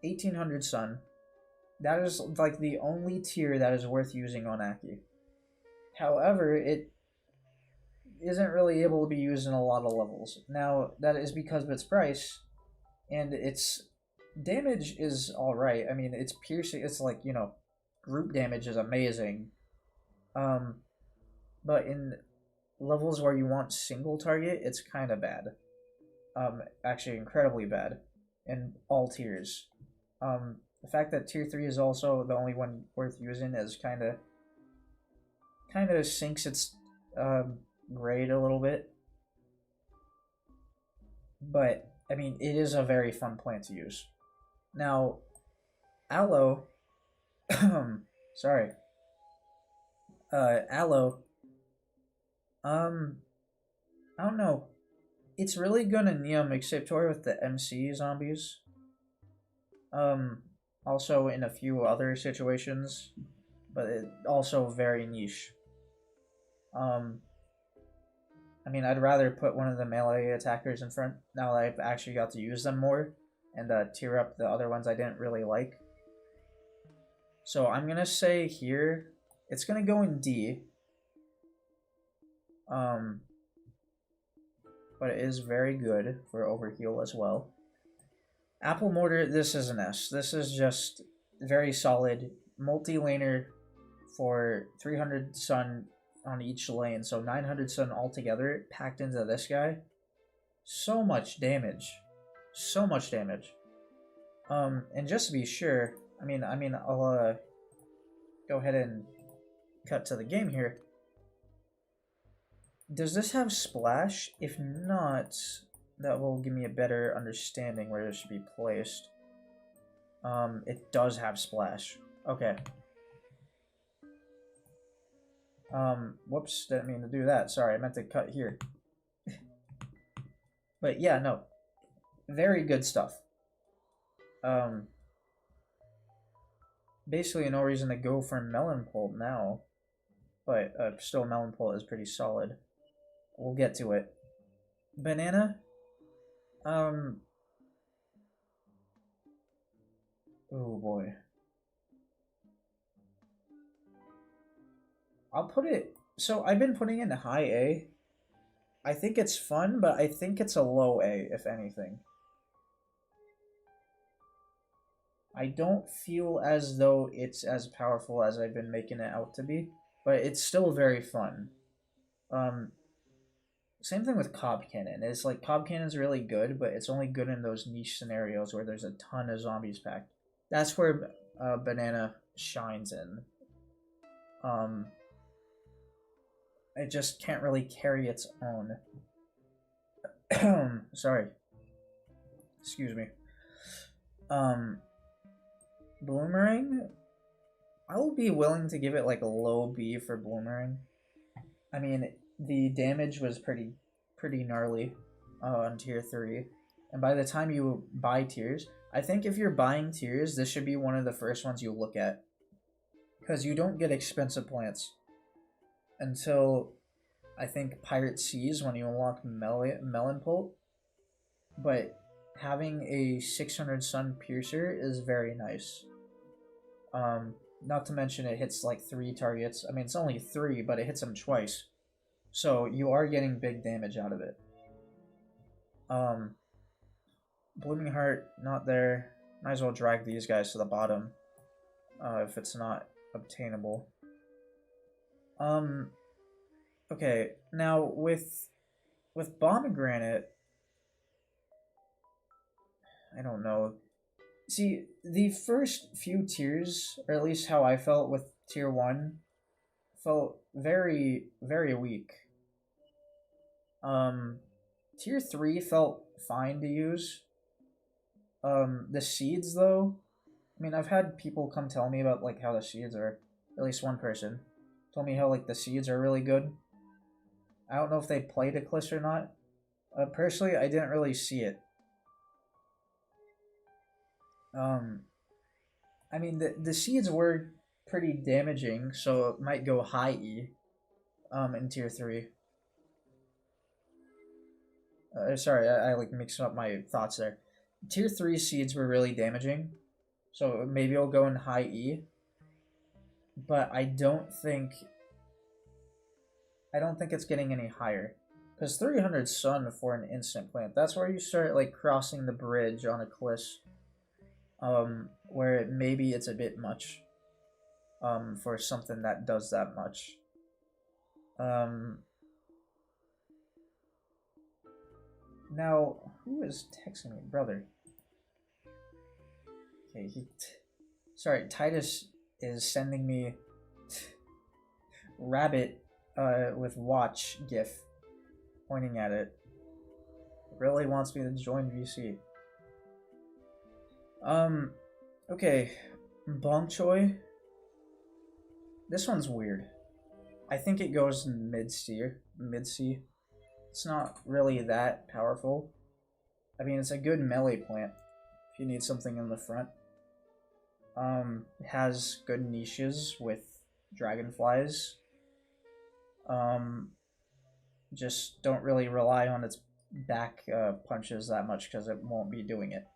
1800 Sun, that is like the only tier that is worth using on Aki. However, it isn't really able to be used in a lot of levels. Now, that is because of its price, and its damage is alright. I mean, it's piercing, it's like, you know, group damage is amazing. But in levels where you want single target, it's kind of bad. Actually incredibly bad in all tiers. The fact that tier 3 is also the only one worth using is kind of sinks its grade a little bit. But I mean, it is a very fun plant to use. Now, Aloe, sorry, Aloe, I don't know. It's really gonna Neo Mixtape tour with the MC zombies. Also in a few other situations, but it also very niche. I mean, I'd rather put one of the melee attackers in front now that I've actually got to use them more, and tier up the other ones I didn't really like. So I'm gonna say here, it's gonna go in D. But it is very good for overheal as well. Apple Mortar, this is an S. This is just very solid multi-laner for 300 Sun on each lane, so 900 Sun altogether packed into this guy. So much damage. So much damage. And just to be sure, I mean I'll go ahead and cut to the game here. Does this have splash? If not, that will give me a better understanding where it should be placed. It does have splash. Okay. Whoops, didn't mean to do that. Sorry, I meant to cut here. But yeah, no. Very good stuff. Basically no reason to go for Melon Pult now. But still Melon Pult is pretty solid. We'll get to it. Banana? Oh boy. I'll put it... So I've been putting it in high A. I think it's fun, but I think it's a low A, if anything. I don't feel as though it's as powerful as I've been making it out to be, but it's still very fun. Same thing with Cob Cannon. It's like Cob Cannon's really good, but it's only good in those niche scenarios where there's a ton of zombies packed. That's where Banana shines in. It just can't really carry its own. Sorry. Excuse me. Bloomerang, I will be willing to give it like a low B for Bloomerang. I mean, the damage was pretty gnarly on tier 3. And by the time you buy tiers, I think if you're buying tiers, this should be one of the first ones you look at. Because you don't get expensive plants until, I think, Pirate Seas when you unlock Melon Pult. But having a 600 Sun Piercer is very nice. Not to mention it hits like 3 targets. I mean, it's only 3, but it hits them twice. So you are getting big damage out of it. Blooming Heart, not there. Might as well drag these guys to the bottom. If it's not obtainable. Okay, now with Pomegranate, I don't know. See, the first few tiers, or at least how I felt with tier 1, felt very, very weak. Tier 3 felt fine to use. The seeds, though, I mean, I've had people come tell me about, like, how the seeds are, at least one person, told me how, like, the seeds are really good. I don't know if they played ECLISE or not. Personally, I didn't really see it. I mean, the seeds were pretty damaging, so it might go high E, in tier 3. Sorry, I like mixed up my thoughts there. Tier 3 seeds were really damaging, so maybe it'll go in high E. But I don't think it's getting any higher. Because 300 Sun for an instant plant, that's where you start like crossing the bridge on ECLISE. Where maybe it's a bit much for something that does that much. Now, who is texting me? Brother. Okay, sorry, Titus is sending me rabbit with watch gif pointing at it. Really wants me to join VC. Okay, Bong Choi. This one's weird. I think it goes mid-C. It's not really that powerful. I mean, it's a good melee plant if you need something in the front. It has good niches with dragonflies. Just don't really rely on its back punches that much because it won't be doing it.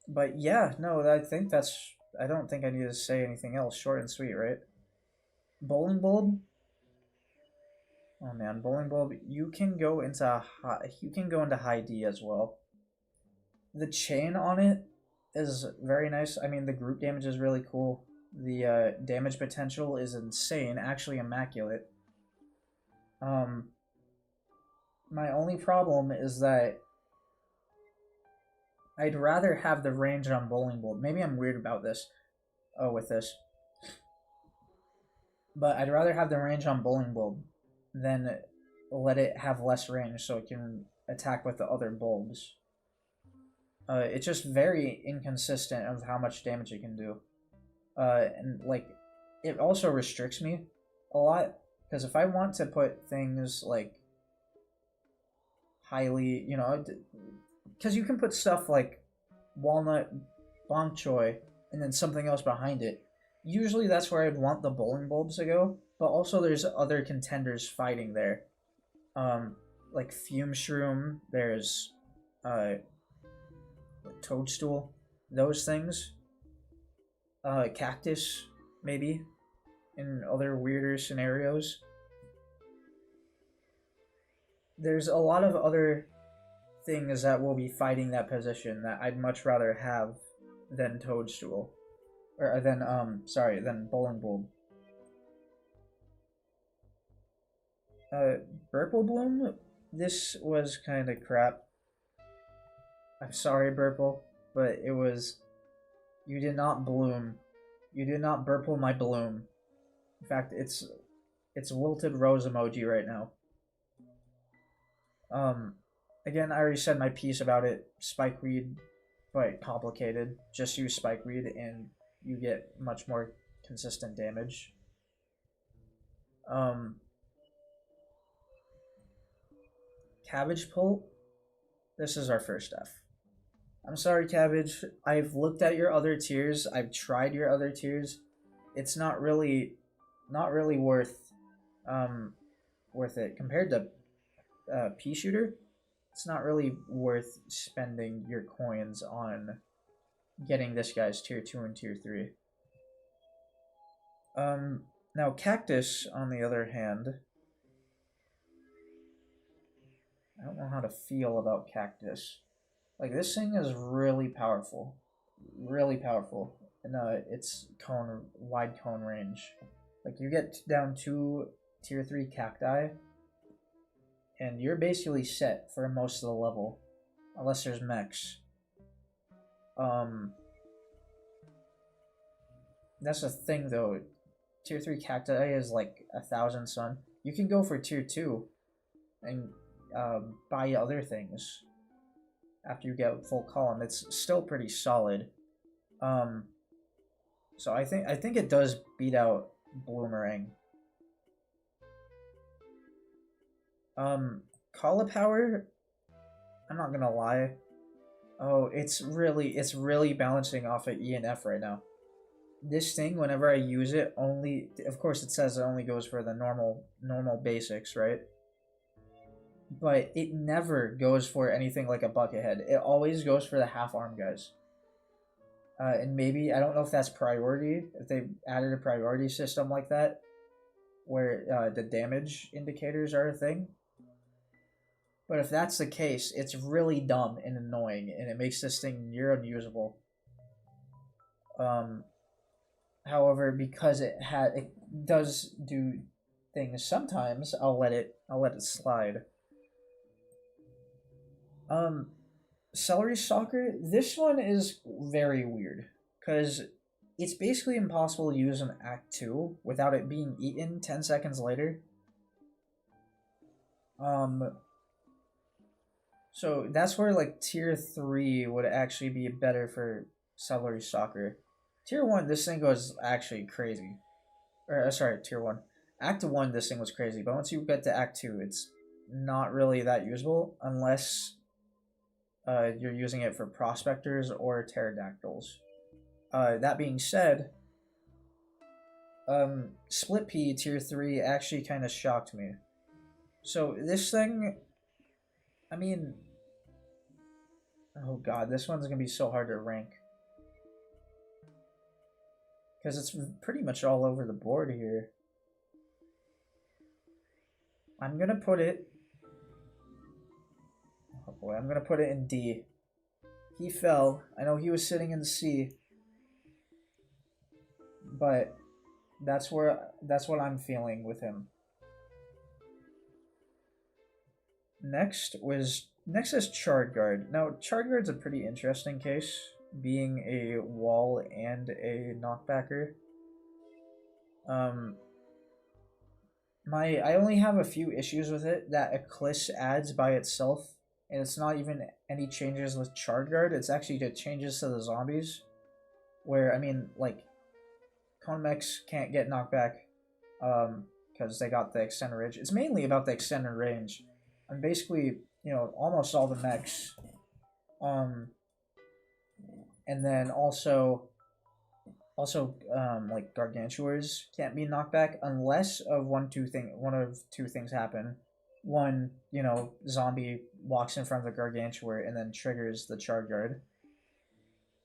But yeah, no, I think that's... I don't think I need to say anything else. Short and sweet, right? Bowling Bulb? Oh man, Bowling Bulb, you can go into high D as well. The chain on it is very nice. I mean, the group damage is really cool. The damage potential is insane, actually immaculate. My only problem is that I'd rather have the range on Bowling Bulb. Maybe I'm weird about this. With this. But I'd rather have the range on Bowling Bulb than let it have less range so it can attack with the other bulbs. It's just very inconsistent of how much damage it can do. And like, it also restricts me a lot. Because if I want to put things like highly, you know, because you can put stuff like Walnut, Bong Choi, and then something else behind it. Usually that's where I'd want the Bowling Bulbs to go, but also there's other contenders fighting there. Like Fume Shroom, there's Toadstool. those things. Cactus, maybe, in other weirder scenarios. There's a lot of other things that will be fighting that position that I'd much rather have than Toadstool. Or than Bowling Bulb. Burple Bloom, this was kind of crap. I'm sorry, Burple, but it was... You did not bloom. You did not burple my bloom. In fact, it's wilted rose emoji right now. Again, I already said my piece about it. Spikeweed, quite complicated. Just use Spikeweed and you get much more consistent damage. Cabbage Pult. This is our first F. I'm sorry, Cabbage. I've looked at your other tiers. I've tried your other tiers. It's not really worth it compared to Pea Shooter. It's not really worth spending your coins on getting this guy's tier 2 and tier 3. Now Cactus, on the other hand, I don't know how to feel about Cactus. Like, this thing is really powerful. Really powerful. And its wide cone range. Like, you get down 2 tier 3 cacti, and you're basically set for most of the level. Unless there's mechs. That's the thing, though. Tier 3 cacti is like 1,000 sun. You can go for tier 2 and buy other things after you get full column. It's still pretty solid. So I think it does beat out Bloomerang. Cauliflower, I'm not gonna lie. Oh, it's really balancing off of E and F right now. This thing, whenever I use it, only, of course it says it only goes for the normal basics, right? But it never goes for anything like a Buckethead. It always goes for the half arm guys. And maybe, I don't know if that's priority, if they added a priority system like that, where the damage indicators are a thing. But if that's the case, it's really dumb and annoying, and it makes this thing near unusable. However, because it does do things sometimes, I'll let it slide. Celery Stalker, this one is very weird, because it's basically impossible to use in Act 2 without it being eaten 10 seconds later. So that's where, like, tier 3 would actually be better for Celery Stalker. Tier 1, this thing goes actually crazy. Or, sorry, tier 1. Act 1, this thing was crazy, but once you get to Act 2, it's not really that usable unless you're using it for prospectors or pterodactyls. That being said, Split Pea tier 3 actually kind of shocked me. So this thing, I mean, oh god, this one's gonna be so hard to rank. Because it's pretty much all over the board here. I'm gonna put it... Oh boy, I'm gonna put it in D. He fell. I know he was sitting in C. But that's what I'm feeling with him. Next is Charred Guard. Now, Charred Guard's a pretty interesting case, being a wall and a knockbacker. I only have a few issues with it that ECLISE adds by itself, and it's not even any changes with Charred Guard, it's actually the changes to the zombies, where, I mean, like, Convex can't get knockback, because they got the extended range. It's mainly about the extended range. And basically, you know, almost all the mechs, and then also like Gargantuars can't be knocked back unless one of two things happen. One, you know, Zom-B walks in front of the Gargantuar and then triggers the Charred Guard.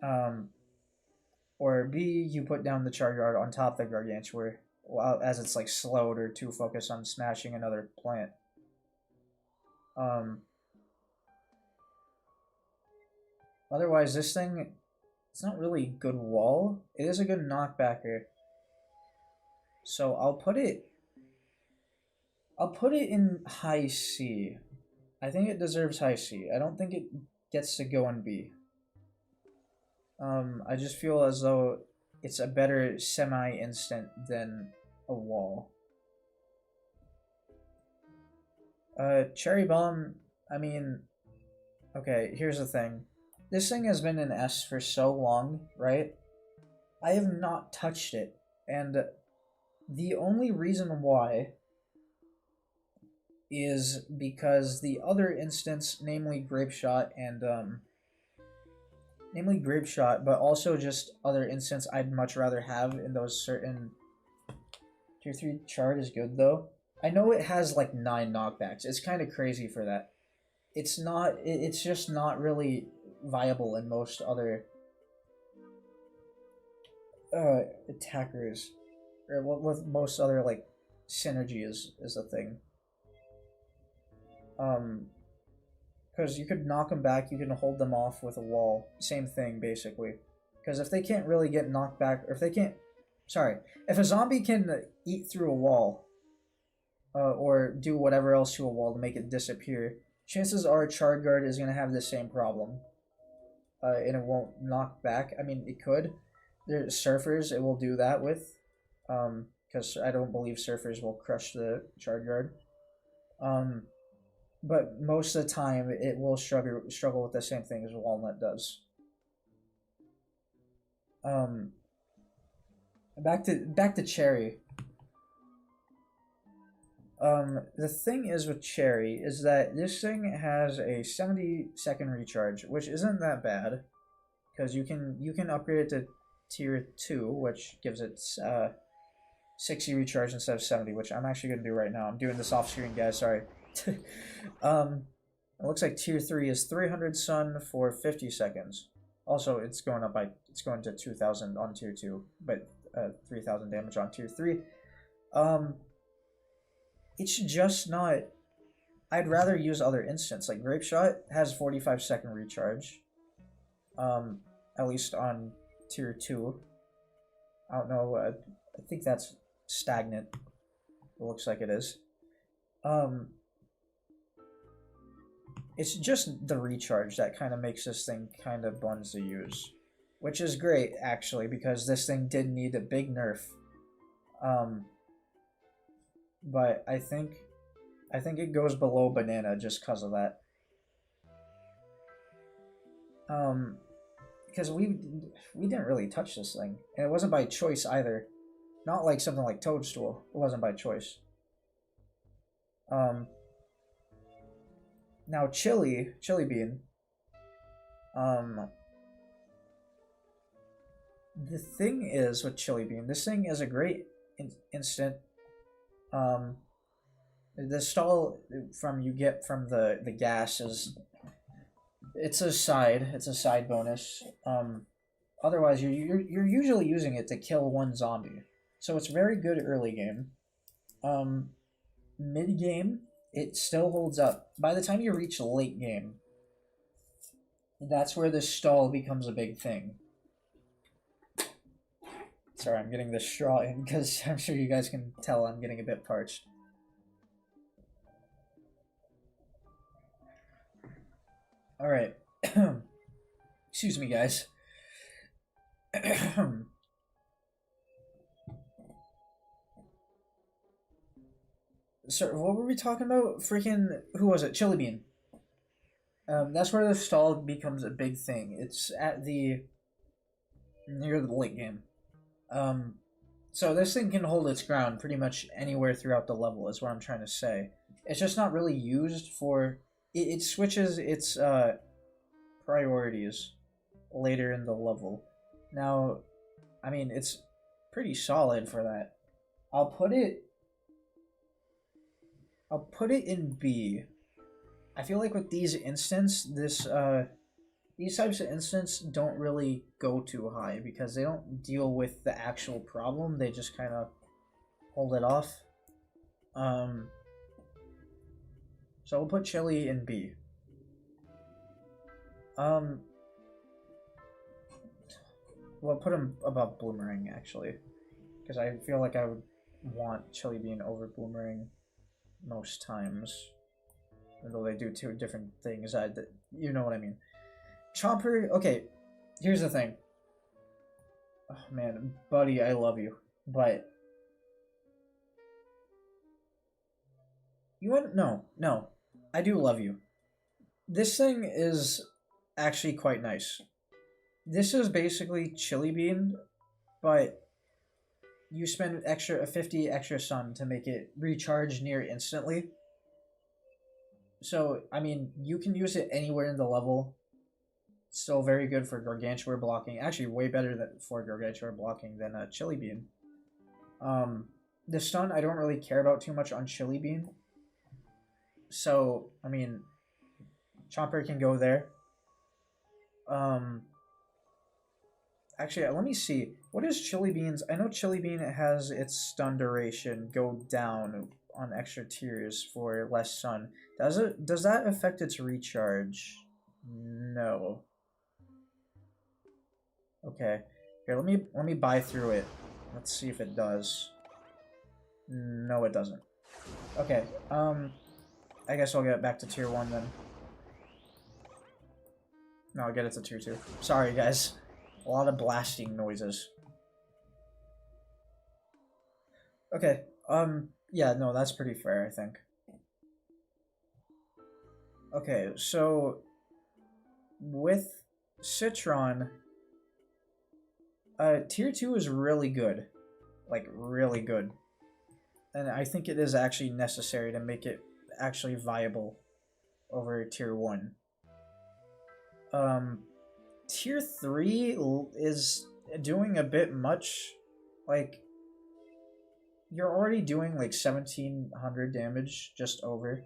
Or B, you put down the char guard on top of the gargantua, while as it's like slowed or too focused on smashing another plant. Otherwise, this thing, it's not really a good wall. It is a good knockbacker. So I'll put it in high C. I think it deserves high C. I don't think it gets to go in B. I just feel as though it's a better semi-instant than a wall. Cherry Bomb, I mean, okay, here's the thing. This thing has been in S for so long, right? I have not touched it, and the only reason why is because the other instance, namely Grape Shot, but also just other instance I'd much rather have in those certain tier 3 chart is good though. I know it has like 9 knockbacks. It's kind of crazy for that. It's just not really viable in most other attackers, or with most other like synergy is a thing. Because you could knock them back, you can hold them off with a wall. Same thing basically. Because if they can't really get knocked back, or if a zombie can eat through a wall, or do whatever else to a wall to make it disappear, chances are Chard Guard is going to have the same problem. And it won't knock back. I mean, it could. There's surfers it will do that with. Because I don't believe surfers will crush the Chard Guard. But most of the time, it will struggle with the same thing as Walnut does. Back to Cherry. The thing is with Cherry is that this thing has a 70-second recharge, which isn't that bad, because you can upgrade it to tier 2, which gives it 60 recharge instead of 70, which I'm actually gonna do right now. I'm doing this off screen, guys. Sorry. It looks like tier 3 is 300 sun for 50 seconds. Also, it's going to 2,000 on tier 2, but 3,000 damage on tier 3. It's just not. I'd rather use other instants. Like Grape Shot has 45-second recharge. At least on tier 2. I don't know. I think that's stagnant. It looks like it is. It's just the recharge that kind of makes this thing kind of buns to use, which is great actually, because this thing did need a big nerf. But I think it goes below Banana just because of that. Because we didn't really touch this thing, and it wasn't by choice either. Not like something like Toadstool. It wasn't by choice. Now Chili Bean. The thing is with Chili Bean, this thing is a great instant. The stall you get from the gas is it's a side bonus. Otherwise you're usually using it to kill one zombie, so it's very good early game. Mid game it still holds up. By the time you reach late game, that's where the stall becomes a big thing. Sorry, I'm getting the straw in because I'm sure you guys can tell I'm getting a bit parched. Alright. Excuse me, guys. So, what were we talking about? Freaking, who was it? Chili Bean. That's where the stall becomes a big thing. It's at near the late game. So this thing can hold its ground pretty much anywhere throughout the level, is what I'm trying to say. It's just not really used for... It switches its priorities later in the level. Now, I mean, it's pretty solid for that. I'll put it in B. I feel like with these instants, this these types of incidents don't really go too high because they don't deal with the actual problem. They just kind of hold it off. So we'll put chili in B. We'll put him above Boomerang, actually. Because I feel like I would want Chili Bean over Boomerang most times. Even though they do two different things. You know what I mean. Chomper, okay, here's the thing. Oh, man, buddy, I love you. But... You want... No. I do love you. This thing is actually quite nice. This is basically Chili Bean, but you spend a 50 extra sun to make it recharge near instantly. So, I mean, you can use it anywhere in the level. Still very good for Gargantuar blocking. Actually, way better for Gargantuar blocking than Chili Bean. The stun, I don't really care about too much on Chili Bean. So, I mean, Chomper can go there. Actually, let me see. What is Chili Bean's? I know Chili Bean has its stun duration go down on extra tiers for less stun. Does that affect its recharge? No. Okay. Here, let me buy through it. Let's see if it does. No, it doesn't. Okay. I guess I'll get back to tier 1 then. No, I'll get it to tier 2. Sorry, guys. A lot of blasting noises. Okay, yeah, no, that's pretty fair, I think. Okay, so with Citron, tier 2 is really good. Like, really good. And I think it is actually necessary to make it actually viable over tier 1. Tier 3 is doing a bit much. Like, you're already doing like 1700 damage just over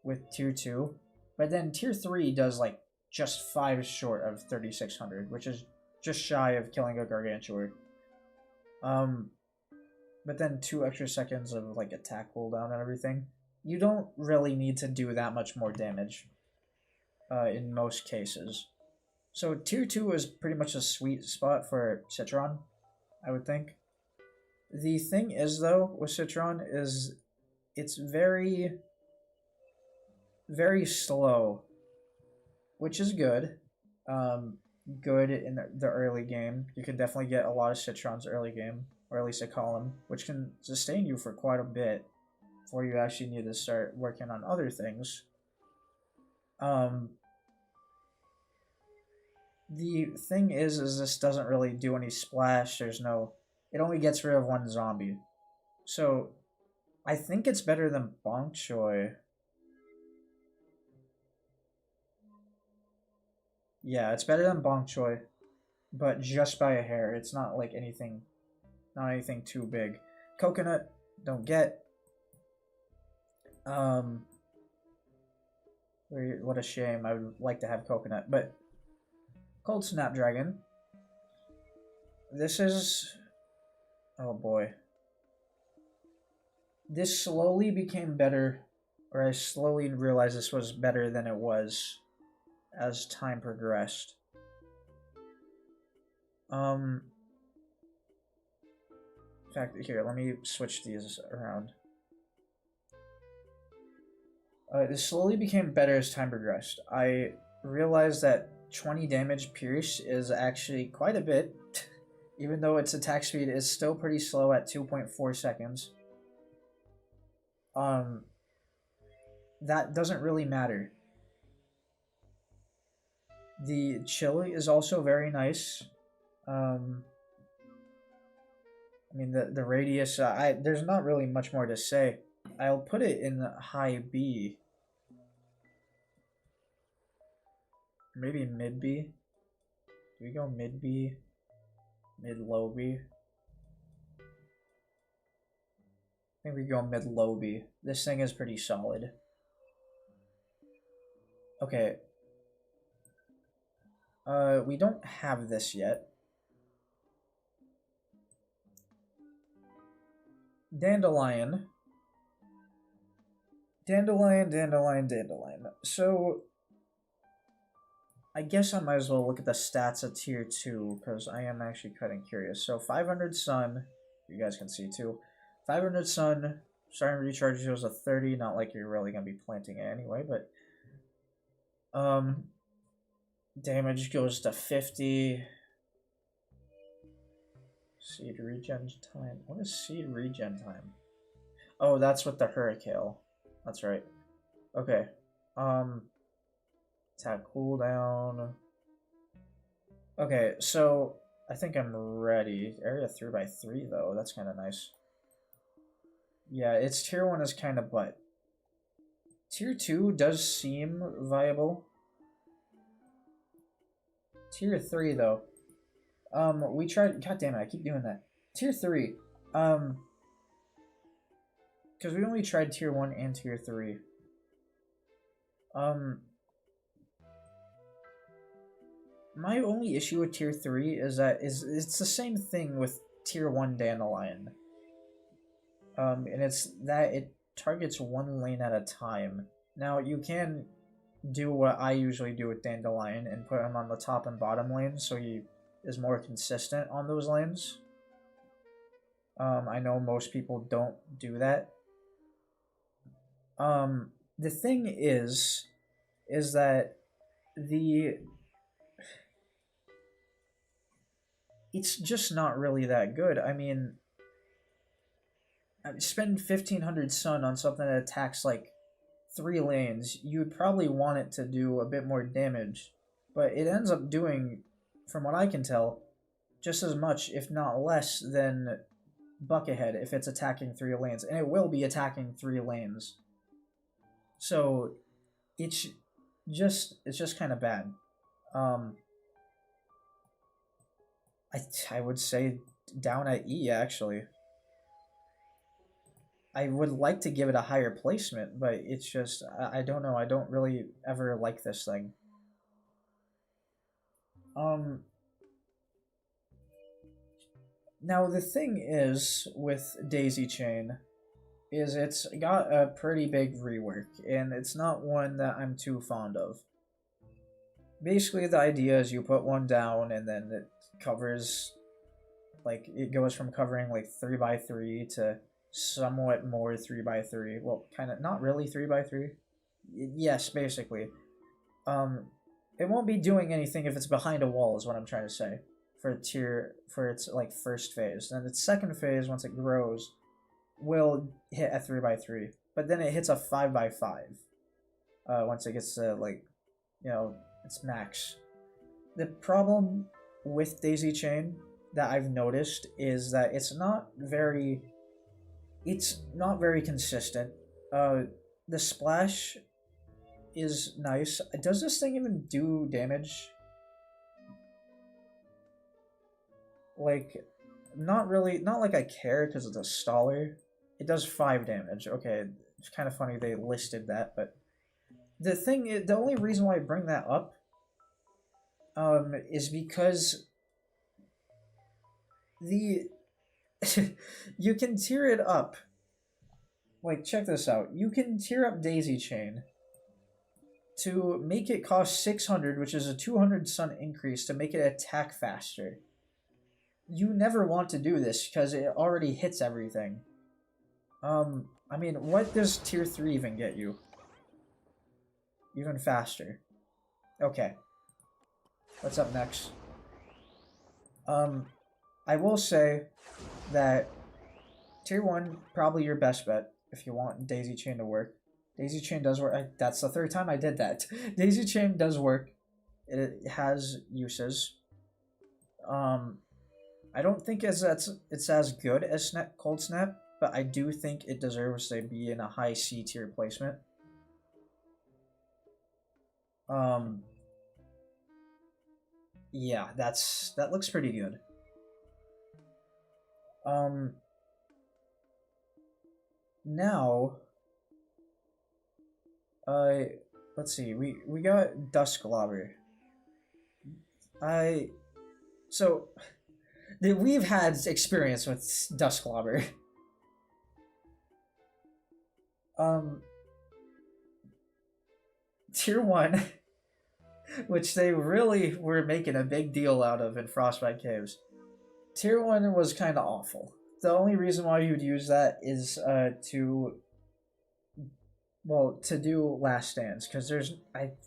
with tier 2. But then tier 3 does like just 5 short of 3600, which is just shy of killing a Gargantuar. But then 2 extra seconds of like attack cooldown and everything. You don't really need to do that much more damage in most cases. So tier 2 is pretty much a sweet spot for Citron, I would think. The thing is, though, with Citron is it's very, very slow, which is good. Good in the early game. You can definitely get a lot of Citrons early game, or at least a column, which can sustain you for quite a bit before you actually need to start working on other things. The thing is this doesn't really do any splash. It only gets rid of 1 zombie. So, I think it's better than Bonk Choi. Yeah, it's better than Bonk Choi, but just by a hair. It's not like anything too big. Coconut, don't get. What a shame. I would like to have Coconut, but Cold Snapdragon. This is... Oh boy. This slowly became better, or I slowly realized this was better than it was as time progressed. In fact, here, let me switch these around. This slowly became better as time progressed. I realized that 20 damage pierce is actually quite a bit, even though its attack speed is still pretty slow at 2.4 seconds. That doesn't really matter. The chili is also very nice. I mean, the radius, there's not really much more to say. I'll put it in high B. Maybe mid B. Do we go mid B? Mid low B? I think we go mid low B. This thing is pretty solid. Okay. We don't have this yet. Dandelion. Dandelion, dandelion, dandelion. So, I guess I might as well look at the stats at tier 2, because I am actually kind of curious. So, 500 sun, you guys can see too. 500 sun, starting recharge goes to 30, not like you're really going to be planting it anyway, but... damage goes to 50. Seed regen time. What is seed regen time? Oh, that's with the hurricane. That's right. Okay. Attack cooldown. Okay, so I think I'm ready. Area 3x3 though, that's kind of nice. Yeah, its tier 1 is kind of butt. Tier 2 does seem viable. Tier 3 though. We tried, god damn it, I keep doing that. Tier 3. Because we only tried tier 1 and tier 3. My only issue with tier 3 is that it's the same thing with tier 1 Dandelion. And it's that it targets one lane at a time. Now, you can do what I usually do with Dandelion and put him on the top and bottom lanes so he is more consistent on those lanes. I know most people don't do that. The thing is that it's just not really that good. I mean, spend 1500 sun on something that attacks like 3 lanes, you would probably want it to do a bit more damage, but it ends up doing, from what I can tell, just as much, if not less, than Buckethead if it's attacking 3 lanes, and it will be attacking 3 lanes. So it's just kind of bad. I would say down at E actually. I would like to give it a higher placement, but it's just, I don't know, I don't really ever like this thing. Now the thing is with Daisy Chain is it's got a pretty big rework, and it's not one that I'm too fond of. Basically the idea is you put one down and then it covers, like, it goes from covering like 3x3 to somewhat more 3x3. Well, kind of, not really 3x3. Yes, basically. It won't be doing anything if it's behind a wall, is what I'm trying to say. For its like first phase. Then its second phase, once it grows, will hit a 3x3. But then it hits a 5x5. Once it gets to, like, you know, its max. The problem with Daisy Chain that I've noticed is that it's not very consistent. The splash is nice. Does this thing even do damage? Like, not really, not like I care because it's a staller. It does 5 damage. Okay, it's kind of funny they listed that, but the thing is, the only reason why I bring that up is because you can tier it up. Like, check this out. You can tier up Daisy Chain to make it cost 600, which is a 200 sun increase to make it attack faster. You never want to do this because it already hits everything. I mean, what does tier 3 even get you? Even faster. Okay. What's up next? I will say that tier 1, probably your best bet if you want Daisy Chain to work. Daisy Chain does work. That's the 3rd time I did that. Daisy Chain does work. It has uses. I don't think it's as good as Cold Snap, but I do think it deserves to be in a high C tier placement. Yeah, that looks pretty good. Now, let's see, we got Dusk Lobber. So, we've had experience with Dustclobber. Tier 1, which they really were making a big deal out of in Frostbite Caves. Tier 1 was kind of awful. The only reason why you'd use that is to do Last Stands, because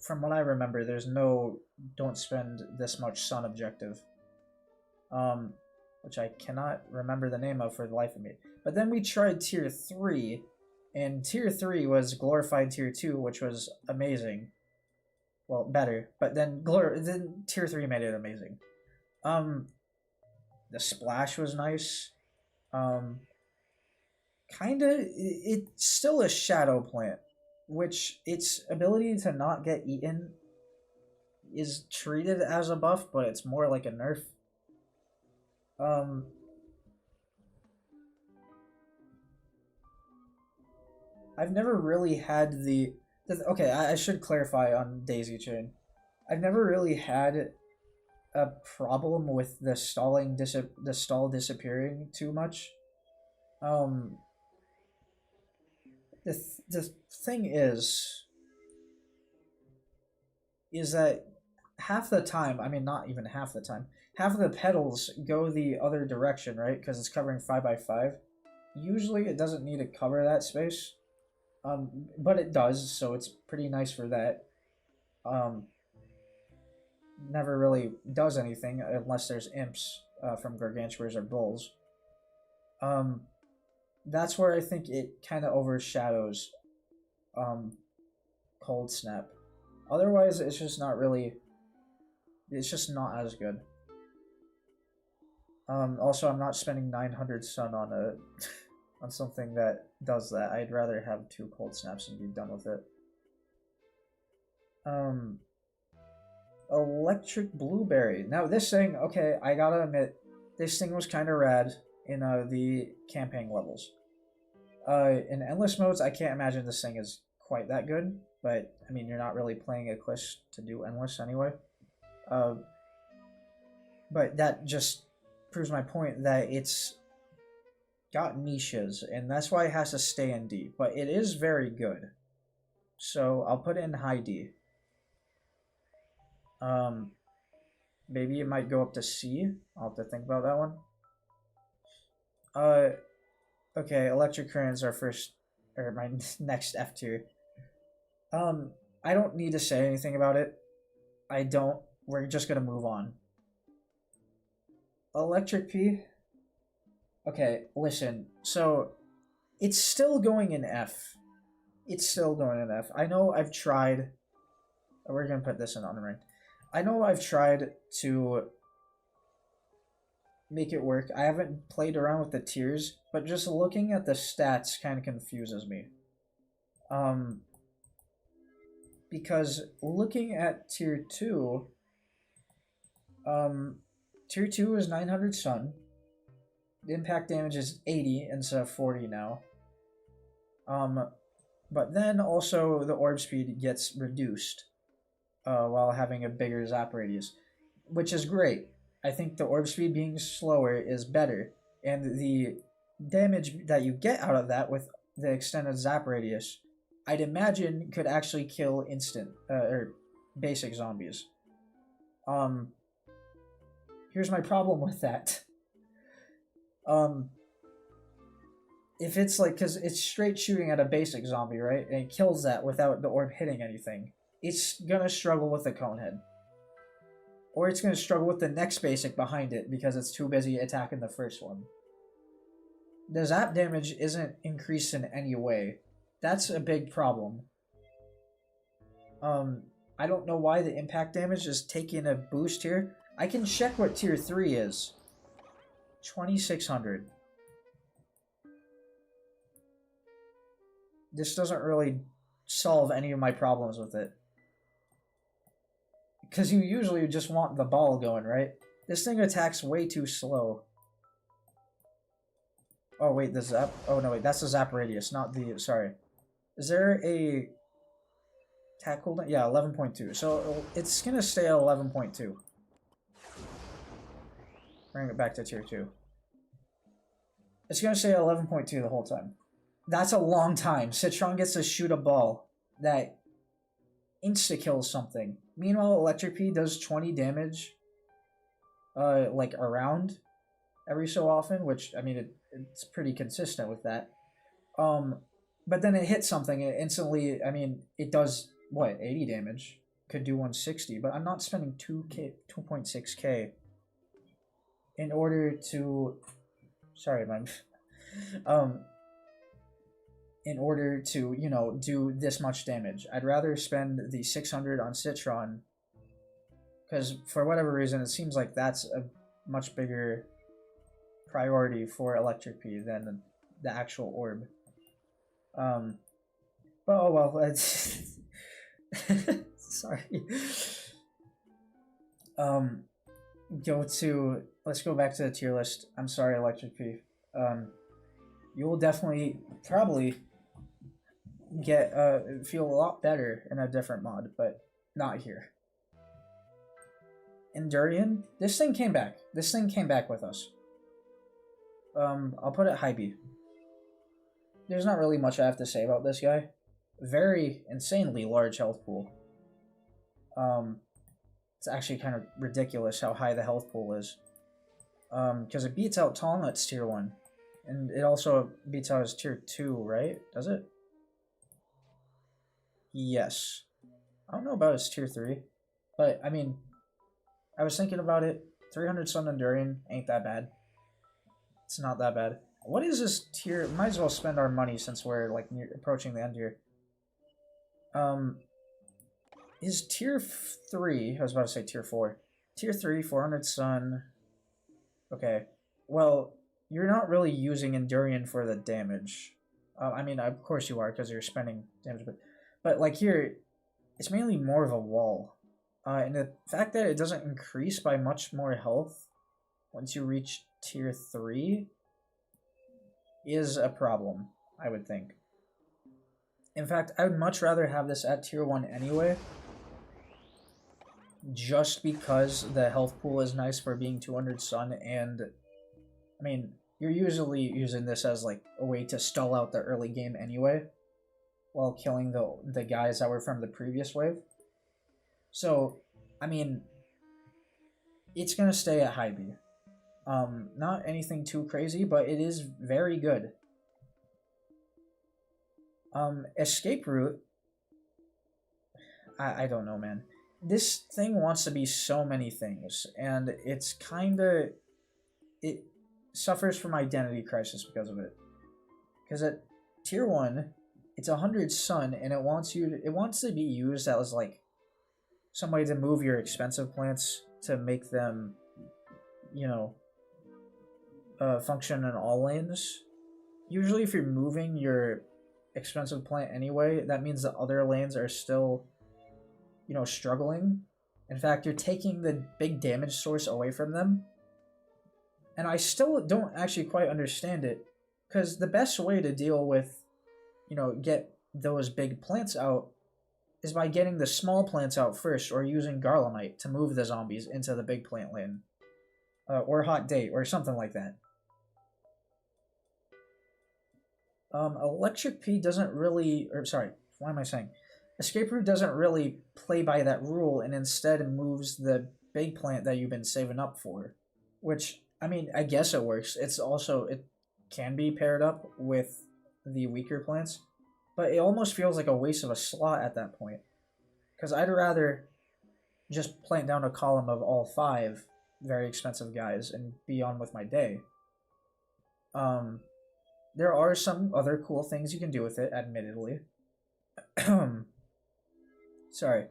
from what I remember, there's no don't spend this much sun objective. Which I cannot remember the name of for the life of me. But then we tried Tier 3, and Tier 3 was glorified Tier 2, which was amazing. Well, better, but then Tier 3 made it amazing. The splash was nice. It's still a shadow plant, which its ability to not get eaten is treated as a buff, but it's more like a nerf. I've never really had okay, I should clarify on Daisy Chain. I've never really had a problem with the stall disappearing too much. The thing is that half the time, I mean, not even half the time, half of the petals go the other direction, right? Because it's covering 5x5. Usually it doesn't need to cover that space. But it does, so it's pretty nice for that. Never really does anything unless there's imps from gargantuars or bulls. That's where I think it kind of overshadows Cold Snap. Otherwise, it's just not as good. Also, I'm not spending 900 sun on on something that does that. I'd rather have 2 Cold Snaps and be done with it. Electric Blueberry. Now this thing, okay, I gotta admit, this thing was kind of rad in the campaign levels. In endless modes, I can't imagine this thing is quite that good, but I mean, you're not really playing ECLISE to do endless anyway. But that just proves my point that it's got niches, and that's why it has to stay in D, but it is very good. So I'll put it in high D. Maybe it might go up to C. I'll have to think about that one. Okay, Electric Current's our first, or my next F tier. I don't need to say anything about it. We're just gonna move on. Electric P. Okay, listen. So, it's still going in F. I know I've tried. We're gonna put this in unranked. I know I've tried to make it work. I haven't played around with the tiers, but just looking at the stats kind of confuses me. Because looking at tier 2, tier 2 is 900 sun. The impact damage is 80 instead of 40 now. But then also the orb speed gets reduced while having a bigger zap radius, which is great. I think the orb speed being slower is better, and the damage that you get out of that with the extended zap radius, I'd imagine could actually kill instant or basic zombies. Here's my problem with that. If it's like, because it's straight shooting at a basic zombie, right? And it kills that without the orb hitting anything. It's gonna struggle with the Conehead. Or it's gonna struggle with the next basic behind it because it's too busy attacking the first one. The zap damage isn't increased in any way. That's a big problem. I don't know why the impact damage is taking a boost here. I can check what tier 3 is. 2600. This doesn't really solve any of my problems with it. Because you usually just want the ball going, right? This thing attacks way too slow. Oh, wait, the zap... Oh, no, wait, that's the zap radius, not the... Sorry. Is there a... attack cooldown? Yeah, 11.2. So it's gonna stay at 11.2. bring it back to tier 2. It's going to say 11.2 the whole time. That's a long time. Citron gets to shoot a ball that insta-kills something. Meanwhile, Electric P does 20 damage, like, around every so often, which, I mean, it's pretty consistent with that. But then it hits something, and instantly, I mean, it does, what, 80 damage? Could do 160, but I'm not spending 2.6k in order to... Sorry, man. In order to, you know, do this much damage. I'd rather spend the 600 on Citron, because for whatever reason, it seems like that's a much bigger priority for Electric P than the actual orb. But oh well, that's... Sorry. Let's go back to the tier list. I'm sorry, Electric P. You will definitely, probably get, feel a lot better in a different mod, but not here. Endurian, this thing came back. This thing came back with us. I'll put it high B. There's not really much I have to say about this guy. Very insanely large health pool. It's actually kind of ridiculous how high the health pool is. Because it beats out Talnut's tier 1. And it also beats out his tier 2, right? Does it? Yes. I don't know about his tier 3. But, I mean, I was thinking about it. 300 Sun Endurian ain't that bad. It's not that bad. What is this tier? Might as well spend our money since we're, like, approaching the end here. Is tier 3... I was about to say tier 4. Tier 3, 400 Sun... Okay. Well, you're not really using Endurian for the damage. I mean, of course you are, because you're spending damage, but like here, it's mainly more of a wall. And the fact that it doesn't increase by much more health once you reach tier 3 is a problem, I would think. In fact, I would much rather have this at tier 1 anyway, just because the health pool is nice for being 200 Sun, and I mean, you're usually using this as like a way to stall out the early game anyway, while killing the guys that were from the previous wave. So, I mean, it's gonna stay at high B. Not anything too crazy, but it is very good. Escape route, I don't know, man. This thing wants to be so many things, and it's kinda... It suffers from identity crisis because of it. Because at tier 1, it's 100 Sun, and it wants to be used as, like, some way to move your expensive plants to make them, you know, function in all lanes. Usually if you're moving your expensive plant anyway, that means the other lanes are still, you know, struggling. In fact, you're taking the big damage source away from them. And I still don't actually quite understand it, because the best way to deal with, you know, get those big plants out is by getting the small plants out first, or using Garlemite to move the zombies into the big plant lane. Or Hot Date, or something like that. Electric P doesn't really... Or, sorry, what am I saying? Escape Route doesn't really play by that rule, and instead moves the big plant that you've been saving up for. Which, I mean, I guess it works. It's also... It can be paired up with the weaker plants. But it almost feels like a waste of a slot at that point. Because I'd rather just plant down a column of all 5 very expensive guys and be on with my day. There are some other cool things you can do with it, admittedly. Sorry.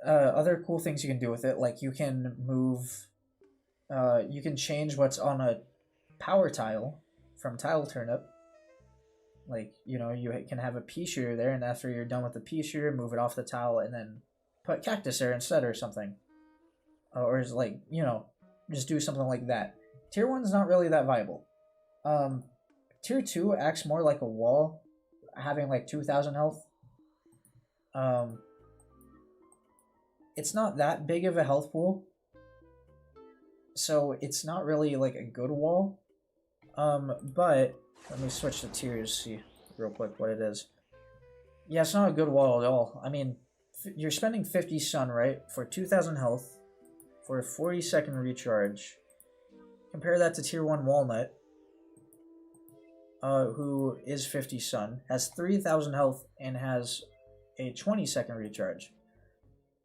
Other cool things you can do with it, like you can move... you can change what's on a power tile from tile turnip. Like, you know, you can have a pea shooter there, and after you're done with the pea shooter, move it off the tile and then put cactus there instead or something. Or is like, you know, just do something like that. Tier 1's not really that viable. Tier 2 acts more like a wall, having like 2,000 health. It's not that big of a health pool. so it's not really like a good wall. But let me switch the tiers, see real quick what it is. Yeah, it's not a good wall at all. I mean, you're spending 50 sun, right, for 2,000 health, for a 40-second recharge. Compare that to tier 1 Walnut, who is 50 sun, has 3,000 health, and has a 20-second recharge.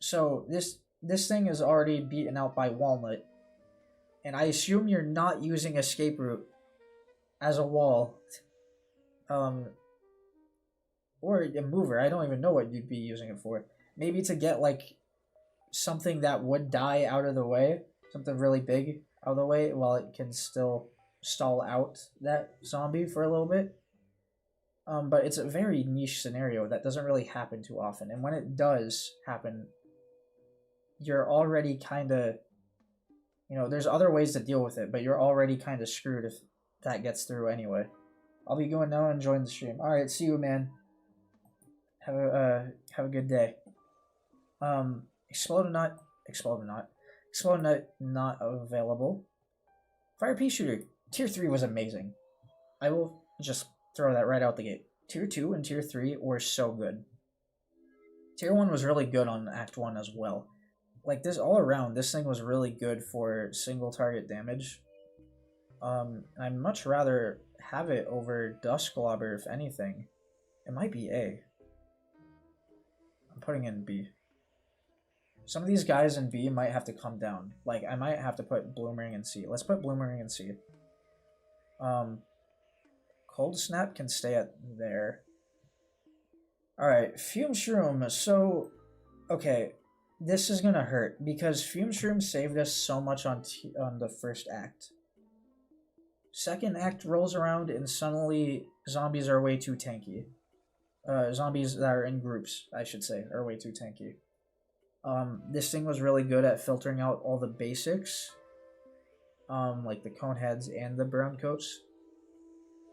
So this thing is already beaten out by Walnut, and I assume you're not using escape route as a wall, or a mover. I don't even know what you'd be using it for. Maybe to get like something that would die out of the way, something really big out of the way, while it can still stall out that zombie for a little bit. But it's a very niche scenario that doesn't really happen too often, and when it does happen, you're already kind of, you know, there's other ways to deal with it, but you're already kind of screwed if that gets through anyway. I'll be going now and join the stream. All right, see you, man. Have a good day. Explode nut not available. Fire pea shooter tier 3 was amazing. I will just throw that right out the gate. Tier 2 and tier 3 were so good. Tier 1 was really good on Act 1 as well. Like, this all around, this thing was really good for single target damage. I'd much rather have it over Dust Globber, if anything. It might be A. I'm putting in B. Some of these guys in B might have to come down. Like, I might have to put Bloomerang in C. Let's put Bloomerang in C. Cold Snap can stay at there. Alright, Fume Shroom. So, okay, this is gonna hurt, because Fume Shroom saved us so much on the first act. Second act rolls around and suddenly zombies are way too tanky. Zombies that are in groups, I should say, are way too tanky. This thing was really good at filtering out all the basics, like the cone heads and the brown coats.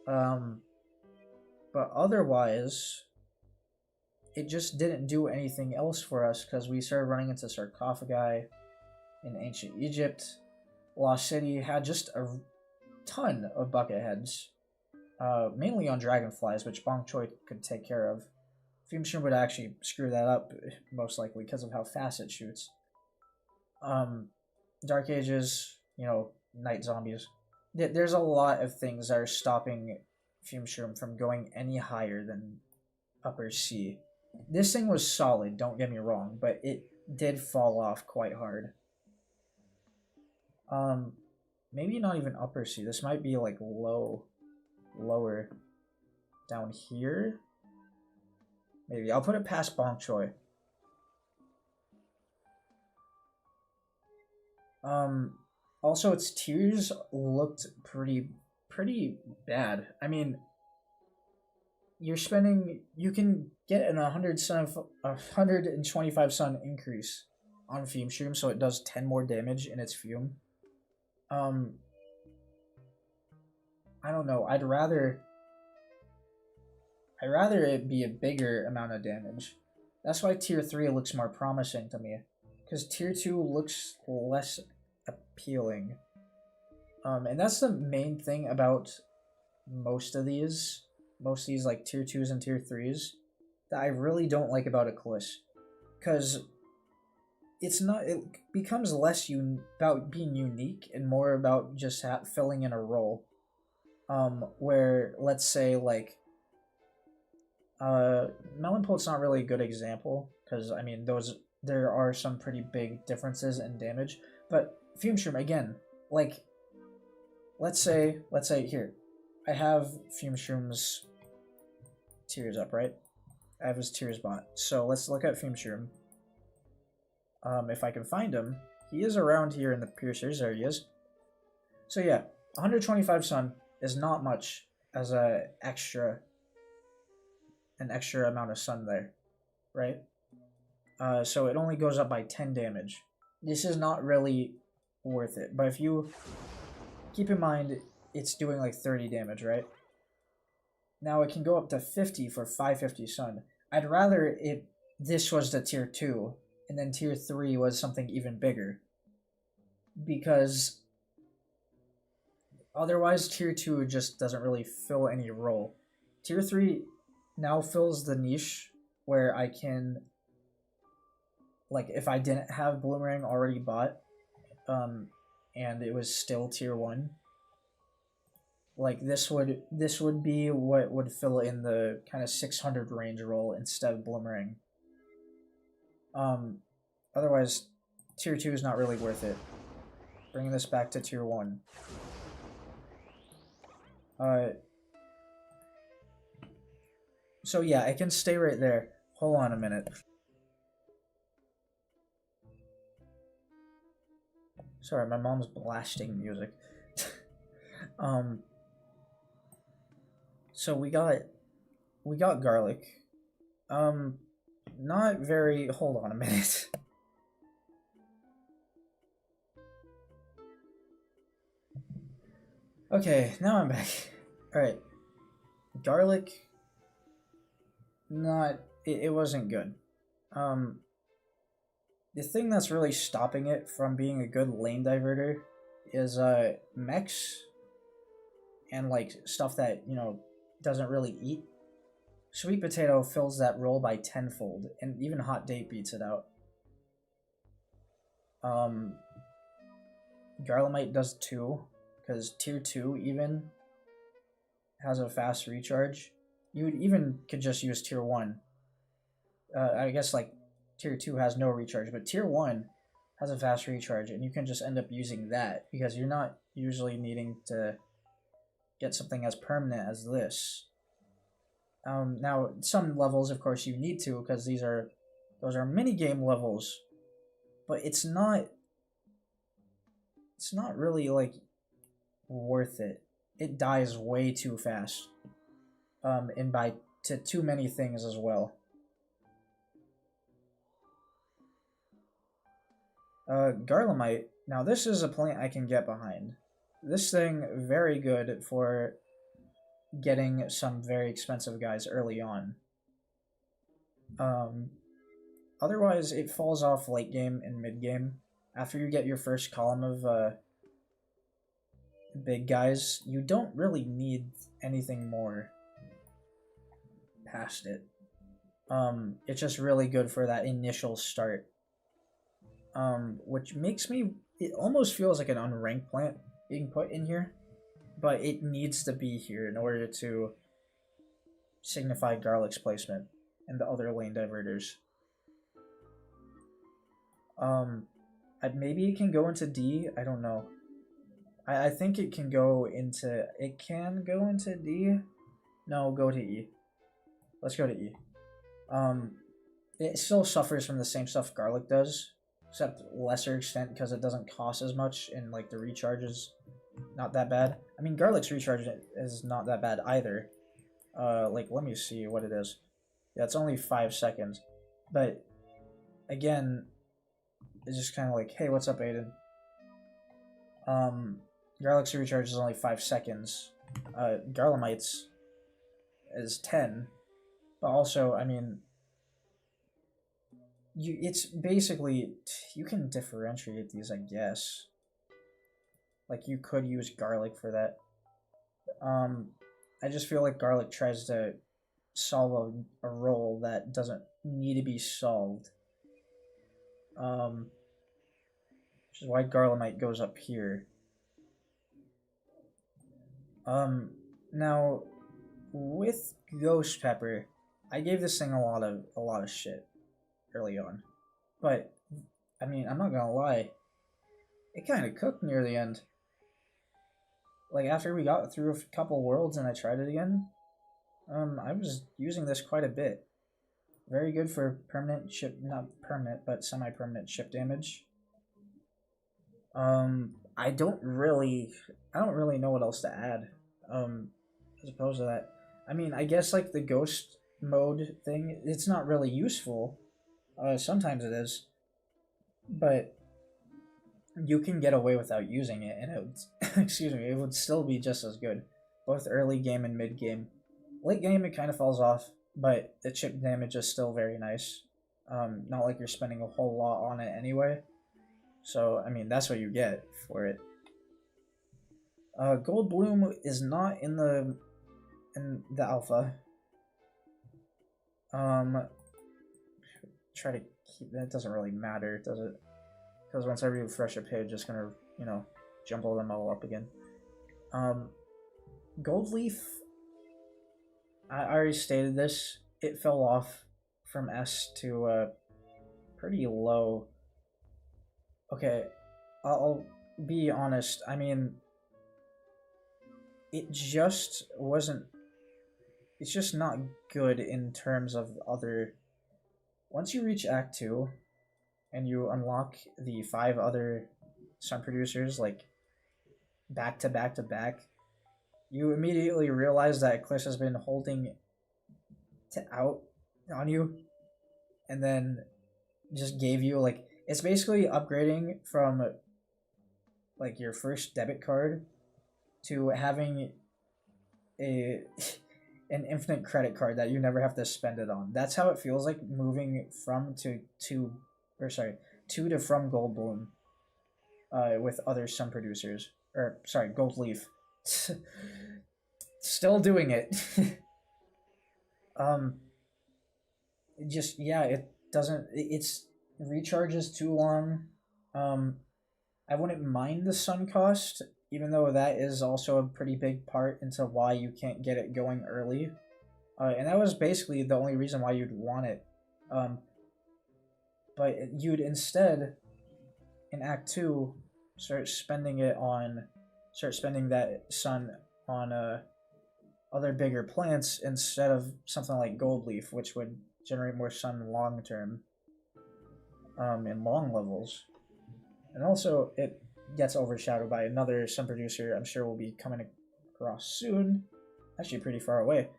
But otherwise, it just didn't do anything else for us, because we started running into sarcophagi in ancient Egypt. Lost City had just a ton of bucket heads, mainly on dragonflies, which Bong Choi could take care of. Fume Shroom would actually screw that up, most likely, because of how fast it shoots. Dark Ages, you know, night zombies. There's a lot of things that are stopping Fume Shroom from going any higher than upper C. This thing was solid, don't get me wrong, but it did fall off quite hard. Maybe not even upper C. This might be like lower down here. Maybe I'll put it past Bong Choi. Also, its tiers looked pretty bad. I mean, you can get an 125 sun increase on Fume Shroom, so it does 10 more damage in its fume. I don't know. I'd rather it be a bigger amount of damage. That's why tier 3 looks more promising to me, because tier 2 looks less appealing. And that's the main thing about most of these like tier 2s and tier 3s that I really don't like about ECLISE, because it becomes less about being unique and more about just filling in a role. Where, let's say, like, Melon Pult's not really a good example, because, I mean, there are some pretty big differences in damage, but Fume Shroom, again, like, let's say here, I have Fume Shroom's tiers up, right? I have his tiers bot, so let's look at Fume Shroom. If I can find him, he is around here in the piercers, there he is. So yeah, 125 sun is not much as an extra amount of sun there, right? So it only goes up by 10 damage. This is not really worth it, but if you keep in mind it's doing like 30 damage, right? Now it can go up to 50 for 550 sun. I'd rather this was the tier 2 and then tier 3 was something even bigger, because Otherwise, Tier 2 just doesn't really fill any role. Tier 3 now fills the niche where I can, like, if I didn't have Bloomerang already bought, and it was still Tier 1, like, this would be what would fill in the kind of 600 range role instead of Bloomerang. Otherwise, Tier 2 is not really worth it. Bringing this back to Tier 1. So yeah, I can stay right there. Hold on a minute. Sorry, my mom's blasting music. So we got garlic. Not very. Hold on a minute. Okay, now I'm back. All right, garlic. Not. It wasn't good. The thing that's really stopping it from being a good lane diverter is mechs and like stuff that, you know, doesn't really eat. Sweet potato fills that role by tenfold, and even hot date beats it out. Garlemite does too, because Tier 2 even has a fast recharge. You even could just use Tier 1. I guess like Tier 2 has no recharge, but Tier 1 has a fast recharge, and you can just end up using that because you're not usually needing to get something as permanent as this. Now, some levels, of course, you need to, because those are minigame levels, but it's not really, like, worth it. It dies way too fast, and to too many things as well. Garlemite. Now, this is a plant I can get behind. This thing, very good for getting some very expensive guys early on. Otherwise, it falls off late game and mid game. After you get your first column of big guys, you don't really need anything more past it. It's just really good for that initial start. Which makes me, it almost feels like an unranked plant being put in here, but it needs to be here in order to signify garlic's placement and the other lane diverters. Maybe it can go into D, I don't know. I think it can go into D. No, go to E. Let's go to E. It still suffers from the same stuff garlic does, except lesser extent because it doesn't cost as much, and like the recharge is not that bad. I mean, garlic's recharge is not that bad either. Like, let me see what it is. Yeah, it's only 5 seconds. But again, it's just kind of like, hey, what's up, Aiden? Garlic's recharge is only 5 seconds. Garlemite's is 10. But also, I mean, it's basically, you can differentiate these, I guess. Like, you could use garlic for that. I just feel like garlic tries to solve a role that doesn't need to be solved. Which is why Garlemite goes up here. Now, with Ghost Pepper, I gave this thing a lot of shit early on. But, I mean, I'm not gonna lie, it kind of cooked near the end. Like, after we got through a couple worlds and I tried it again, I was using this quite a bit. Very good for permanent chip, not permanent, but semi-permanent chip damage. I don't really know what else to add, as opposed to that. I mean, I guess, like, the ghost mode thing, it's not really useful. Sometimes it is. But you can get away without using it, and it would, excuse me, it would still be just as good, both early game and mid game. Late game, it kind of falls off, but the chip damage is still very nice. Not like you're spending a whole lot on it anyway. So, I mean, that's what you get for it. Gold Bloom is not in the alpha. Try to keep that. Doesn't really matter, does it? Because once I refresh a page, it's gonna, you know, jumble them all up again. Gold Leaf, I already stated this. It fell off from S to pretty low. Okay, I'll be honest. I mean, it just wasn't. It's just not good in terms of other. Once you reach Act 2, and you unlock the 5 other sun producers, like, back to back to back, you immediately realize that Eclipse has been holding out on you, and then just gave you, like, it's basically upgrading from, like, your first debit card to having a an infinite credit card that you never have to spend it on. That's how it feels like moving from to from Gold Bloom with other sun producers. Or, sorry, Gold Leaf. Still doing it. Just, yeah, it doesn't, it's recharges too long. I wouldn't mind the sun cost, even though that is also a pretty big part into why you can't get it going early. And that was basically the only reason why you'd want it. But you'd instead, in Act 2, start spending that sun on other bigger plants instead of something like Gold Leaf, which would generate more sun long term in long levels. And also, it gets overshadowed by another sun producer I'm sure will be coming across soon. Actually, pretty far away.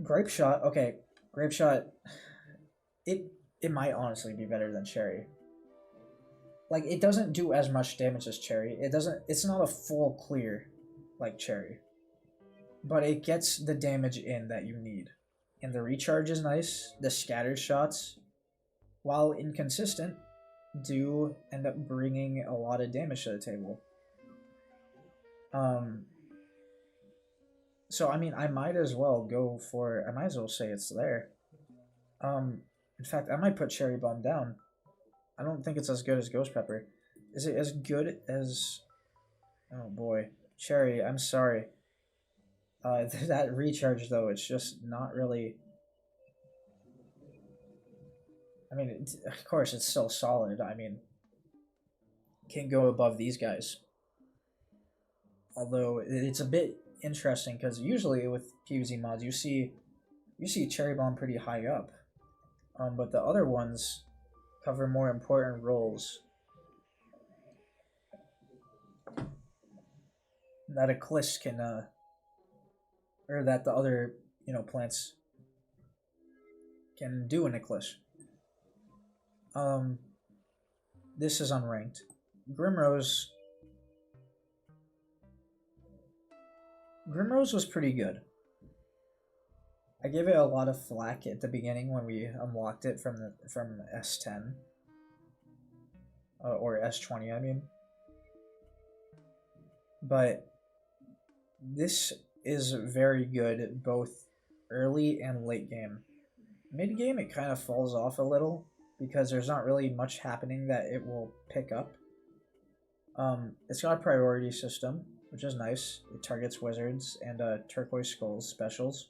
Grape Shot. Okay, Grape Shot. It might honestly be better than Cherry. Like, it doesn't do as much damage as Cherry. It's not a full clear like Cherry. But it gets the damage in that you need. And the recharge is nice. The scatter shots, while inconsistent, do end up bringing a lot of damage to the table. So, I mean, I might as well say it's there. In fact, I might put Cherry Bomb down. I don't think it's as good as Ghost Pepper. Is it as good as... Oh boy. Cherry, I'm sorry. That recharge, though, it's just not really... I mean, of course, it's still solid. I mean, can't go above these guys. Although, it's a bit interesting, because usually with PvZ mods, you see Cherry Bomb pretty high up. But the other ones cover more important roles that Eclipse can, or that the other, plants can do in Eclipse. This is unranked. Grimrose was pretty good. I gave it a lot of flack at the beginning when we unlocked it from S10. Or S20, I mean. But this is very good both early and late game. Mid game, it kind of falls off a little because there's not really much happening that it will pick up. It's got a priority system, which is nice. It targets wizards and turquoise skulls specials.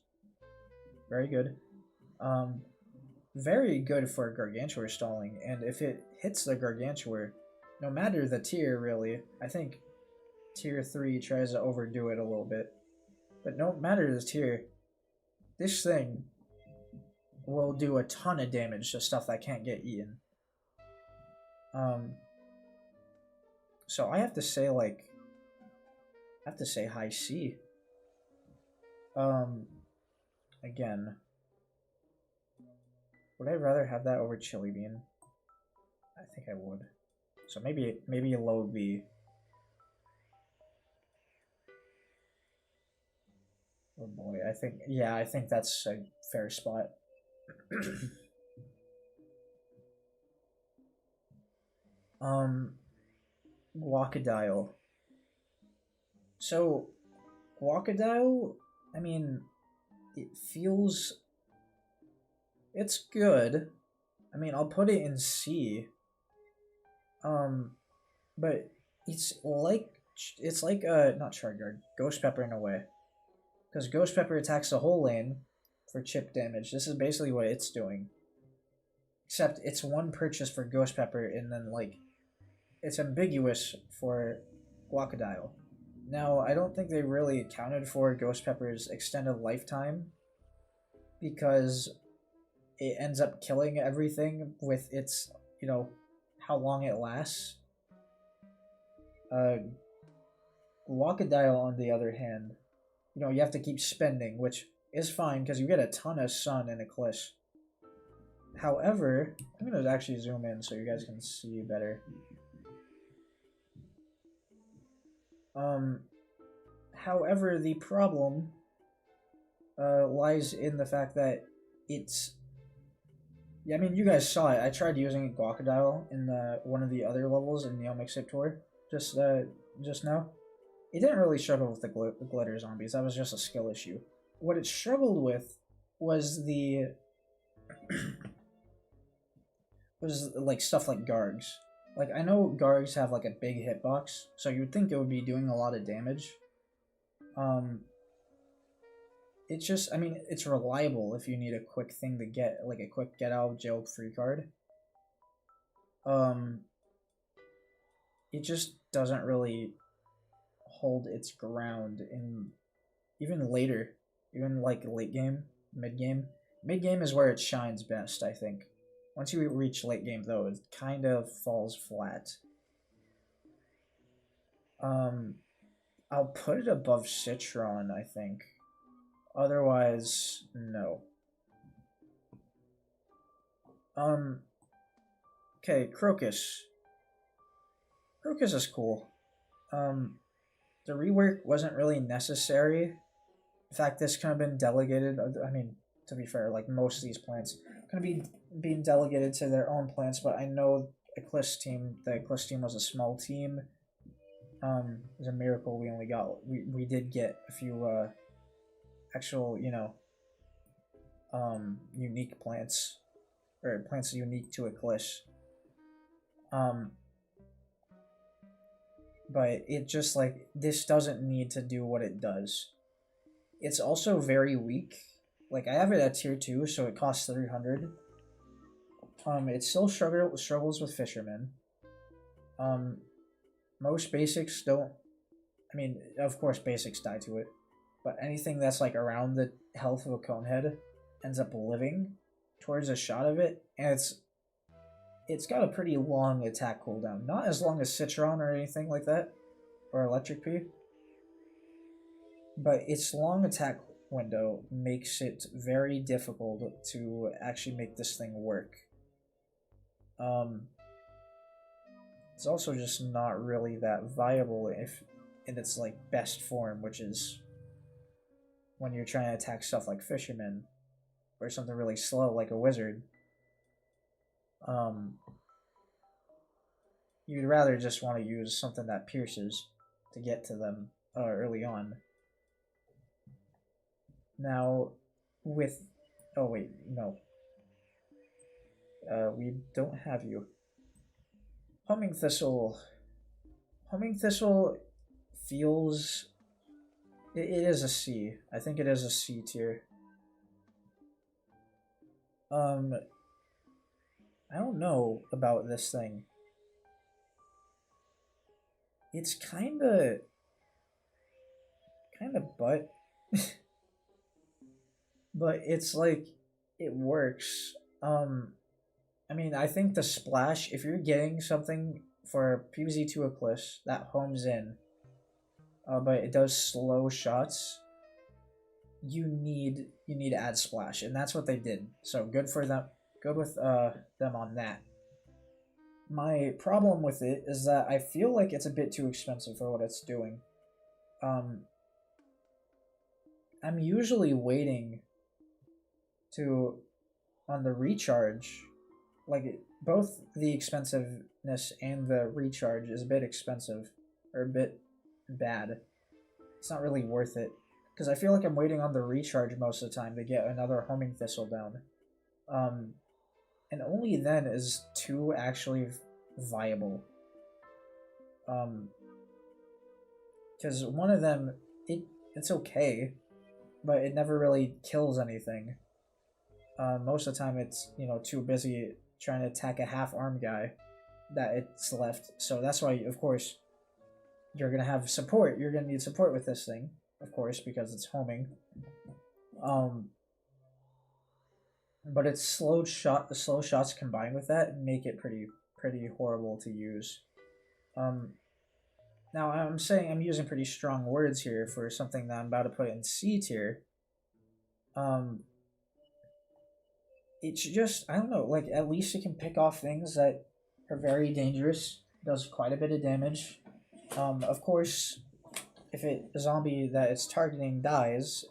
Very good. Very good for Gargantuar stalling, and if it hits the Gargantuar, no matter the tier, really, I think tier 3 tries to overdo it a little bit, but no matter the tier, this thing will do a ton of damage to stuff that can't get eaten. So I have to say, high C. Again, would I rather have that over Chili Bean? I think I would. So maybe a low B. Oh boy, I think that's a fair spot. Guacadile. So, Guacadile, I mean, it feels... It's good. I mean, I'll put it in C. But it's like not Shardguard, Ghost Pepper in a way. Because Ghost Pepper attacks the whole lane for chip damage. This is basically what it's doing. Except it's one purchase for Ghost Pepper, and then, like, it's ambiguous for Guacadile. Now, I don't think they really accounted for Ghost Pepper's extended lifetime, because it ends up killing everything with its, you know, how long it lasts. Guacadile, on the other hand, you know, you have to keep spending, which is fine because you get a ton of sun in Eclipse. However, I'm going to actually zoom in so you guys can see better. However, the problem lies in the fact that it's... Yeah, I mean, you guys saw it. I tried using Guacadile in one of the other levels in Neo Mixtape Tour just now. It didn't really struggle with the glitter zombies. That was just a skill issue. What it struggled with was the... was, like, stuff like Gargs. Like, I know Gargs have, like, a big hitbox, so you would think it would be doing a lot of damage. It's just, I mean, it's reliable if you need a quick thing to get, like a quick get out of jail free card. It just doesn't really hold its ground in even later, even like late game, mid game. Mid game is where it shines best, I think. Once you reach late game, though, it kind of falls flat. I'll put it above Citron, I think. Otherwise, no. Okay, Crocus. Crocus is cool. The rework wasn't really necessary. In fact, this could have been delegated. I mean, to be fair, like most of these plants could be being delegated to their own plants, but I know the Eclipse team was a small team. It was a miracle we did get a few actual, you know, unique plants, or plants unique to Eclipse. But it just, like, this doesn't need to do what it does. It's also very weak. Like, I have it at tier 2, so it costs 300. It still struggles with Fisherman. Most basics don't... I mean, of course basics die to it. But anything that's, like, around the health of a Conehead ends up living towards a shot of it. And it's got a pretty long attack cooldown. Not as long as Citron or anything like that. Or Electric P. But its long attack window makes it very difficult to actually make this thing work. It's also just not really that viable if in its, like, best form, which is when you're trying to attack stuff like Fisherman or something really slow like a Wizard. You'd rather just want to use something that pierces to get to them early on. Now, with... Oh, wait, no. We don't have you. Humming Thistle. Humming Thistle feels... It is a C. I think it is a C tier. I don't know about this thing. It's kinda butt. But it's like, it works. I mean, I think the splash, if you're getting something for PvZ 2 Eclipse that homes in, but it does slow shots, you need to add splash, and that's what they did. So good for them. Good with them on that. My problem with it is that I feel like it's a bit too expensive for what it's doing. I'm usually waiting to on the recharge, like both the expensiveness and the recharge is a bit expensive, or a bit bad. It's not really worth it, because I feel like I'm waiting on the recharge most of the time to get another homing thistle down. And only then is 2 actually viable. Because one of them, it's okay, but it never really kills anything. Most of the time it's, too busy trying to attack a half-armed guy that it's left. So that's why, of course, you're going to have support. You're going to need support with this thing, of course, because it's homing. But it's the slow shots combined with that make it pretty horrible to use. Now I'm saying I'm using pretty strong words here for something that I'm about to put in C tier. It's just, I don't know, like, at least it can pick off things that are very dangerous, does quite a bit of damage. Of course, if a zombie that it's targeting dies,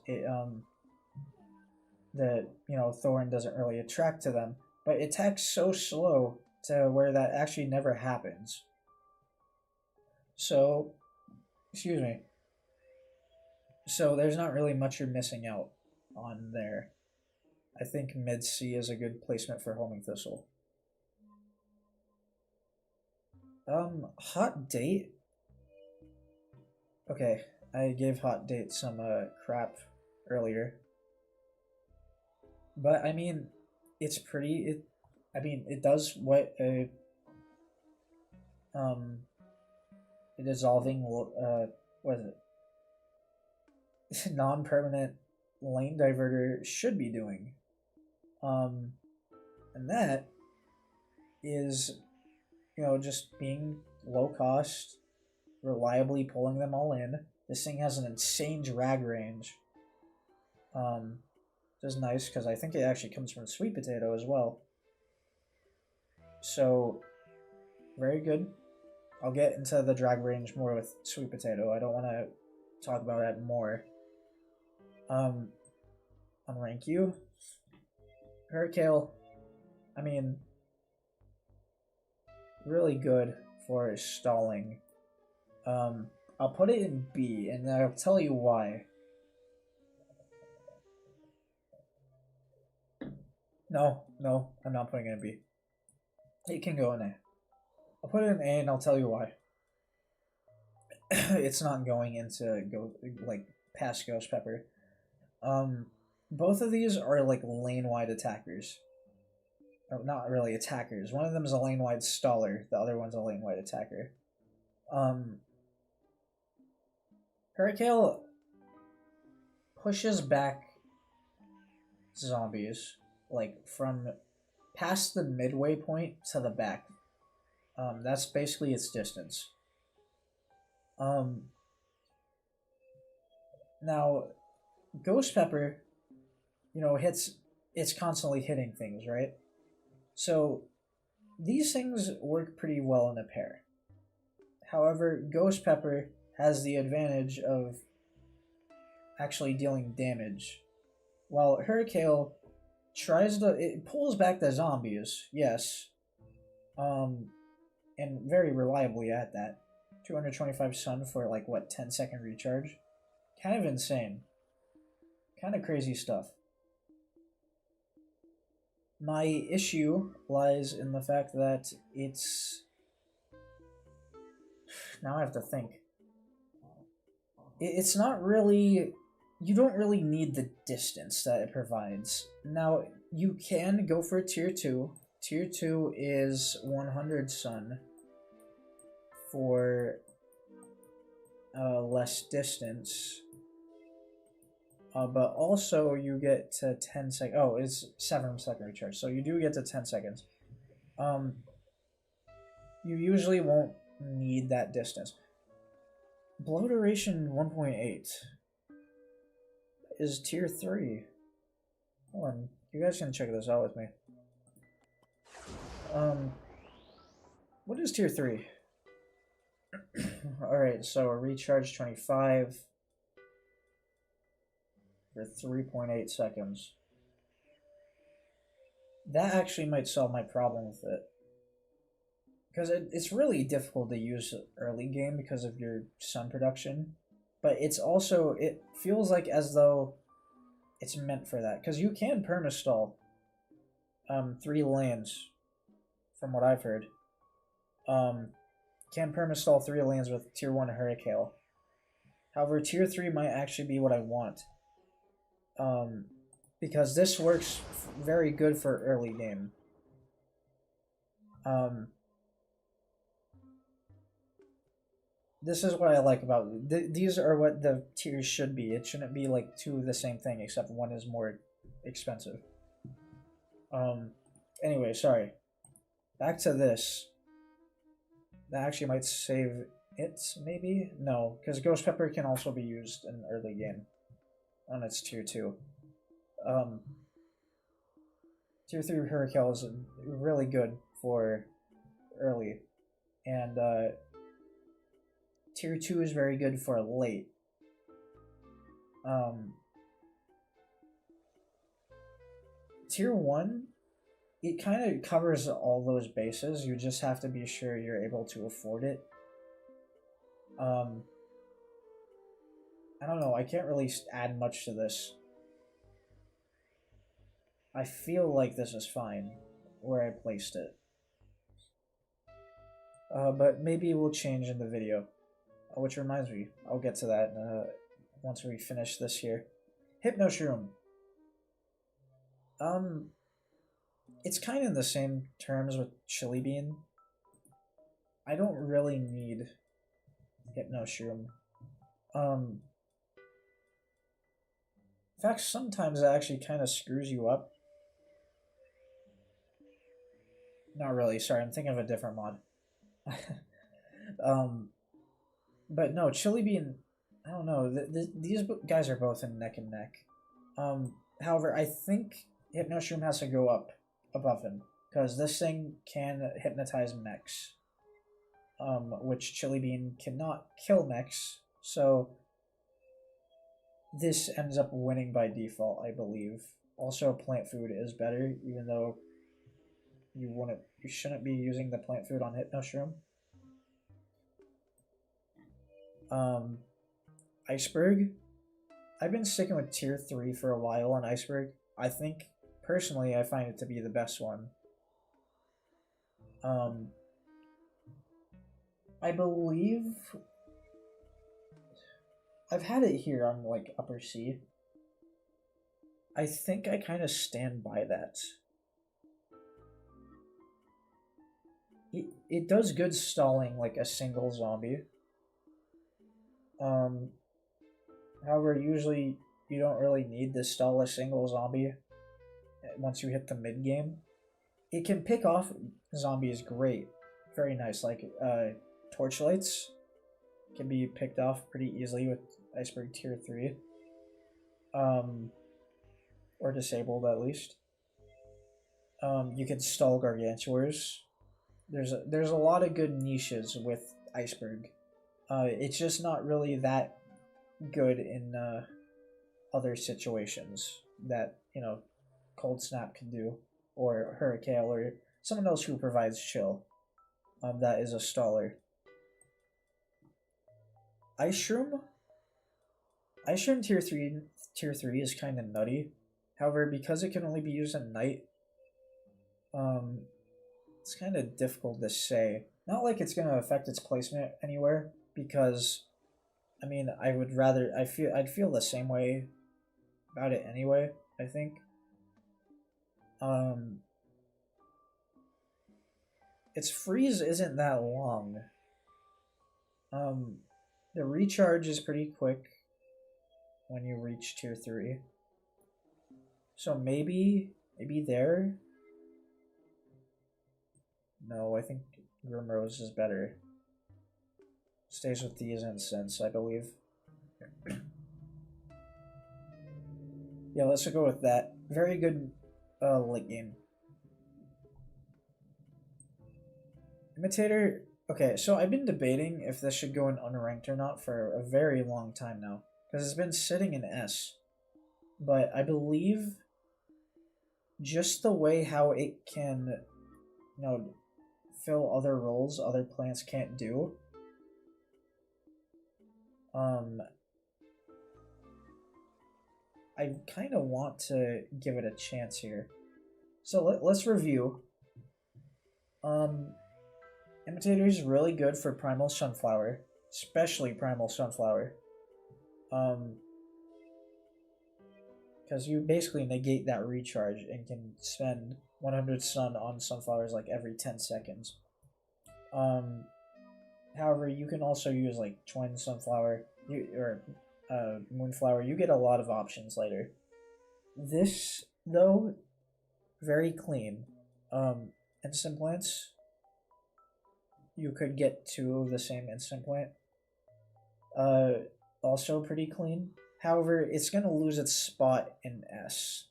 Thorn doesn't really attract to them, but it attacks so slow to where that actually never happens. So, excuse me. So there's not really much you're missing out on there. I think mid C is a good placement for homing thistle. Hot date. Okay, I gave hot date some crap earlier. But I mean, it's pretty. It does what a dissolving what is it? Non-permanent lane diverter should be doing. And that is, just being low cost, reliably pulling them all in. This thing has an insane drag range. Which is nice because I think it actually comes from sweet potato as well. So, very good. I'll get into the drag range more with sweet potato. I don't want to talk about that more. On rank U, Hurricane, really good for stalling. I'll put it in B, and I'll tell you why. No, I'm not putting it in B. It can go in A. I'll put it in A, and I'll tell you why. It's not going into past Ghost Pepper. Both of these are like lane-wide attackers. Oh, not really attackers. One of them is a lane-wide staller. The other one's a lane-wide attacker. Hurricane pushes back zombies like from past the midway point to the back. That's basically its distance. Now, Ghost Pepper, it's constantly hitting things, right? So these things work pretty well in a pair. However, Ghost Pepper has the advantage of actually dealing damage, while Hurricane it pulls back the zombies, yes, and very reliably at that. 225 stun for 10-second recharge. Kind of insane. Kind of crazy stuff. My issue lies in the fact that it's... Now I have to think. It's not really... You don't really need the distance that it provides. Now, you can go for Tier 2. Tier 2 is 100 stun for less distance. But also you get to 10 seconds. Oh, it's 7-second recharge. So you do get to 10 seconds. You usually won't need that distance. Blow duration 1.8 is Tier 3. Hold on. You guys can check this out with me. What is Tier 3? Alright, so a recharge 25 for 3.8 seconds. That actually might solve my problem with it. because it's really difficult to use early game because of your sun production, but it's also, it feels like as though it's meant for that, because you can permastall 3 lanes, from what I've heard. Can permastall 3 lanes with tier 1 Hurricane. However, tier 3 might actually be what I want. Because this works very good for early game. This is what I like about these are what the tiers should be. It shouldn't be like 2 of the same thing, except one is more expensive. Anyway, sorry. Back to this. That actually might save it, maybe? No, because Ghost Pepper can also be used in early game. And it's tier 2. Tier 3 Hurricane is really good for early. And tier 2 is very good for late. Tier 1, it kind of covers all those bases. You just have to be sure you're able to afford it. I don't know, I can't really add much to this. I feel like this is fine where I placed it. But maybe it will change in the video. Which reminds me, I'll get to that once we finish this here. Hypnoshroom. It's kind of in the same terms with Chili Bean. I don't really need Hypnoshroom. In fact, sometimes it actually kind of screws you up. Not really, sorry, I'm thinking of a different mod. But no, Chili Bean, I don't know, these guys are both in neck and neck. However, I think Hypnoshroom has to go up above him, because this thing can hypnotize mechs, which Chili Bean cannot kill mechs, so this ends up winning by default, I believe. Also, plant food is better, even though you shouldn't be using the plant food on Hypnoshroom. Iceberg. I've been sticking with tier 3 for a while on Iceberg. I think, personally, I find it to be the best one. I believe I've had it here on like upper C. I think I kind of stand by that. It does good stalling like a single zombie. However, usually you don't really need to stall a single zombie once you hit the mid game. It can pick off zombies great, very nice. Like torchlights can be picked off pretty easily with Iceberg tier 3, or disabled at least. You can stall Gargantuars. There's a lot of good niches with Iceberg. It's just not really that good in other situations that, you know, Cold Snap can do, or Hurricane, or someone else who provides chill. That is a staller. Ice Shroom tier 3 is kind of nutty. However, because it can only be used at night, it's kind of difficult to say. Not like it's going to affect its placement anywhere, because I mean, I'd feel the same way about it anyway, I think. Its freeze isn't that long. The recharge is pretty quick when you reach tier 3. So maybe there? No, I think Grimrose is better. Stays with these incense, I believe. Yeah, let's go with that. Very good late game. Imitator. Okay, so I've been debating if this should go in unranked or not for a very long time now, because it's been sitting in S. But I believe just the way how it can, you know, fill other roles other plants can't do. I kind of want to give it a chance here. So let's review. Imitator is really good for Primal Sunflower, especially Primal Sunflower. Because you basically negate that recharge and can spend 100 sun on sunflowers like every 10 seconds. However, you can also use like Twin Sunflower or Moonflower. You get a lot of options later. This, though, very clean. Instant plants, you could get 2 of the same instant plant. Also pretty clean. However, it's going to lose its spot in S.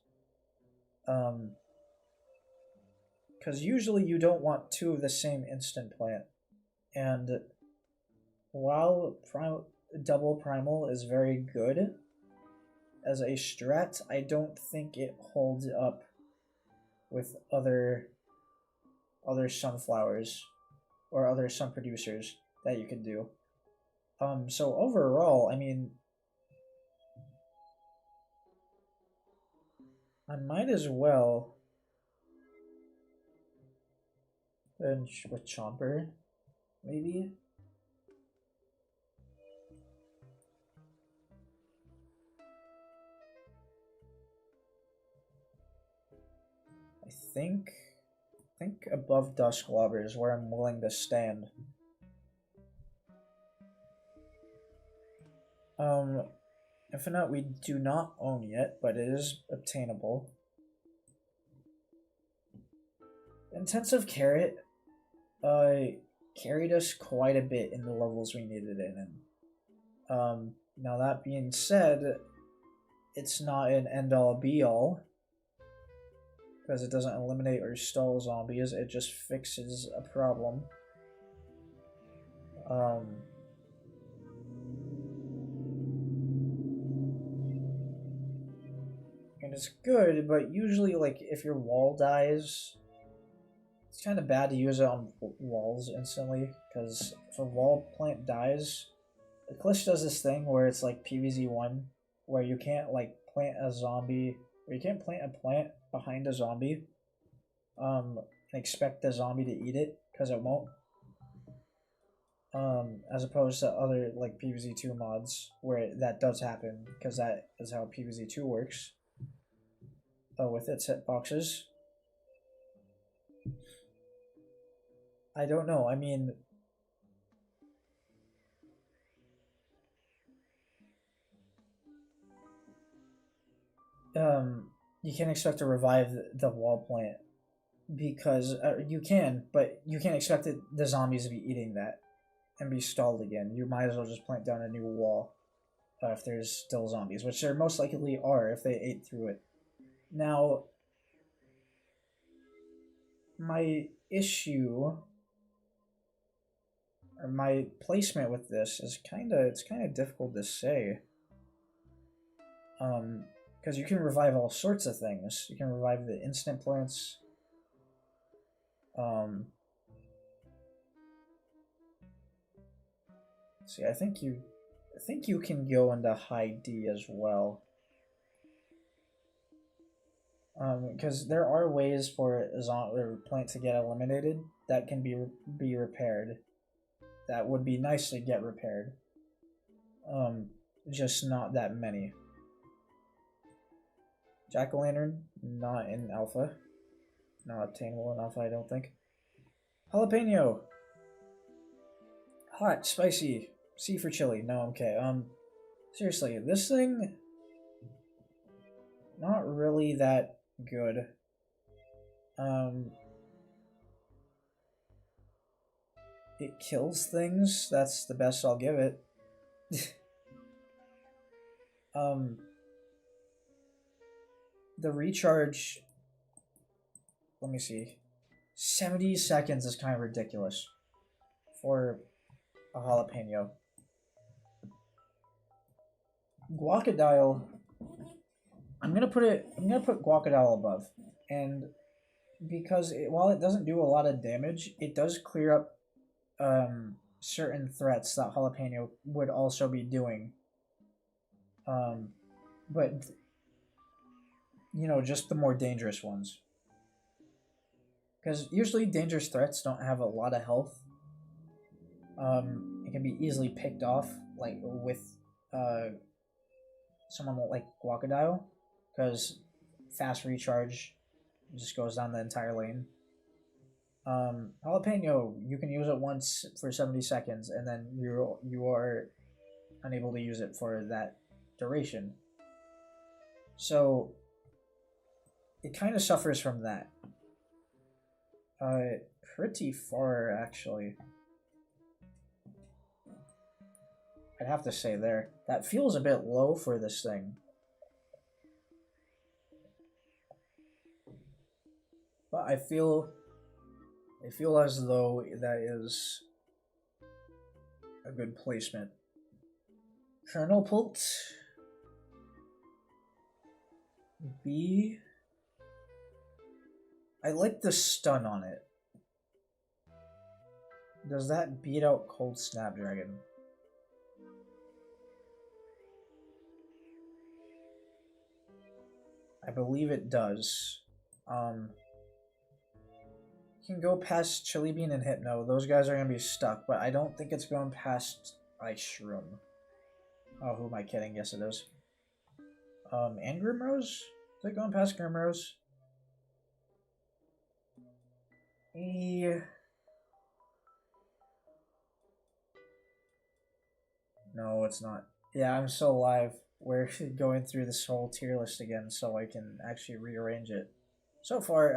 Because usually you don't want 2 of the same instant plant. And while double primal is very good as a strat, I don't think it holds up with other sunflowers or other sun producers that you can do. So overall, I mean, I might as well bench with Chomper, maybe. I think above Dusklobber is where I'm willing to stand. Infinite we do not own yet, but it is obtainable. Intensive Carrot carried us quite a bit in the levels we needed it in. Now that being said, it's not an end-all be-all, because it doesn't eliminate or stall zombies, it just fixes a problem. And it's good, but usually, like, if your wall dies, it's kind of bad to use it on walls instantly, because if a wall plant dies, ECLISE does this thing where it's like PvZ 1, where you can't, like, plant a zombie, or you can't plant a plant behind a zombie, and expect the zombie to eat it, because it won't. As opposed to other, like, PvZ 2 mods, where that does happen, because that is how PvZ 2 works. With its hitboxes. I don't know, I mean... you can't expect to revive the wall plant, because you can, but you can't expect the zombies to be eating that and be stalled again. You might as well just plant down a new wall if there's still zombies, which there most likely are if they ate through it. Now, my issue, or my placement with this is it's kind of difficult to say. Because you can revive all sorts of things. You can revive the instant plants. See, I think you can go into high D as well. Because there are ways for a plant to get eliminated that can be repaired. That would be nice to get repaired. Just not that many. Jack-o'-lantern, not in alpha. Not obtainable in alpha, I don't think. Jalapeno! Hot, spicy, C for chili. No, okay. Seriously, this thing... not really that good. It kills things. That's the best I'll give it. The recharge... let me see. 70 seconds is kind of ridiculous for a jalapeno. Guacadile... I'm gonna put Guacadile above, and because while it doesn't do a lot of damage, it does clear up certain threats that Jalapeno would also be doing. But you know, just the more dangerous ones. Because usually dangerous threats don't have a lot of health. It can be easily picked off, like with someone like Guacadile, because fast recharge just goes down the entire lane. Jalapeno, you can use it once for 70 seconds, and then you are unable to use it for that duration. So it kind of suffers from that. Pretty far actually. I'd have to say there. That feels a bit low for this thing. But I feel as though that is a good placement. Colonel Pult. B. I like the stun on it. Does that beat out Cold Snapdragon? I believe it does. You can go past Chili Bean and Hypno. Those guys are going to be stuck, but I don't think it's going past Ice Shroom. Oh, who am I kidding? Yes, it is. And Grimrose? Is it going past Grimrose? No, it's not. Yeah, I'm still alive. We're going through this whole tier list again so I can actually rearrange it. So far,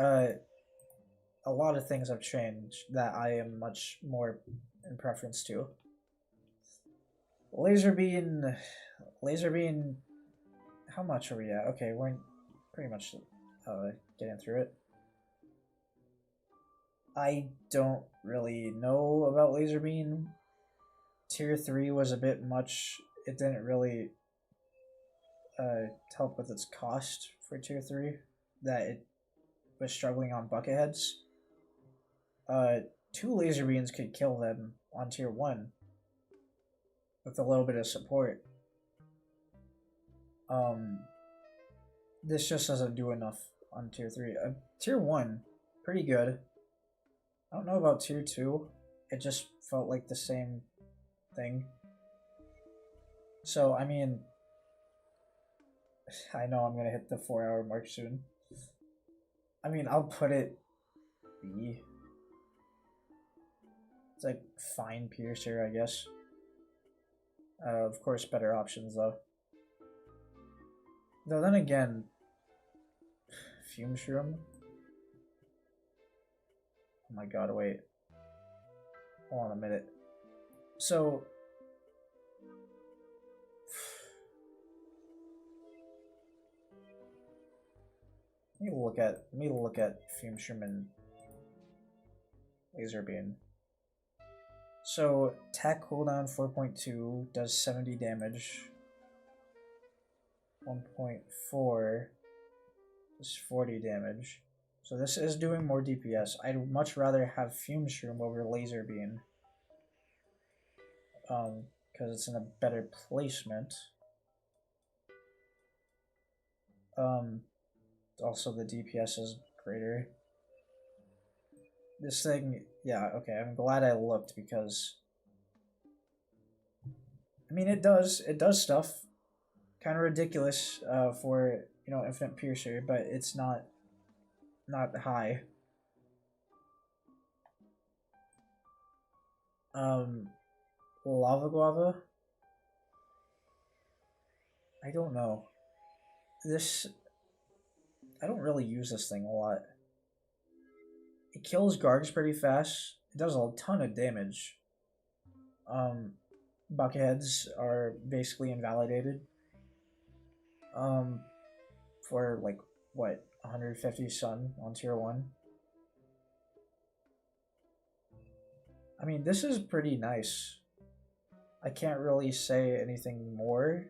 a lot of things have changed that I am much more in preference to. Laser Bean, how much are we at? Okay, we're pretty much getting through it. I don't really know about Laser Bean. Tier 3 was a bit much. It didn't really help with its cost for Tier 3. That it was struggling on Bucketheads. 2 Laser Beans could kill them on Tier 1 with a little bit of support. This just doesn't do enough on Tier 3. Tier 1, pretty good. I don't know about Tier 2. It just felt like the same thing. So, I mean, I know I'm going to hit the 4-hour mark soon. I mean, I'll put it B. It's like fine piercer, I guess. Of course, better options, though. Though then again, Fume Shroom. Oh my god, wait. Hold on a minute. So, let me look at Fume Shroom and Laser Beam. So, attack cooldown 4.2 does 70 damage. 1.4 is 40 damage. So this is doing more DPS. I'd much rather have Fume Shroom over Laser Beam. Because it's in a better placement. Also the DPS is greater. This thing, yeah, okay, I'm glad I looked because I mean it does stuff. Kind of ridiculous for, you know, Infinite Piercer, but it's not high. Lava Guava? I don't know. I don't really use this thing a lot. It kills Gargs pretty fast. It does a ton of damage. Bucketheads are basically invalidated. For like, what, 150 Sun on Tier 1? I mean, this is pretty nice. I can't really say anything more.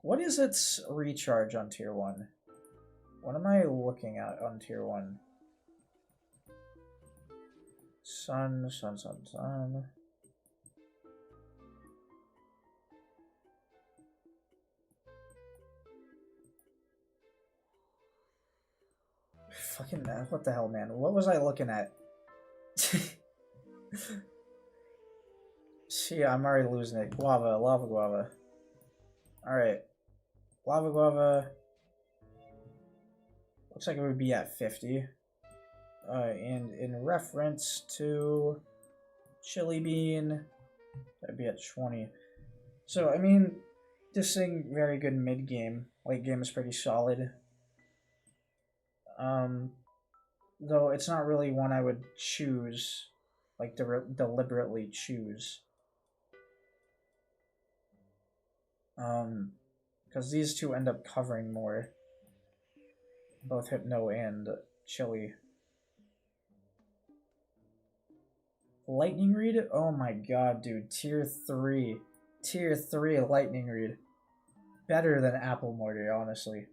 What is its recharge on tier 1? What am I looking at on tier 1? Sun. Fucking, what the hell, man? What was I looking at? See, I'm already losing it. Lava guava. Alright. Lava guava. Looks like it would be at 50. And in reference to chili bean, that'd be at 20. So, I mean, this thing, very good mid-game. Late game is pretty solid. Though it's not really one I would choose, like deliberately choose. Because these two end up covering more. Both Hypno and Chili. Lightning Reed? Oh my god, dude. Tier 3. Tier 3 Lightning Reed. Better than Apple Mortar, honestly.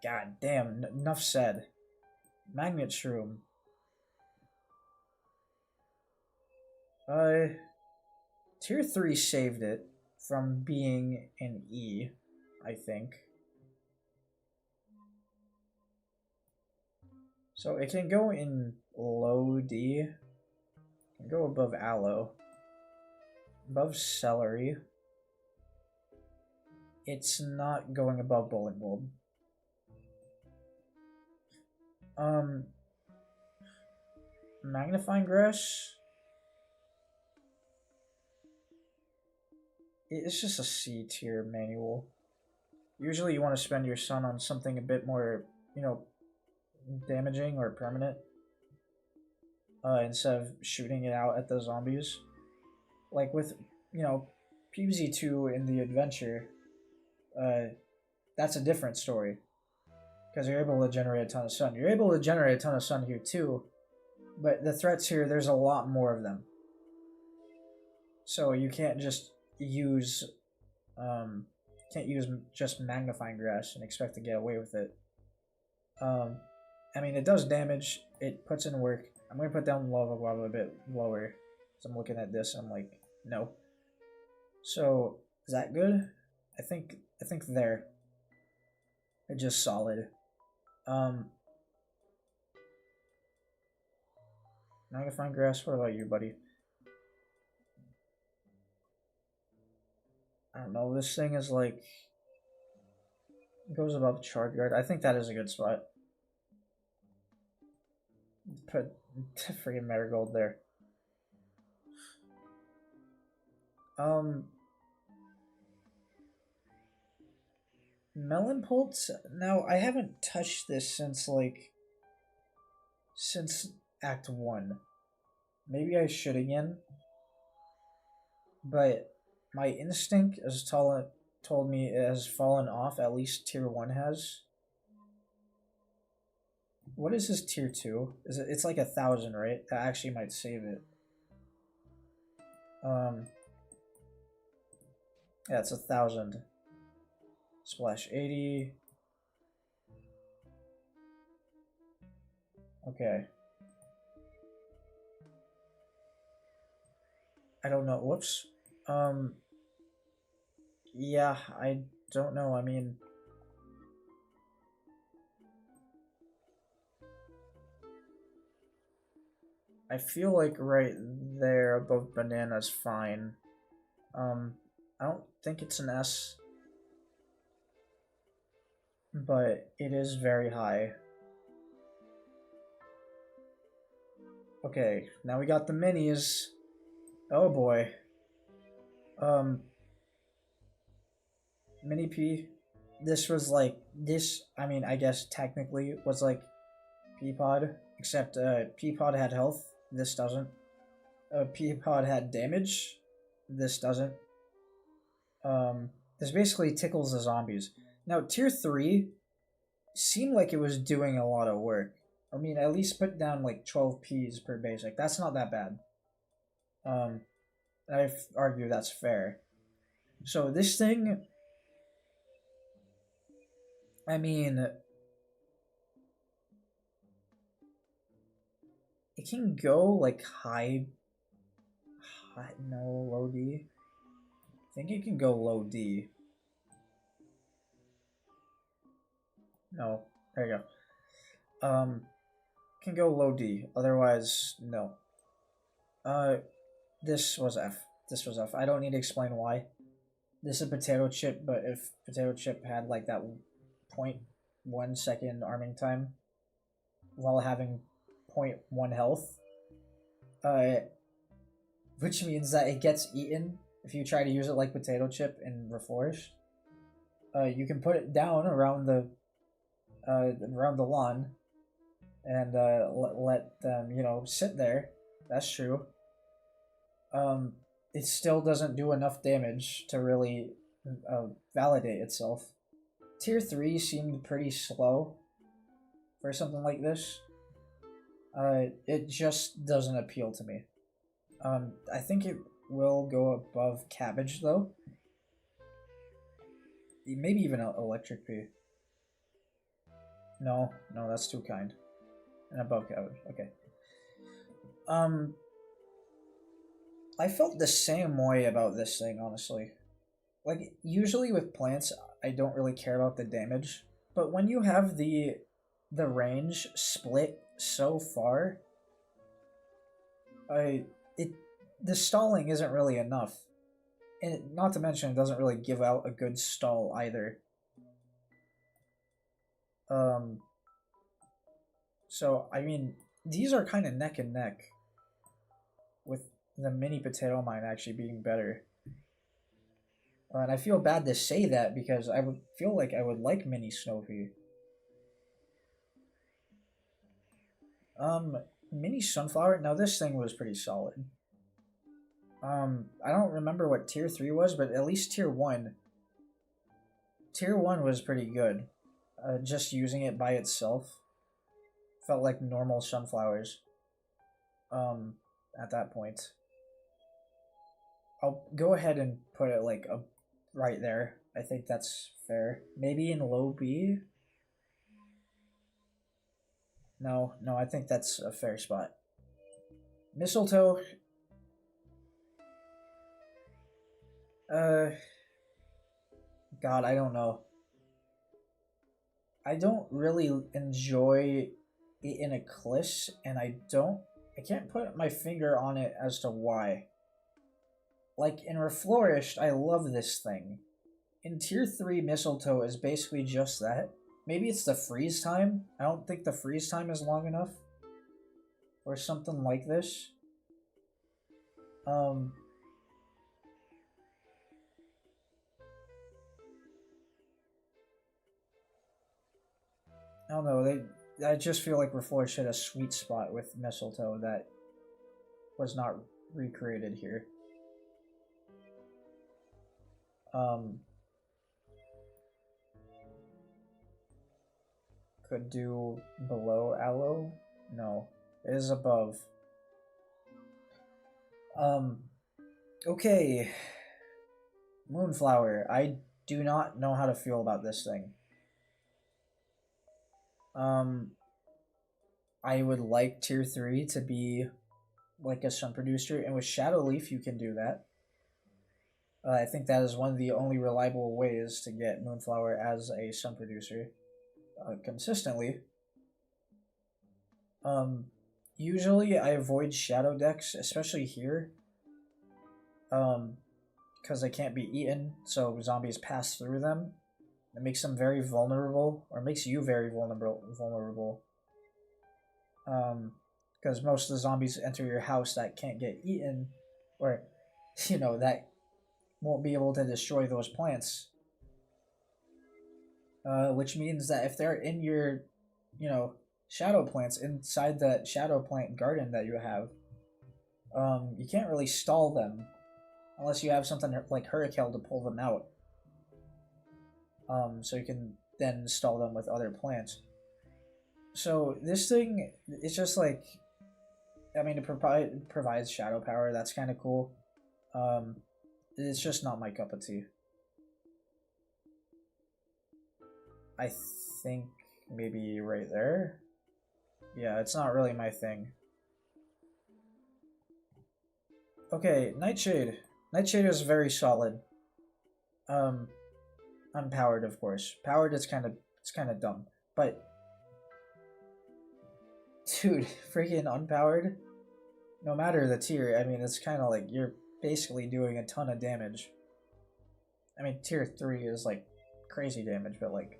God damn, enough said. Magnet Shroom. Tier 3 saved it from being an E, I think. So it can go in low D. It can go above aloe. Above celery. It's not going above bowling bulb. Magnifying grass. It's just a C tier manual. Usually you want to spend your sun on something a bit more, you know, damaging or permanent. Instead of shooting it out at the zombies. Like with, you know, PvZ 2 in the adventure, that's a different story. Because you're able to generate a ton of sun. You're able to generate a ton of sun here too, but the threats here, there's a lot more of them. So you can't just use, just magnifying grass and expect to get away with it. I mean, it does damage, it puts in work. I'm going to put down lava guava a bit lower. So I'm looking at this, I'm like, no. So, is that good? I think there. They're just solid. Magnifying grass, what about you, buddy? I don't know, this thing is like, goes above charge guard. I think that is a good spot. Put freaking marigold there. Melon Pulse? Now, I haven't touched this since Act 1. Maybe I should again. But my instinct has told me it has fallen off, at least tier 1 has. What is this tier 2? It's like 1,000, right? That actually might save it. Yeah, it's 1,000. Splash 80. Okay. I don't know. Whoops. Yeah, I don't know. I mean, I feel like right there above banana is fine. I don't think it's an S, but it is very high. Okay, now we got the minis. Oh boy. Mini P. This was like, I mean, I guess technically was like P-Pod, except P-Pod had health, this doesn't. P-Pod had damage, this doesn't. This basically tickles the zombies. Now, tier 3 seemed like it was doing a lot of work. I mean, at least put down like 12 Ps per basic. That's not that bad. I argue that's fair. So this thing, I mean, it can go like high, no, low D. I think it can go low D. No, there you go. Can go low D. Otherwise, no. This was F. This was F. I don't need to explain why. This is potato chip, but if potato chip had like that 0.1 second arming time while having 0.1 health, which means that it gets eaten if you try to use it like potato chip in Reforged. You can put it down around the lawn and let them, you know, sit there. That's true. It still doesn't do enough damage to really validate itself. Tier 3 seemed pretty slow for something like this. It just doesn't appeal to me. I think it will go above Cabbage, though. Maybe even Electric P. No, that's too kind. And above Cabbage, okay. I felt the same way about this thing, honestly. Like, usually with plants, I don't really care about the damage. But when you have the range split so far, the stalling isn't really enough. And not to mention, it doesn't really give out a good stall either. So, I mean, these are kind of neck and neck, with the mini potato mine actually being better. And I feel bad to say that because I would feel like I would like mini Snowy. Mini Sunflower, now this thing was pretty solid. I don't remember what tier 3 was, but at least tier 1. Tier 1 was pretty good. Just using it by itself felt like normal sunflowers. At that point. I'll go ahead and put it like right there. I think that's fair. Maybe in low B? No, I think that's a fair spot. Mistletoe. God, I don't know. I don't really enjoy it in ECLISE, and I can't put my finger on it as to why. Like, in Reflourished, I love this thing. In Tier 3, Mistletoe is basically just that. Maybe it's the freeze time? I don't think the freeze time is long enough. Or something like this. I don't know, I just feel like Reflourished hit a sweet spot with Mistletoe that was not recreated here. Could do below Aloe? No, it is above. Okay. Moonflower. I do not know how to feel about this thing. I would like tier 3 to be like a sun producer, and with Shadow Leaf you can do that. I think that is one of the only reliable ways to get Moonflower as a sun producer consistently. Usually I avoid shadow decks, especially here, because they can't be eaten, so zombies pass through them. It makes them very vulnerable, or makes you very vulnerable. Because most of the zombies enter your house that can't get eaten, or, you know, that won't be able to destroy those plants. Which means that if they're in your, you know, shadow plants inside the shadow plant garden that you have, you can't really stall them unless you have something like Hurricane to pull them out. So you can then stall them with other plants. So this thing, it's just like, I mean, it provides shadow power. That's kind of cool. It's just not my cup of tea. I think maybe right there. Yeah, it's not really my thing. Okay, Nightshade. Nightshade is very solid. Unpowered, of course. Powered is kind of dumb, but dude, freaking unpowered. No matter the tier, I mean, it's kind of like you're basically doing a ton of damage. I mean, tier 3 is like crazy damage, but like,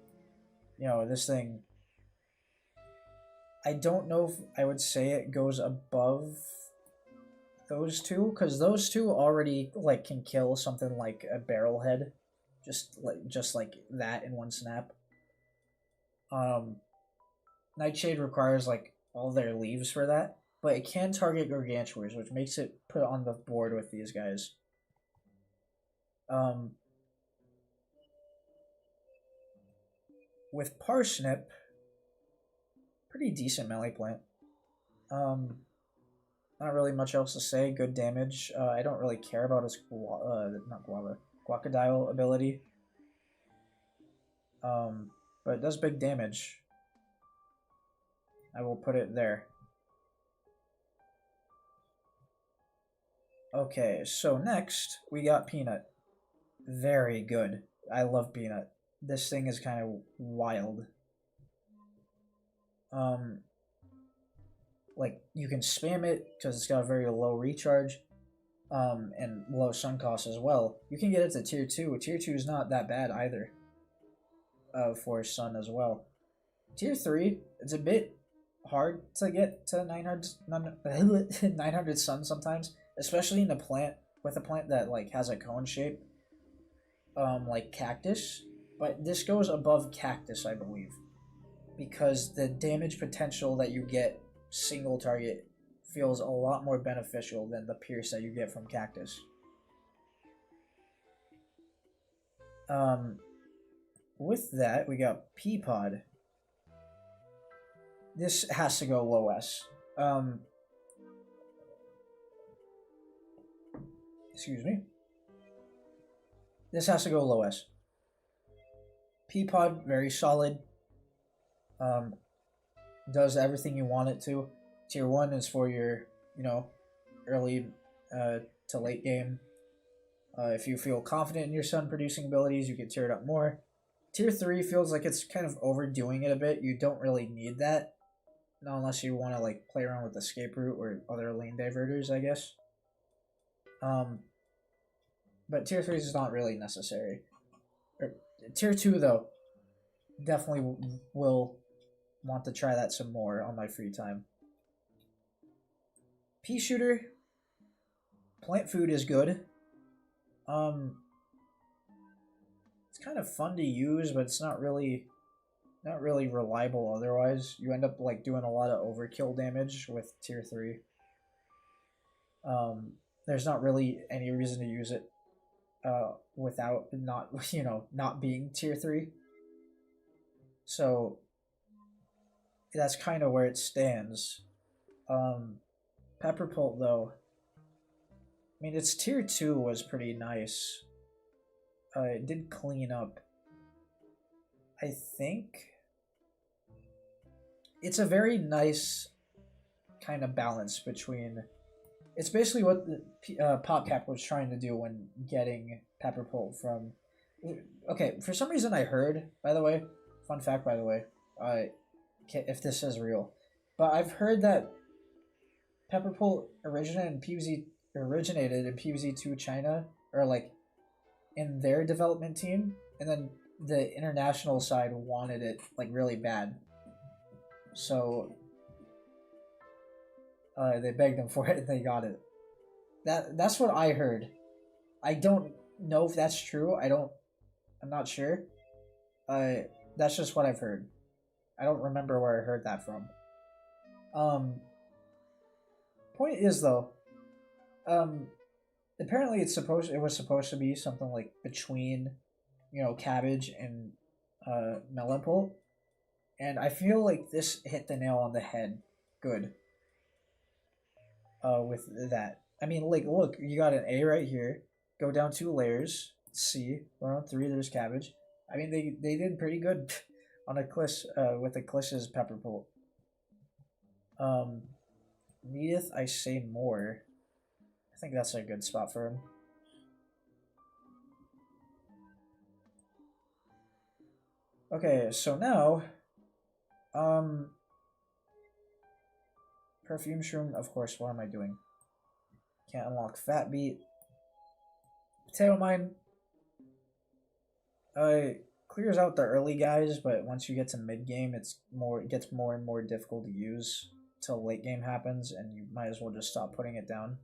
you know, this thing. I don't know if I would say it goes above those two, because those two already like can kill something like a barrel head, just like that in one snap. Nightshade requires like all their leaves for that, but it can target gargantuars, which makes it put on the board with these guys. With Parsnip, pretty decent melee plant. Not really much else to say. Good damage. I don't really care about his Guacodile ability. But it does big damage. I will put it there. Okay, so next we got Peanut. Very good. I love Peanut. This thing is kind of wild. Like, you can spam it because it's got a very low recharge, and low sun cost as well. You can get it to tier 2. Tier 2 is not that bad either, for sun as well. Tier 3, it's a bit hard to get to 900 sun sometimes, especially in a plant, with a plant that, like, has a cone shape, like Cactus. But this goes above Cactus, I believe, because the damage potential that you get single target feels a lot more beneficial than the pierce that you get from Cactus. With that, we got Peapod. This has to go low S. Excuse me. This has to go low S. Peapod, very solid. Does everything you want it to. Tier 1 is for your, you know, early to late game. If you feel confident in your sun producing abilities, you can tier it up more. Tier 3 feels like it's kind of overdoing it a bit. You don't really need that. Not unless you want to like play around with escape route or other lane diverters, I guess. But tier 3 is not really necessary. Tier 2 though, definitely will want to try that some more on my free time. Pea shooter, plant food is good. It's kind of fun to use, but it's not really reliable otherwise. You end up like doing a lot of overkill damage with tier 3. There's not really any reason to use it without not being tier 3. So that's kind of where it stands. Pepper Pult though, I mean, its tier 2 was pretty nice. It did clean up. I think it's a very nice kind of balance between. It's basically what the PopCap was trying to do when getting Pepper Pult from. Okay, for some reason I heard, by the way, fun fact by the way, if this is real, but I've heard that Pepper Pult originated in PvZ 2 China, or like in their development team, and then the international side wanted it like really bad, so they begged them for it and they got it. That's what I heard. I don't know if that's true. I'm not sure. That's just what I've heard. I don't remember where I heard that from. Point is though, apparently it was supposed to be something like between, cabbage and melon pult, and I feel like this hit the nail on the head. Good. With that, I mean, like, look, you got an A right here, go down 2 layers. C. Go down 3. There's cabbage. I mean, they did pretty good on ECLISE with ECLISE's pepper pool. Needeth I say more. I think that's a good spot for him. Okay, so now, perfume shroom. Of course. What am I doing? Can't unlock fat beat. Potato mine. Clears out the early guys, but once you get to mid game, it gets more and more difficult to use till late game happens, and you might as well just stop putting it down.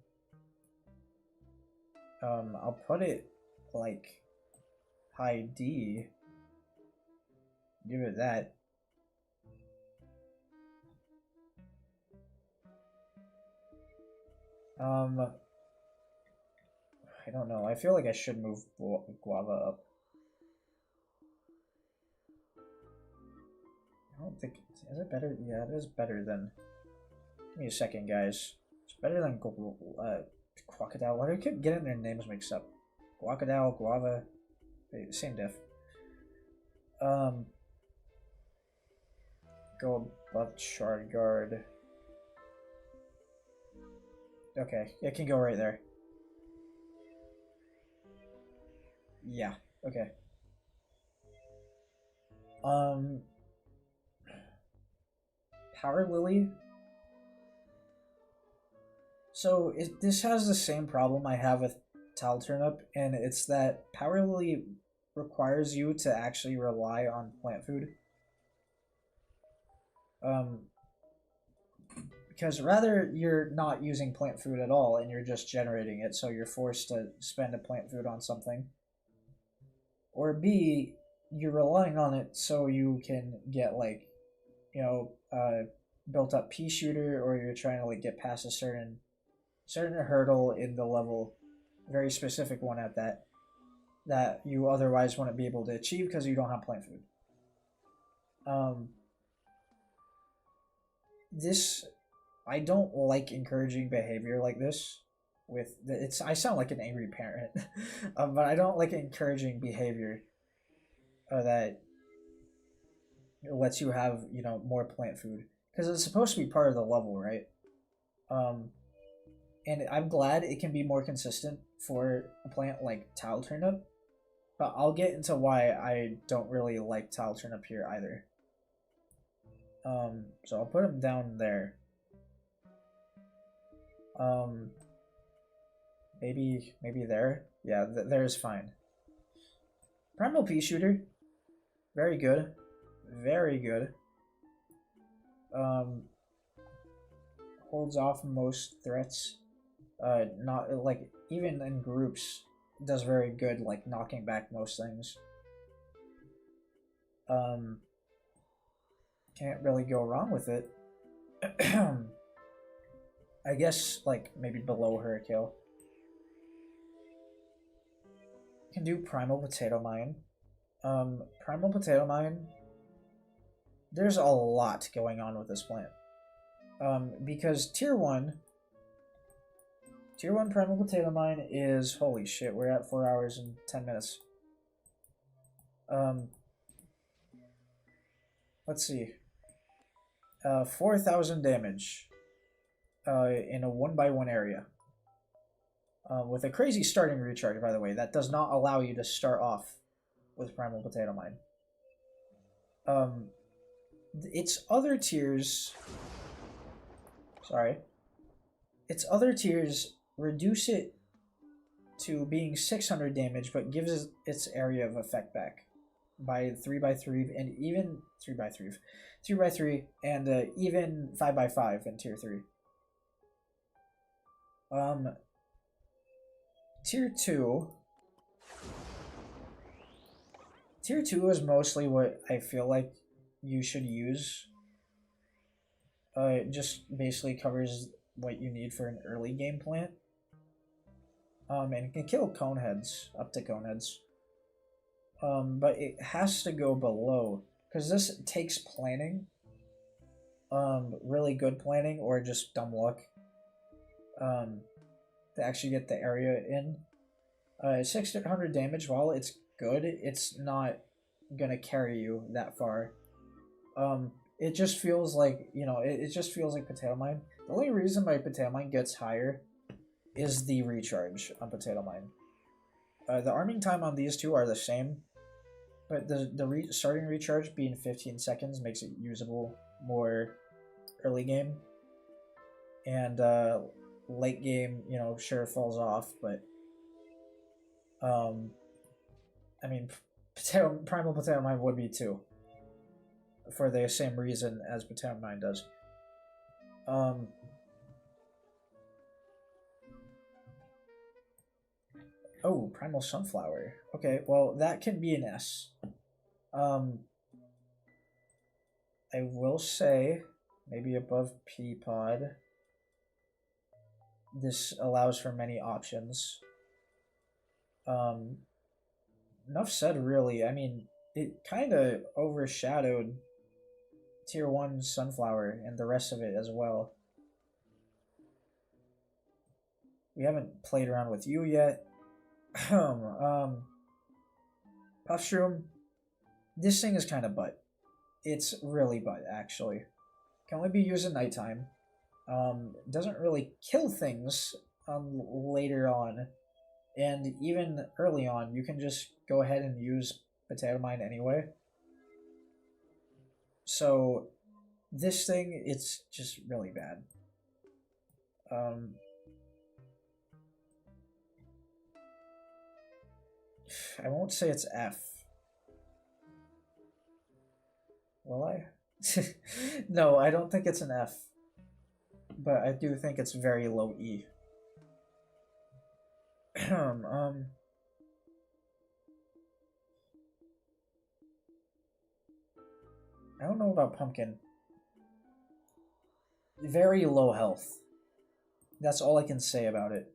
I'll put it like high D. Give it that. I don't know. I feel like I should move guava up. I don't think... Is it better? Yeah, it is better than... Give me a second, guys. It's better than crocodile. Why do I keep getting their names mixed up? Crocodile, guava... Same diff. Go above shard guard. Okay, it can go right there. Yeah, okay. Power Lily. So this has the same problem I have with Tile Turnip, and it's that Power Lily requires you to actually rely on plant food. Because rather you're not using plant food at all and you're just generating it, so you're forced to spend a plant food on something. Or B, you're relying on it so you can get like, you know, built up pea shooter, or you're trying to like get past a certain hurdle in the level, very specific one at that you otherwise wouldn't be able to achieve because you don't have plant food. I don't like encouraging behavior like this. I sound like an angry parent, but I don't like encouraging behavior that lets you have, you know, more plant food, because it's supposed to be part of the level, right? And I'm glad it can be more consistent for a plant like Tile Turnip, but I'll get into why I don't really like Tile Turnip here either. So I'll put him down there. Maybe there. Yeah, there is fine. Primal Pea Shooter, very good, very good. Holds off most threats. Not like even in groups, does very good, like knocking back most things. Can't really go wrong with it. I guess like maybe below Hurricane. Can do Primal Potato Mine. Primal Potato Mine. There's a lot going on with this plant. Because tier 1 Primal Potato Mine is, holy shit, we're at 4 hours and 10 minutes. Let's see. 4,000 damage in a 1x1 area. With a crazy starting recharge, by the way. That does not allow you to start off with Primal Potato Mine. Its other tiers... Sorry. Its other tiers reduce it to being 600 damage, but gives its area of effect back by 3x3 and even 3x3 and even 5x5 in tier 3. Tier 2 is mostly what I feel like you should use. It just basically covers what you need for an early game plant. And it can kill coneheads, up to coneheads. But it has to go below, because this takes planning. Really good planning, or just dumb luck. To actually get the area in. 600 damage, while it's good, it's not gonna carry you that far. It just feels like, you know, it just feels like Potato Mine. The only reason my Potato Mine gets higher is the recharge on Potato Mine. The arming time on these two are the same, but the starting recharge being 15 seconds makes it usable more early game. And late game, you know, sure falls off, but I mean, Primal Potato Mine would be too, for the same reason as Potato Mine does. Oh, Primal Sunflower. Okay, well, that can be an S. I will say, maybe above Peapod, this allows for many options. Enough said, really. I mean, it kind of overshadowed Tier 1 Sunflower and the rest of it as well. We haven't played around with you yet. Puffshroom, this thing is kind of butt. It's really butt, actually. Can only be used at nighttime. Doesn't really kill things later on. And even early on, you can just go ahead and use Potato Mine anyway. So, this thing, it's just really bad. I won't say it's F. Will I? No, I don't think it's an F. But I do think it's very low E. I don't know about Pumpkin. Very low health. That's all I can say about it.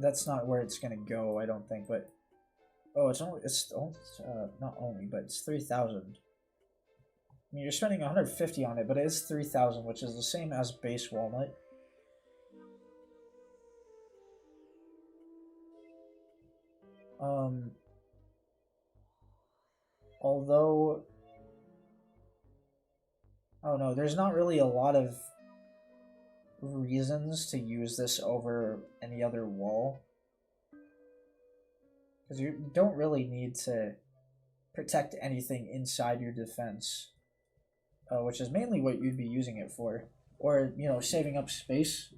That's not where it's gonna go, I don't think, but... Oh, it's not only, but it's 3,000. I mean, you're spending 150 on it, but it is 3,000, which is the same as base Walnut. Although... Oh no, there's not really a lot of reasons to use this over any other wall. Because you don't really need to protect anything inside your defense. Which is mainly what you'd be using it for. Or, you know, saving up space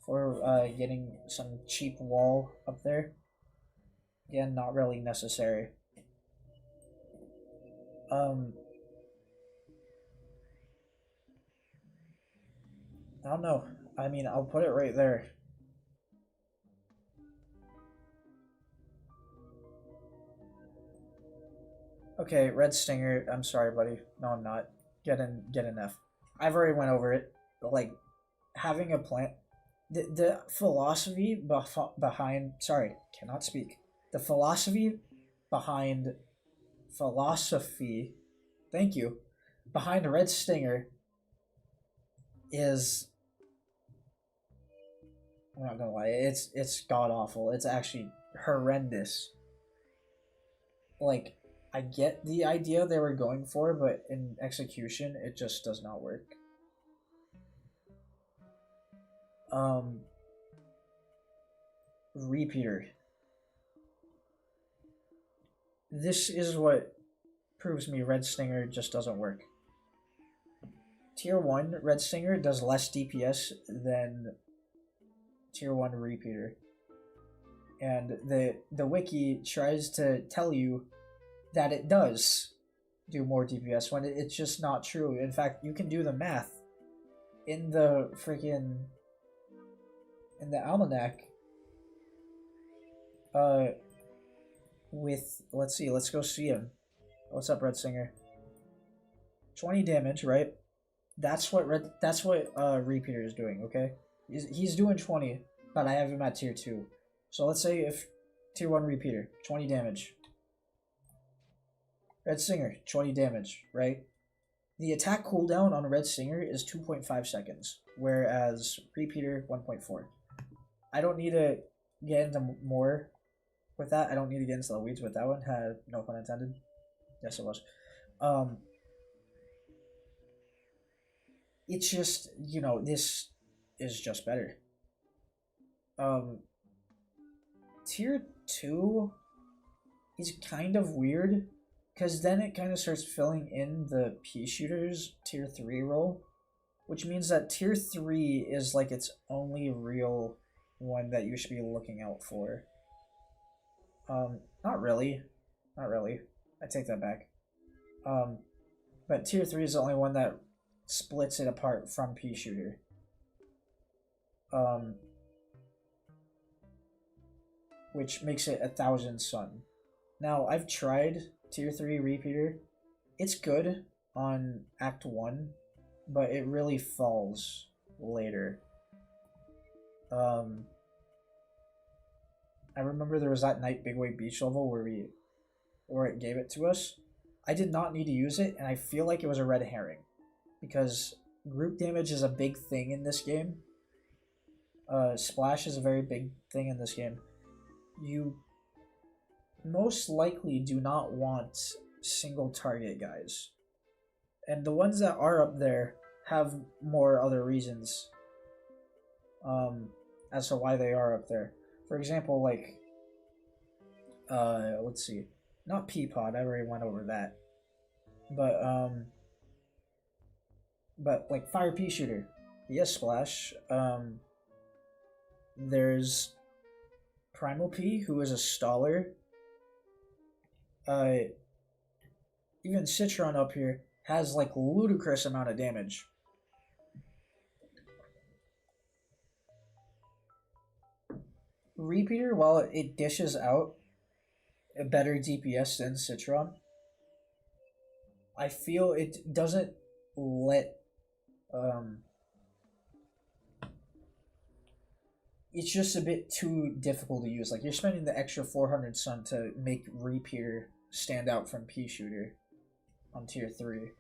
for getting some cheap wall up there. Again, not really necessary. I don't know. I mean, I'll put it right there. Okay, Red Stinger. I'm sorry, buddy. No, I'm not. Get an F. I've already went over it. Like, having a plant... The philosophy behind... Sorry, cannot speak. The philosophy behind... Thank you. Behind Red Stinger is... I'm not gonna lie. It's god-awful. It's actually horrendous. Like... I get the idea they were going for, but in execution, it just does not work. Repeater. This is what proves me Red Stinger just doesn't work. Tier 1 Red Stinger does less DPS than Tier 1 Repeater. And the wiki tries to tell you that it does do more DPS when it's just not true. In fact, you can do the math in the freaking in the almanac with let's go see him. What's up, Red Singer? 20 damage, right? That's what Repeater is doing, okay? He's doing 20, but I have him at tier 2. So let's say if tier 1 Repeater, 20 damage. Red Singer, 20 damage, right? The attack cooldown on Red Singer is 2.5 seconds, whereas Repeater, 1.4. I don't need to get into more with that, I don't need to get into the weeds with that one. Had no pun intended. Yes, it was. It's just, you know, this is just better. Tier 2 is kind of weird, because then it kind of starts filling in the pea shooters tier 3 role, which means that tier 3 is like its only real one that you should be looking out for. Not really. Not really. I take that back. But tier 3 is the only one that splits it apart from pea shooter. Which makes it 1,000 sun. Now, I've tried tier 3 repeater. It's good on Act 1, but it really falls later. I remember there was that night Big Wave Beach level where it gave it to us. I did not need to use it, and I feel like it was a red herring, because group damage is a big thing in this game. Splash is a very big thing in this game. You most likely do not want single target guys, and the ones that are up there have more other reasons as to why they are up there. For example, like let's see, not Peapod, I already went over that, but like Fire Pea Shooter, yes, Splash. There's Primal P, who is a staller. Even Citron up here has like ludicrous amount of damage. Repeater, while it dishes out a better DPS than Citron, I feel it doesn't let it's just a bit too difficult to use. Like, you're spending the extra 400 sun to make Repeater stand out from Pea Shooter on tier 3.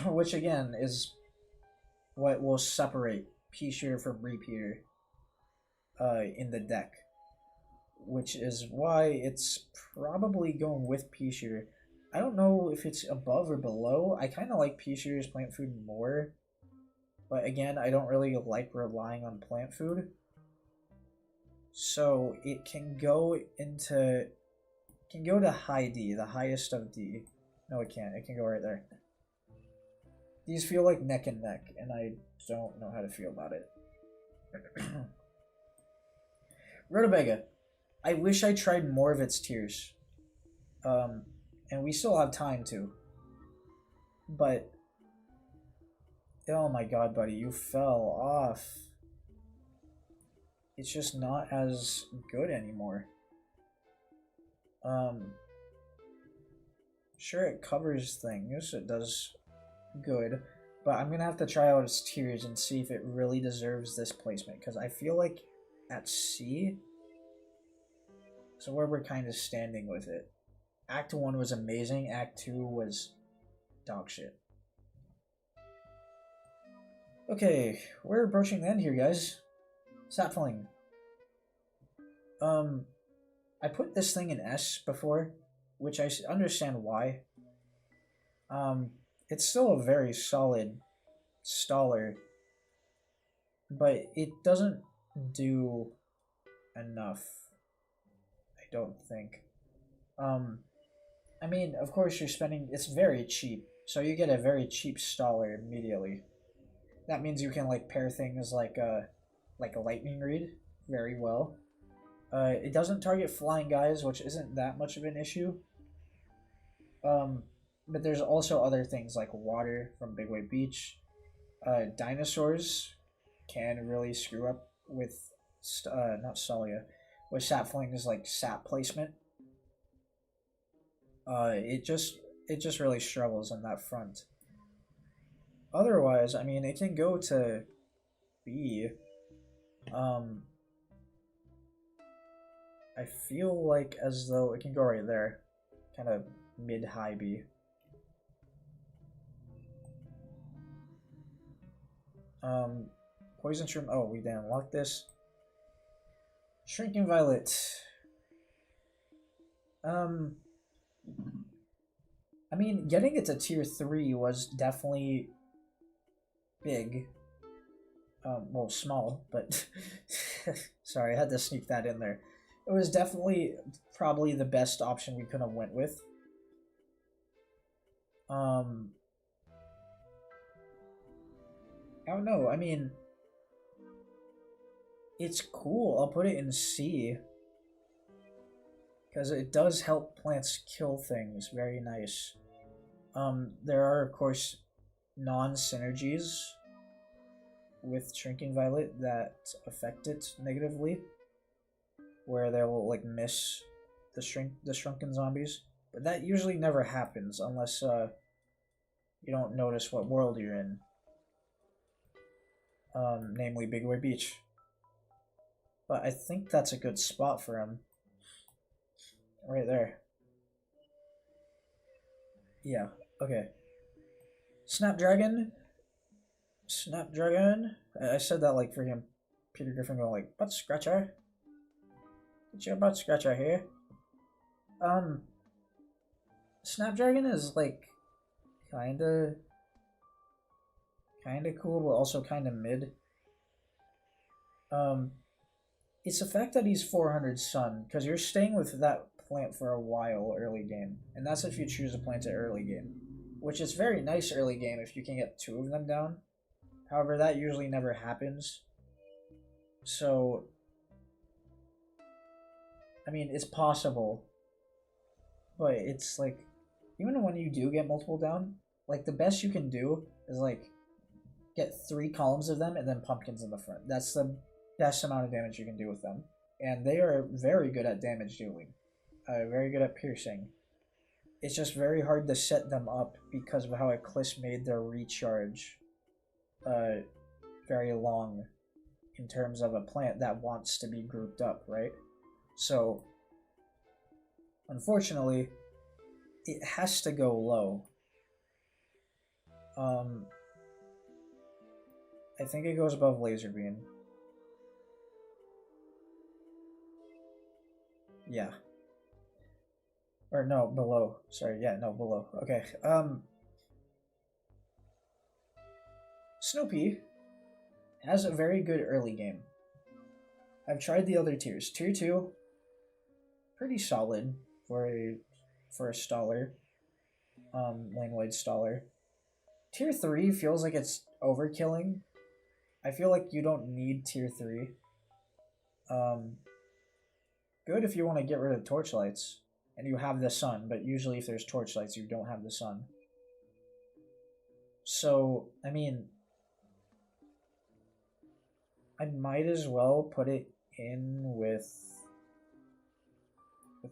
Which again is what will separate Pea Shooter from Repeater in the deck. Which is why it's probably going with Pea Shooter. I don't know if it's above or below. I kind of like Pea Shooter's plant food more. But again, I don't really like relying on plant food. So it can go to high D, the highest of D. No, it can't. It can go right there. These feel like neck and neck, and I don't know how to feel about it. Rutabaga. I wish I tried more of its tiers. And we still have time to. But oh my god, buddy, you fell off. It's just not as good anymore. Sure, it covers things, it does good, but I'm gonna have to try out its tiers and see if it really deserves this placement, because I feel like at C, so where we're kind of standing with it. Act 1 was amazing, Act 2 was dog shit. Okay, we're approaching the end here, guys. Sapling. I put this thing in S before, which I understand why. It's still a very solid staller, but it doesn't do enough, I don't think. I mean, of course you're spending, it's very cheap, so you get a very cheap staller immediately. That means you can like pair things like a lightning read very well. It doesn't target flying guys, which isn't that much of an issue. But there's also other things like water from Big Wave Beach. Dinosaurs can really screw up with not Stalia, with Sapfling's like sap placement. It just really struggles on that front. Otherwise, I mean, it can go to B. I feel like as though it can go right there, kind of mid-high B. Poison Shroom. Oh, we didn't unlock this. Shrinking Violet. Um, I mean, getting it to tier 3 was definitely big. Well, small, but sorry, I had to sneak that in there. It was definitely probably the best option we could have went with. Um, I don't know. I mean, it's cool. I'll put it in C because it does help plants kill things. Very nice. There are of course non-synergies with Shrinking Violet that affect it negatively, where they will like miss the shrunken zombies. But that usually never happens unless you don't notice what world you're in. Namely Big Boy Beach. But I think that's a good spot for him. Right there. Yeah, okay. Snapdragon. Snapdragon. I said that like freaking Peter Griffin going like, butt scratcher. Get your butt scratcher here. Snapdragon is like kinda cool, but also kinda mid. It's the fact that he's 400 sun, because you're staying with that plant for a while early game, and that's if you choose to plant it early game, which is very nice early game if you can get 2 of them down. However, that usually never happens. So, I mean, it's possible, but it's like, even when you do get multiple down, like the best you can do is like get 3 columns of them and then pumpkins in the front. That's the best amount of damage you can do with them. And they are very good at damage dealing. Very good at piercing. It's just very hard to set them up because of how ECLISE made their recharge very long in terms of a plant that wants to be grouped up, right? So, unfortunately, it has to go low. I think it goes above Laser Beam. Yeah. Or no, below. Sorry, yeah, no, below. Okay. Snoopy has a very good early game. I've tried the other tiers. Tier 2, pretty solid for a staller. Lane-wide staller. Tier 3 feels like it's overkilling. I feel like you don't need tier 3. Good if you want to get rid of torchlights and you have the sun, but usually if there's torchlights, you don't have the sun. So, I mean, I might as well put it in with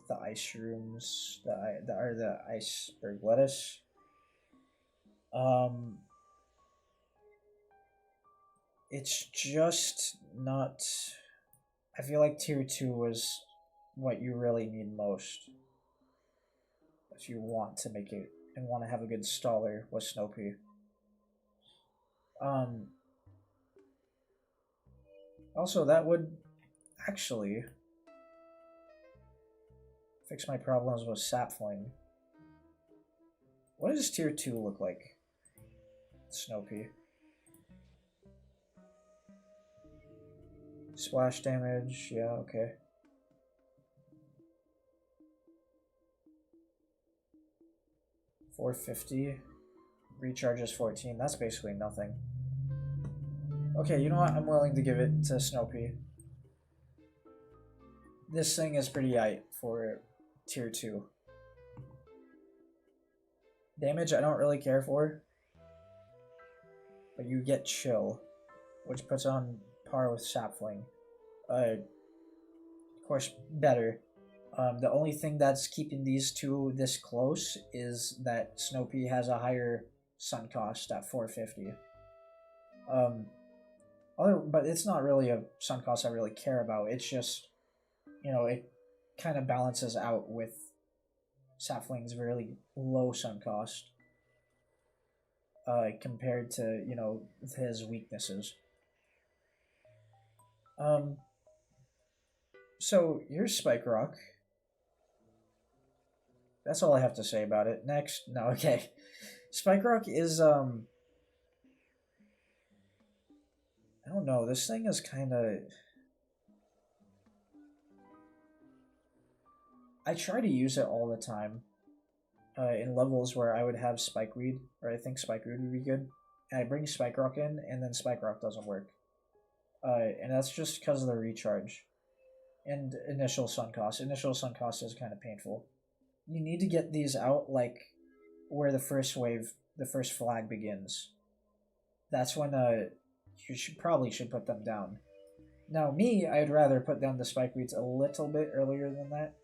the ice rooms, the iceberg lettuce. It's just not. I feel like tier 2 was what you really need most if you want to make it and want to have a good staller with Snoopy. Also, that would actually fix my problems with Sapling. What does tier 2 look like? Snoopy. Splash damage, yeah, okay. $450. Recharges 14. That's basically nothing. Okay, you know what? I'm willing to give it to Snoopy. This thing is pretty light for tier 2. Damage I don't really care for. But you get chill, which puts on par with Sapling. Of course, better. The only thing that's keeping these two this close is that Snoopy has a higher sun cost at 450. But it's not really a sun cost I really care about. It's just, you know, it kind of balances out with Sapling's really low sun cost compared to, you know, his weaknesses. So here's Spike Rock. That's all I have to say about it. Next. No, okay. Spike Rock is, I don't know, this thing is kind of... I try to use it all the time in levels where I would have Spikeweed, or I think Spikeweed would be good. And I bring Spike Rock in, and then Spike Rock doesn't work. And that's just because of the recharge. And initial sun cost. Initial sun cost is kind of painful. You need to get these out, like, where the first wave, the first flag begins. That's when you probably should put them down. Now, me, I'd rather put down the Spikeweeds a little bit earlier than that.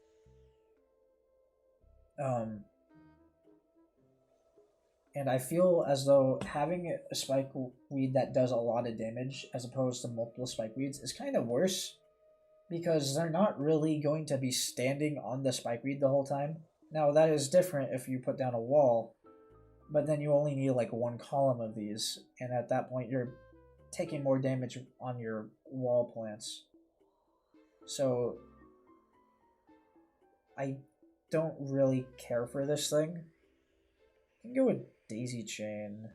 And I feel as though having a Spikeweed that does a lot of damage as opposed to multiple Spikeweeds is kind of worse, because they're not really going to be standing on the Spikeweed the whole time. Now, that is different if you put down a wall, but then you only need like one column of these, and at that point you're taking more damage on your wall plants. So I don't really care for this thing. I can go with Daisy Chain.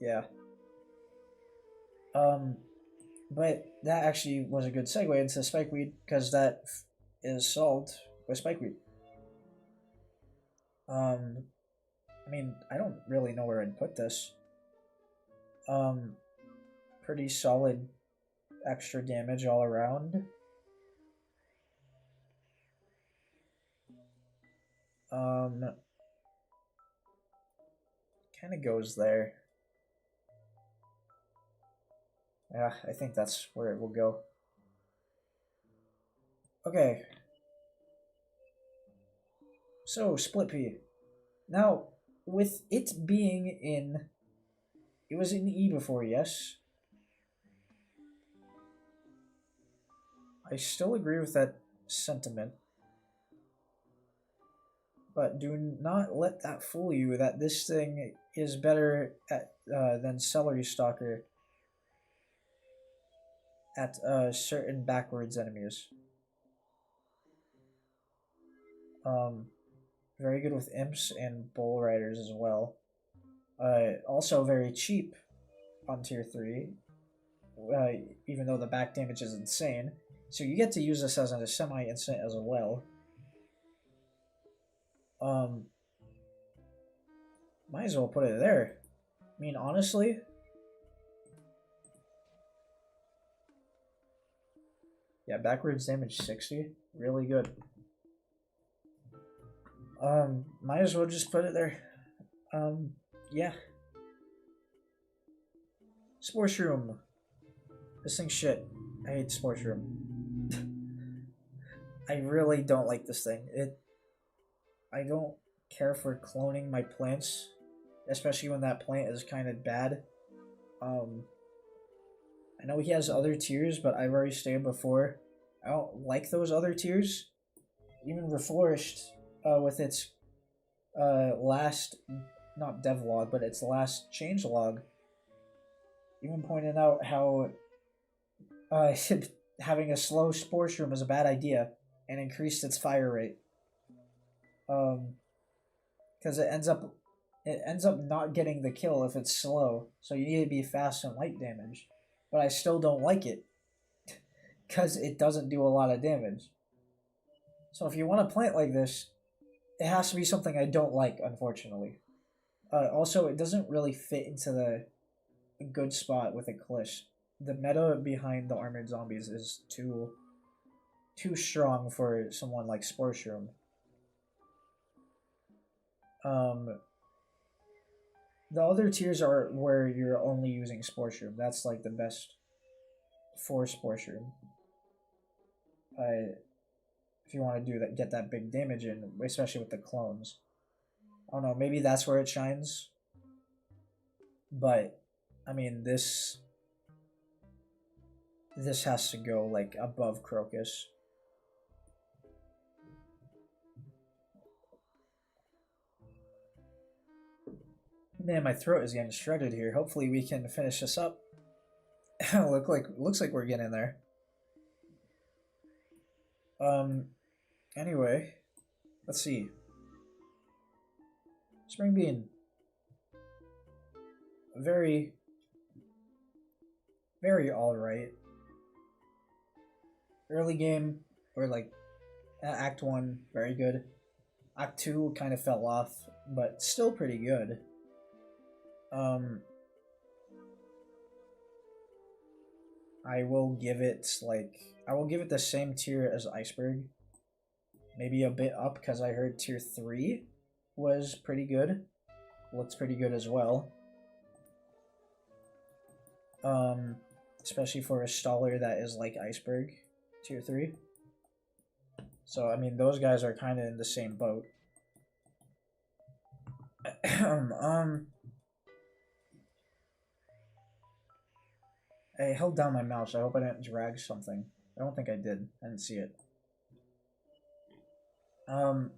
Yeah. But that actually was a good segue into Spikeweed, because that is solved with Spikeweed. I mean, I don't really know where I'd put this. Pretty solid extra damage all around. Kind of goes there. Yeah, I think that's where it will go. Okay. So, Split P. Now, with it being in... It was in E before, yes? I still agree with that sentiment. But do not let that fool you that this thing is better at, than Celery Stalker at certain backwards enemies. Very good with imps and bull riders as well. Also very cheap on tier 3, even though the back damage is insane. So you get to use this as a semi-instant as well. Might as well put it there. I mean, honestly, yeah, backwards damage 60, really good. Might as well just put it there. Yeah. Sports Room. This thing's shit. I hate Sports Room. I really don't like this thing. I don't care for cloning my plants, especially when that plant is kind of bad. I know he has other tiers, but I've already stated before, I don't like those other tiers. Even Reflourished, with its last, not devlog, but its last changelog, even pointed out how having a slow Sports Room is a bad idea and increased its fire rate. Because it ends up not getting the kill if it's slow, so you need to be fast and light damage. But I still don't like it, because it doesn't do a lot of damage. So if you want a plant like this, it has to be something I don't like, unfortunately. Also, it doesn't really fit into the good spot with ECLISE. The meta behind the armored zombies is too strong for someone like Sports Room. The other tiers are where you're only using Sports Room. That's like the best for Sports Room. If you want to do that, get that big damage in, especially with the clones. I don't know, maybe that's where it shines. But I mean, this has to go like above Crocus. Man, my throat is getting shredded here. Hopefully we can finish this up. Looks like we're getting there. Anyway, let's see. Spring Bean. Very alright. Early game, or like Act 1, very good. Act 2 kind of fell off, but still pretty good. I will give it the same tier as Iceberg. Maybe a bit up because I heard tier 3 was pretty good. Looks pretty good as well. Especially for a staller that is like Iceberg, tier 3. So, I mean, those guys are kind of in the same boat. I held down my mouse. I hope I didn't drag something. I don't think I did. I didn't see it. But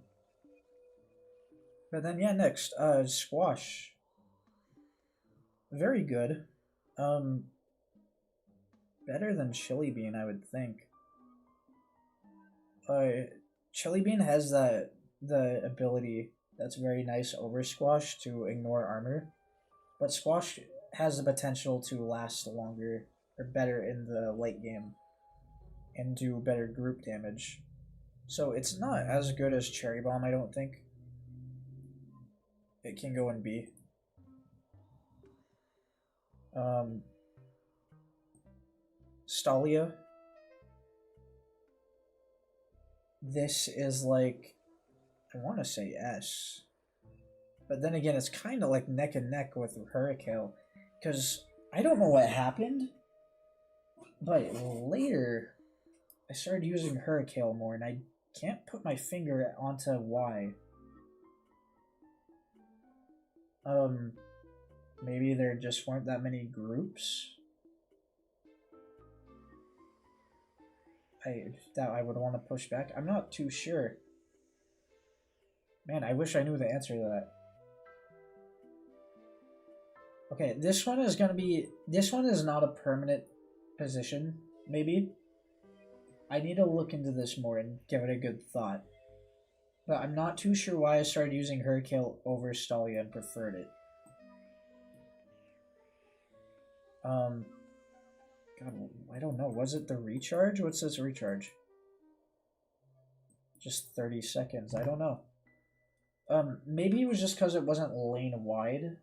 then, yeah, next, Squash. Very good. Better than Chili Bean, I would think. Chili Bean has the ability that's very nice over Squash to ignore armor, but Squash has the potential to last longer or better in the late game and do better group damage. So it's not as good as Cherry Bomb, I don't think. It can go in B. Stalia. This is like, I want to say S. But then again, it's kind of like neck and neck with Hurricane. Because I don't know what happened. But later, I started using Hurricane more, and I can't put my finger onto why. Maybe there just weren't that many groups. That I would want to push back. I'm not too sure. Man, I wish I knew the answer to that. Okay, this one is not a permanent position, maybe. I need to look into this more and give it a good thought. But I'm not too sure why I started using Hurricane over Stalia and preferred it. God, I don't know. Was it the recharge? What's this recharge? Just 30 seconds. I don't know. Maybe it was just because it wasn't lane wide.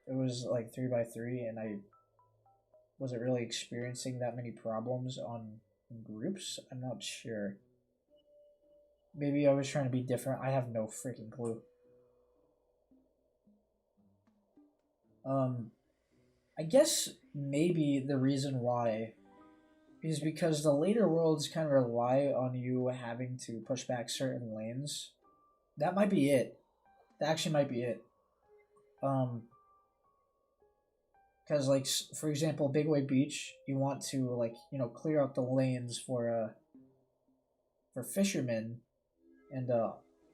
It was like 3x3, and I wasn't really experiencing that many problems on groups. I'm not sure. Maybe I was trying to be different. I have no freaking clue. I guess maybe the reason why is because the later worlds kind of rely on you having to push back certain lanes. That might be it. That actually might be it. Because, like, for example, Big Wave Beach, you want to, like, you know, clear out the lanes for fishermen and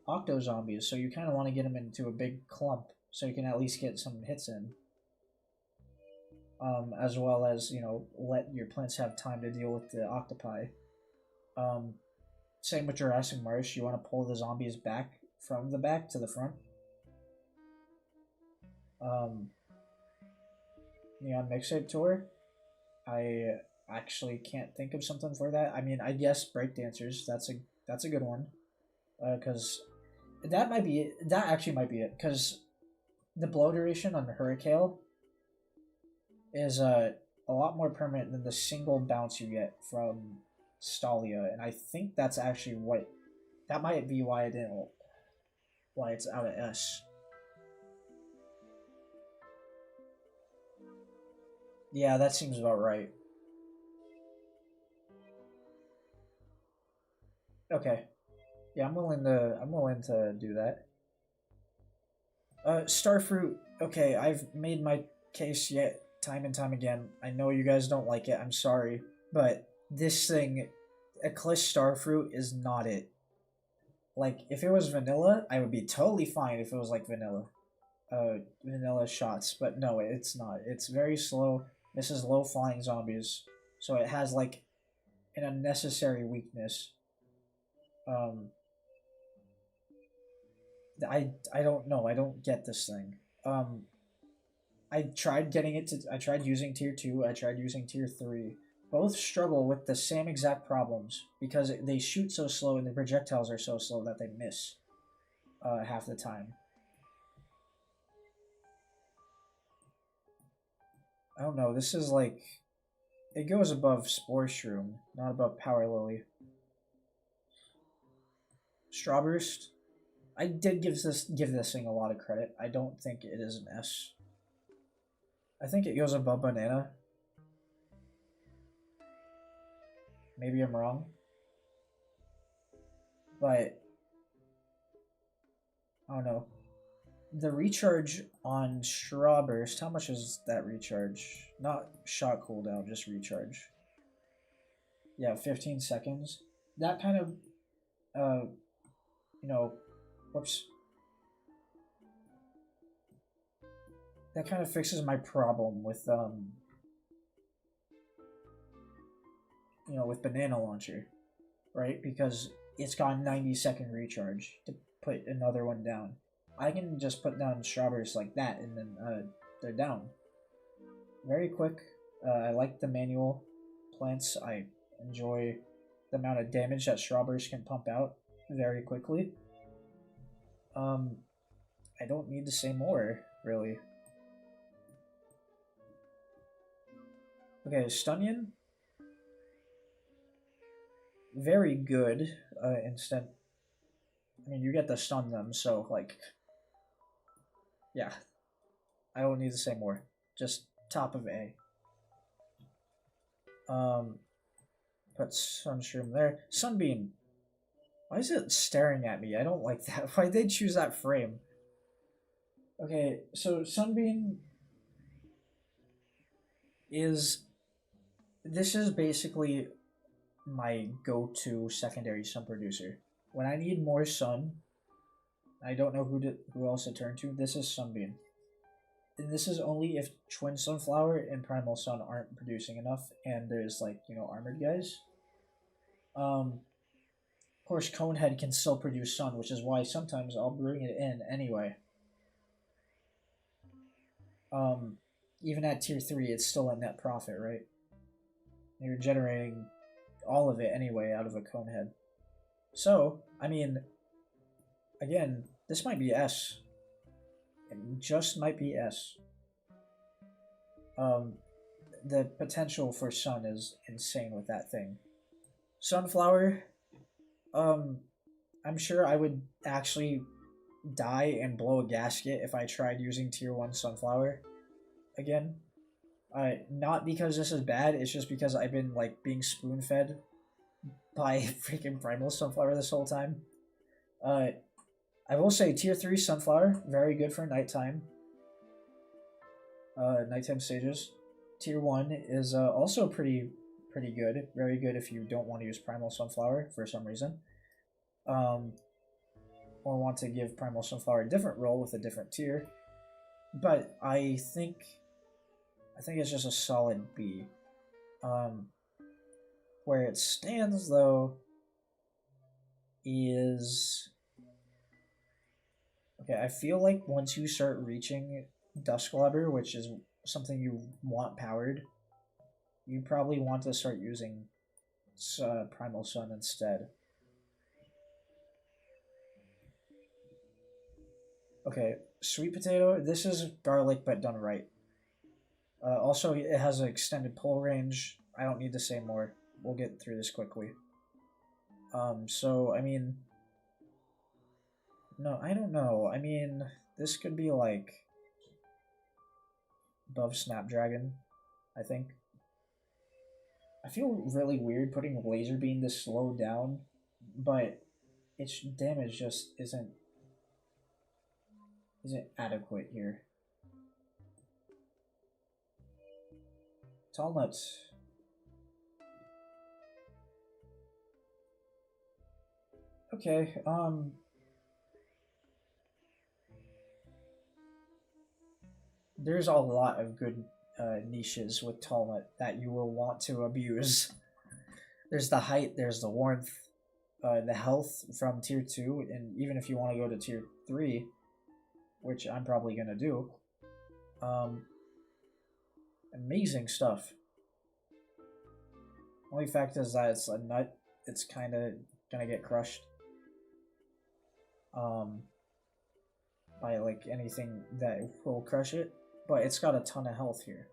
octo zombies, so you kind of want to get them into a big clump so you can at least get some hits in. As well as, you know, let your plants have time to deal with the octopi. Same with Jurassic Marsh, you want to pull the zombies back from the back to the front. Neon Mixtape Tour, I actually can't think of something for that. I mean, I guess Breakdancers, that's a good one. Because that might be it. That actually might be it, because the blow duration on Hurricane is a lot more permanent than the single bounce you get from Stalia, and I think that's actually that might be why it's out of S. Yeah, that seems about right. Okay. Yeah, I'm willing to do that. Starfruit. Okay, I've made my case yet time and time again. I know you guys don't like it. I'm sorry, but this thing, ECLISE Starfruit, is not it. Like, if it was vanilla, I would be totally fine if it was like vanilla shots, but no, it's not. It's very slow. This is low flying zombies, so it has like an unnecessary weakness. Um, I don't know. I don't get this thing. I tried getting it to. I tried using tier 2. I tried using tier 3. Both struggle with the same exact problems because they shoot so slow and the projectiles are so slow that they miss half the time. I don't know. This is like it goes above Spore Shroom, not above Power Lily. Strawburst. I did give this thing a lot of credit. I don't think it is an S. I think it goes above Banana. Maybe I'm wrong. But I don't know. The recharge on Strawburst, how much is that recharge? Not shot cooldown, just recharge. Yeah, 15 seconds. That kind of, you know, whoops. That kind of fixes my problem with, you know, with Banana Launcher, right? Because it's got 90-second recharge to put another one down. I can just put down Strawberries like that, and then they're down. Very quick. I like the manual plants. I enjoy the amount of damage that Strawberries can pump out very quickly. I don't need to say more, really. Okay, Stunyon. Very good. Instant. I mean, you get to stun them, so, like... Yeah. I don't need to say more. Just top of A. Put Sunshroom there. Sunbeam. Why is it staring at me? I don't like that. Why did they choose that frame? Okay, so Sunbeam is... This is basically my go-to secondary sun producer. When I need more sun, I don't know who else to turn to. This is Sunbeam. And this is only if Twin Sunflower and Primal Sun aren't producing enough, and there's, like, you know, armored guys. Of course, Conehead can still produce sun, which is why sometimes I'll bring it in anyway. Even at tier 3, it's still a net profit, right? You're generating all of it anyway out of a Conehead. So, I mean, again, this might be S. It just might be S. The potential for sun is insane with that thing. Sunflower, I'm sure I would actually die and blow a gasket if I tried using tier 1 Sunflower again. Not because this is bad, it's just because I've been, like, being spoon-fed by freaking Primal Sunflower this whole time. I will say tier 3 Sunflower, very good for nighttime. Nighttime stages. Tier 1 is also pretty good. Very good if you don't want to use Primal Sunflower for some reason. Or want to give Primal Sunflower a different role with a different tier. But I think it's just a solid B. Where it stands, though, is... Okay, I feel like once you start reaching Dusklabber, which is something you want powered, you probably want to start using Primal Sun instead. Okay, Sweet Potato, this is garlic but done right. Also, it has an extended pull range. I don't need to say more. We'll get through this quickly. So, I mean... No, I don't know. I mean, this could be, like... above Snapdragon, I think. I feel really weird putting Laser Beam this slow down, but its damage just isn't adequate here. Tall Nuts. Okay, there's a lot of good niches with Tall Nut that you will want to abuse. There's the height, there's the warmth, the health from tier 2, and even if you want to go to tier 3, which I'm probably gonna do. Amazing stuff. Only fact is that it's a nut. It's kind of gonna get crushed. By like anything that will crush it, but it's got a ton of health here.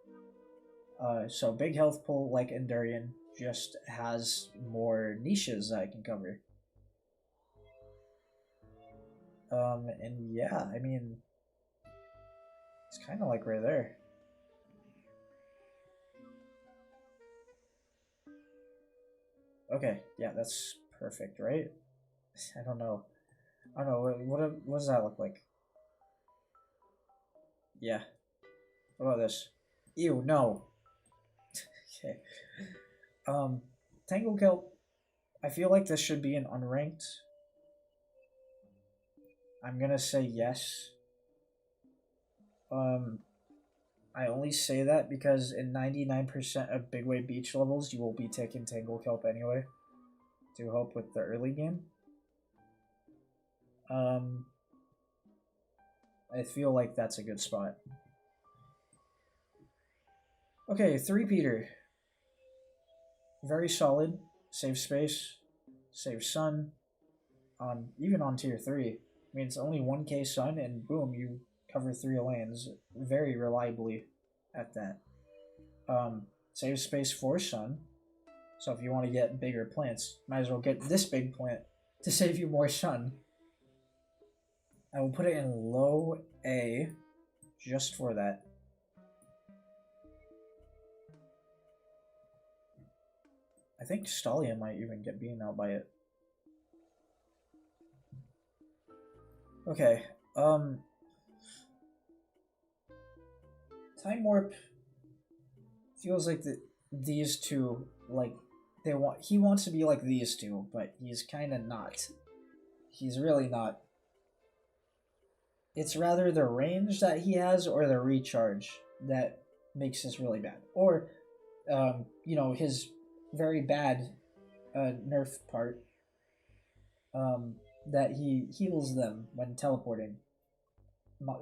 So big health pool like Endurian just has more niches that I can cover. And yeah, I mean, it's kind of like right there. Okay, yeah, that's perfect, right? I don't know. What does that look like? Yeah. What about this? Ew, no. Okay. Tangle Kelp. I feel like this should be an unranked. I'm gonna say yes. I only say that because in 99% of Big Wave Beach levels, you will be taking Tangle Kelp anyway to help with the early game. I feel like that's a good spot. Okay, 3-peater. Very solid. Save space. Save sun. Even on tier 3. I mean, it's only 1k sun, and boom, you cover 3 lanes very reliably at that. Save space for sun. So if you want to get bigger plants, might as well get this big plant to save you more sun. I will put it in low A just for that. I think Stallia might even get beaten out by it. Okay, Time Warp feels like these two, like, he wants to be like these two, but he's kind of not. He's really not. It's rather the range that he has or the recharge that makes this really bad. Or, you know, his very bad nerf part, that he heals them when teleporting.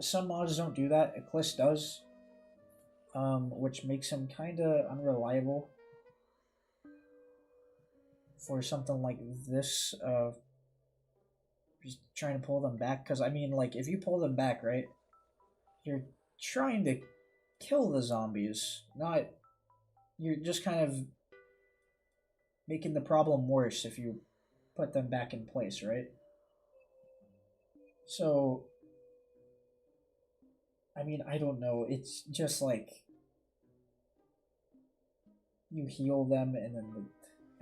Some mods don't do that. ECLISE does, which makes him kind of unreliable for something like this. Just trying to pull them back, because I mean, like, if you pull them back, right, you're trying to kill the zombies, not, you're just kind of making the problem worse if you put them back in place, right? So, I mean, I don't know, it's just like, you heal them and then,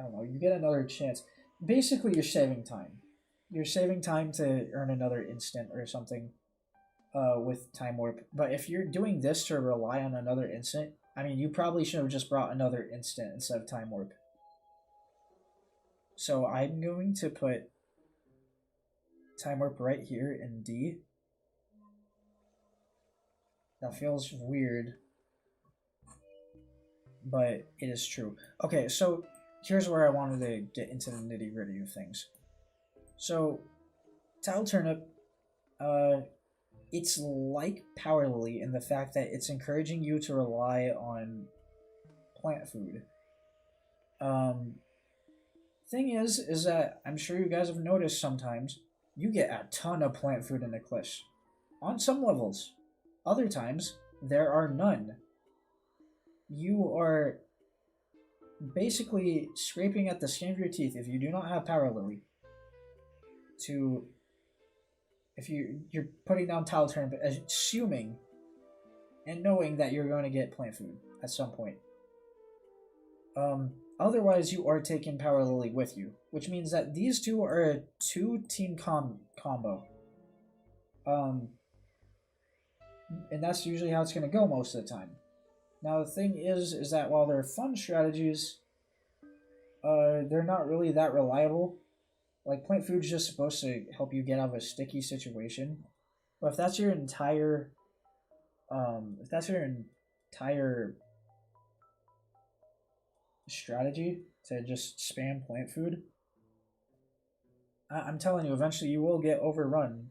I don't know, you get another chance. Basically, you're saving time. You're saving time to earn another instant or something with Time Warp. But if you're doing this to rely on another instant, I mean, you probably should have just brought another instant instead of Time Warp. So I'm going to put Time Warp right here in D. That feels weird, but it is true. Okay, so here's where I wanted to get into the nitty-gritty of things. So, Tile Turnip, it's like Power Lily in the fact that it's encouraging you to rely on plant food. Thing is that I'm sure you guys have noticed sometimes you get a ton of plant food in ECLISE. On some levels. Other times, there are none. You are basically scraping at the skin of your teeth if you do not have Power Lily. If you're putting down Tile Turnip, assuming and knowing that you're going to get plant food at some point. Otherwise, you are taking Power Lily with you, which means that these two are a 2-team combo. And that's usually how it's going to go most of the time. Now, the thing is that while they're fun strategies, they're not really that reliable. Like, plant food's just supposed to help you get out of a sticky situation. But if that's your entire strategy to just spam plant food, I'm telling you, eventually you will get overrun.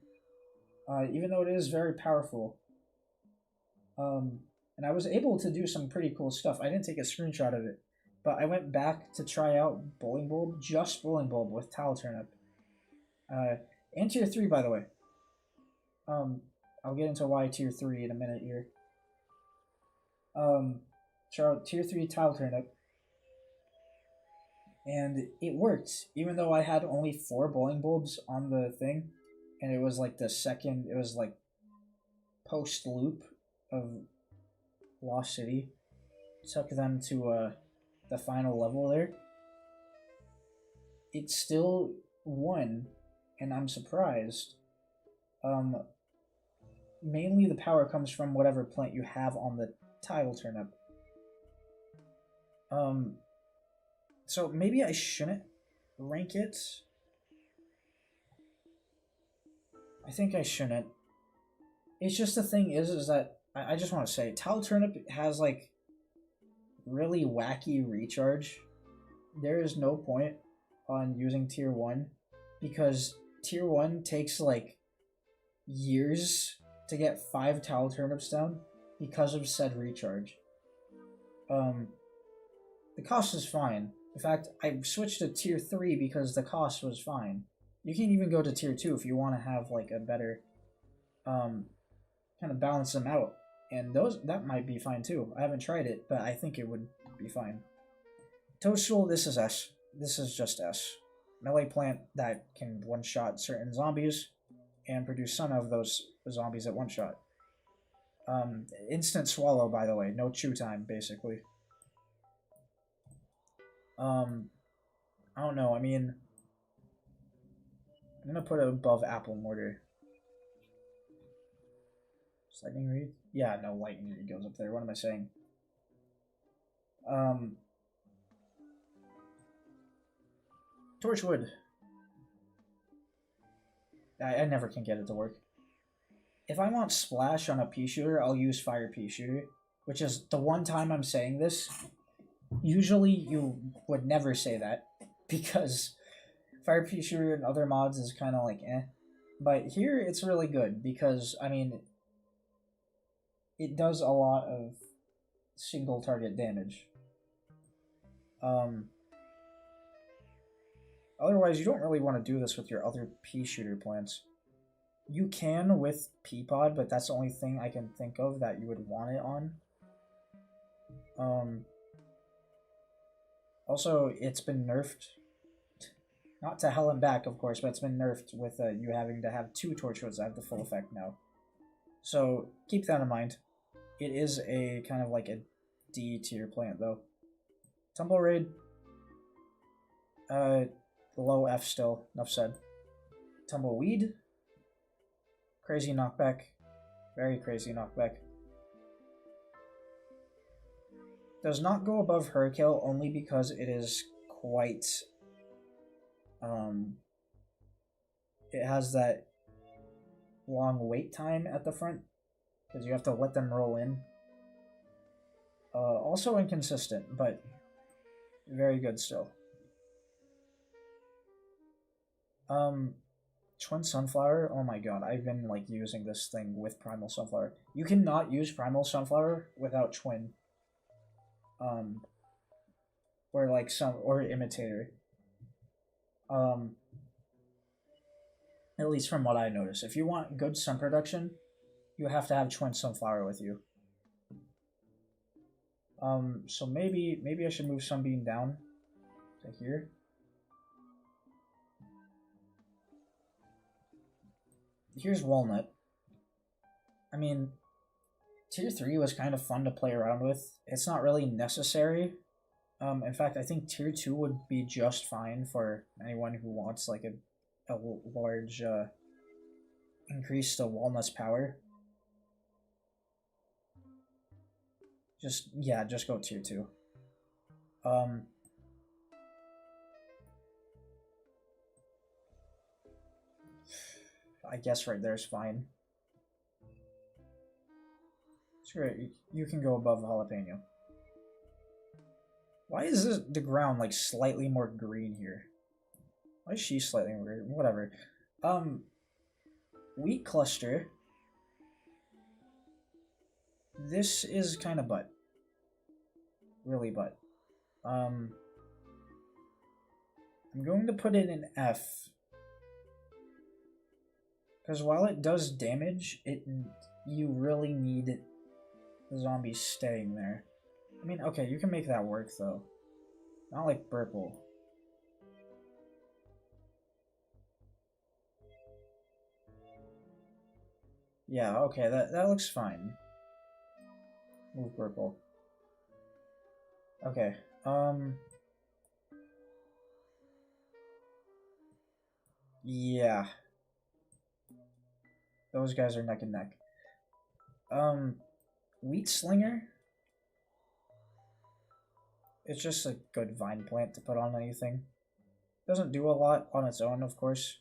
Even though it is very powerful. And I was able to do some pretty cool stuff. I didn't take a screenshot of it, but I went back to try out Bowling Bulb, just Bowling Bulb with Tile Turnip. And Tier 3, by the way. I'll get into why Tier 3 in a minute here. Try out Tier 3 Tile Turnip. And it worked, even though I had only 4 Bowling Bulbs on the thing. And it was like the second, it was like post-loop of Lost City. Took them to the final level there. It still won, and I'm surprised. Mainly the power comes from whatever plant you have on the Tile Turnip. So maybe I shouldn't rank it. I think I shouldn't. It's just the thing is that I just want to say Tile Turnip has like really wacky recharge. There is no point on using Tier 1 because Tier 1 takes like years to get 5 Tile Turnips down because of said recharge. The cost is fine. In fact, I switched to Tier 3 because the cost was fine. You can even go to Tier 2 if you want to have like a better kind of balance them out. And that might be fine too. I haven't tried it, but I think it would be fine. Toadstool, this is S. This is just S. Melee plant that can one-shot certain zombies and produce some of those zombies at one shot. Instant swallow, by the way. No chew time, basically. I don't know. I mean, I'm gonna put it above Apple Mortar. Lightning Reed? Yeah, no, Lightning Reed goes up there. What am I saying? Torchwood. I never can get it to work. If I want Splash on a pea shooter, I'll use Fire Pea Shooter, which is the one time I'm saying this. Usually you would never say that, because Fire Pea Shooter and other mods is kind of like eh. But here it's really good, because, I mean, it does a lot of single target damage. Otherwise, you don't really want to do this with your other pea shooter plants. You can with Peapod, but that's the only thing I can think of that you would want it on. Also, it's been nerfed. Not to hell and back, of course, but it's been nerfed with you having to have 2 Torchwoods that have the full effect now. So, keep that in mind. It is a kind of like a D tier plant, though. Tumble Raid. Low F still. Enough said. Tumbleweed. Crazy knockback. Very crazy knockback. Does not go above Hurricane only because it is quite... it has that long wait time at the front, because you have to let them roll in. Also inconsistent, but very good still. Twin Sunflower, oh my god, I've been like using this thing with Primal Sunflower. You cannot use Primal Sunflower without Twin. Or like or Imitator. At least from what I noticed. If you want good sun production, you have to have Twin Sunflower with you. So maybe I should move Sunbeam down to here. Here's Walnut. I mean, Tier 3 was kind of fun to play around with. It's not really necessary. In fact, I think Tier 2 would be just fine for anyone who wants like a large increase to Walnut's power. Just go Tier 2. I guess right there's fine. Sure, you can go above the jalapeno. Why is the ground like slightly more green here? Why is she slightly weird? Whatever. Wheat cluster. This is kind of butt. Really butt. I'm going to put it in F. Because while it does damage, you really need the zombies staying there. I mean, okay, you can make that work, though. Not like purple. Yeah, okay, that looks fine. Move purple. Okay, yeah. Those guys are neck and neck. Wheat Slinger? It's just a good vine plant to put on anything. Doesn't do a lot on its own, of course.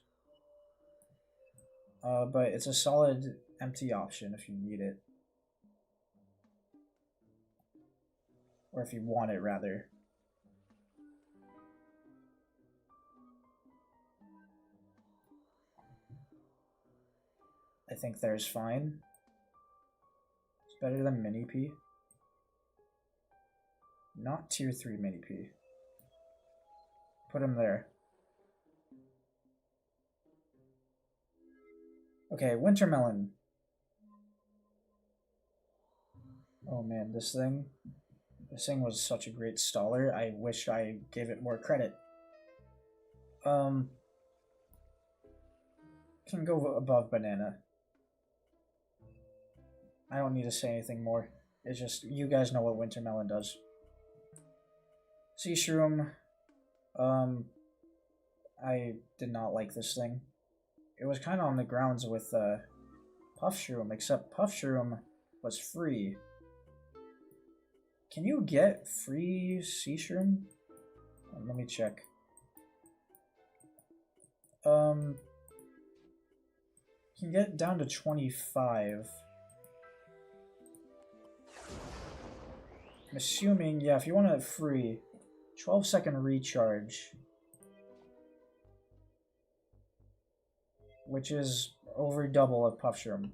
But it's a solid empty option if you need it. Or if you want it, rather. I think there's fine. It's better than Mini P. Not tier 3 Mini P. Put him there. Okay, Wintermelon. Oh man, this thing was such a great staller. I wish I gave it more credit. Can go above banana. I don't need to say anything more. It's just, you guys know what Wintermelon does. Sea Shroom. I did not like this thing. It was kind of on the grounds with Puff Shroom, except Puff Shroom was free. Can you get free Sea Shroom? Let me check. You can get down to 25. I'm assuming, yeah, if you want it free, 12-second recharge. Which is over double of Puff Shroom.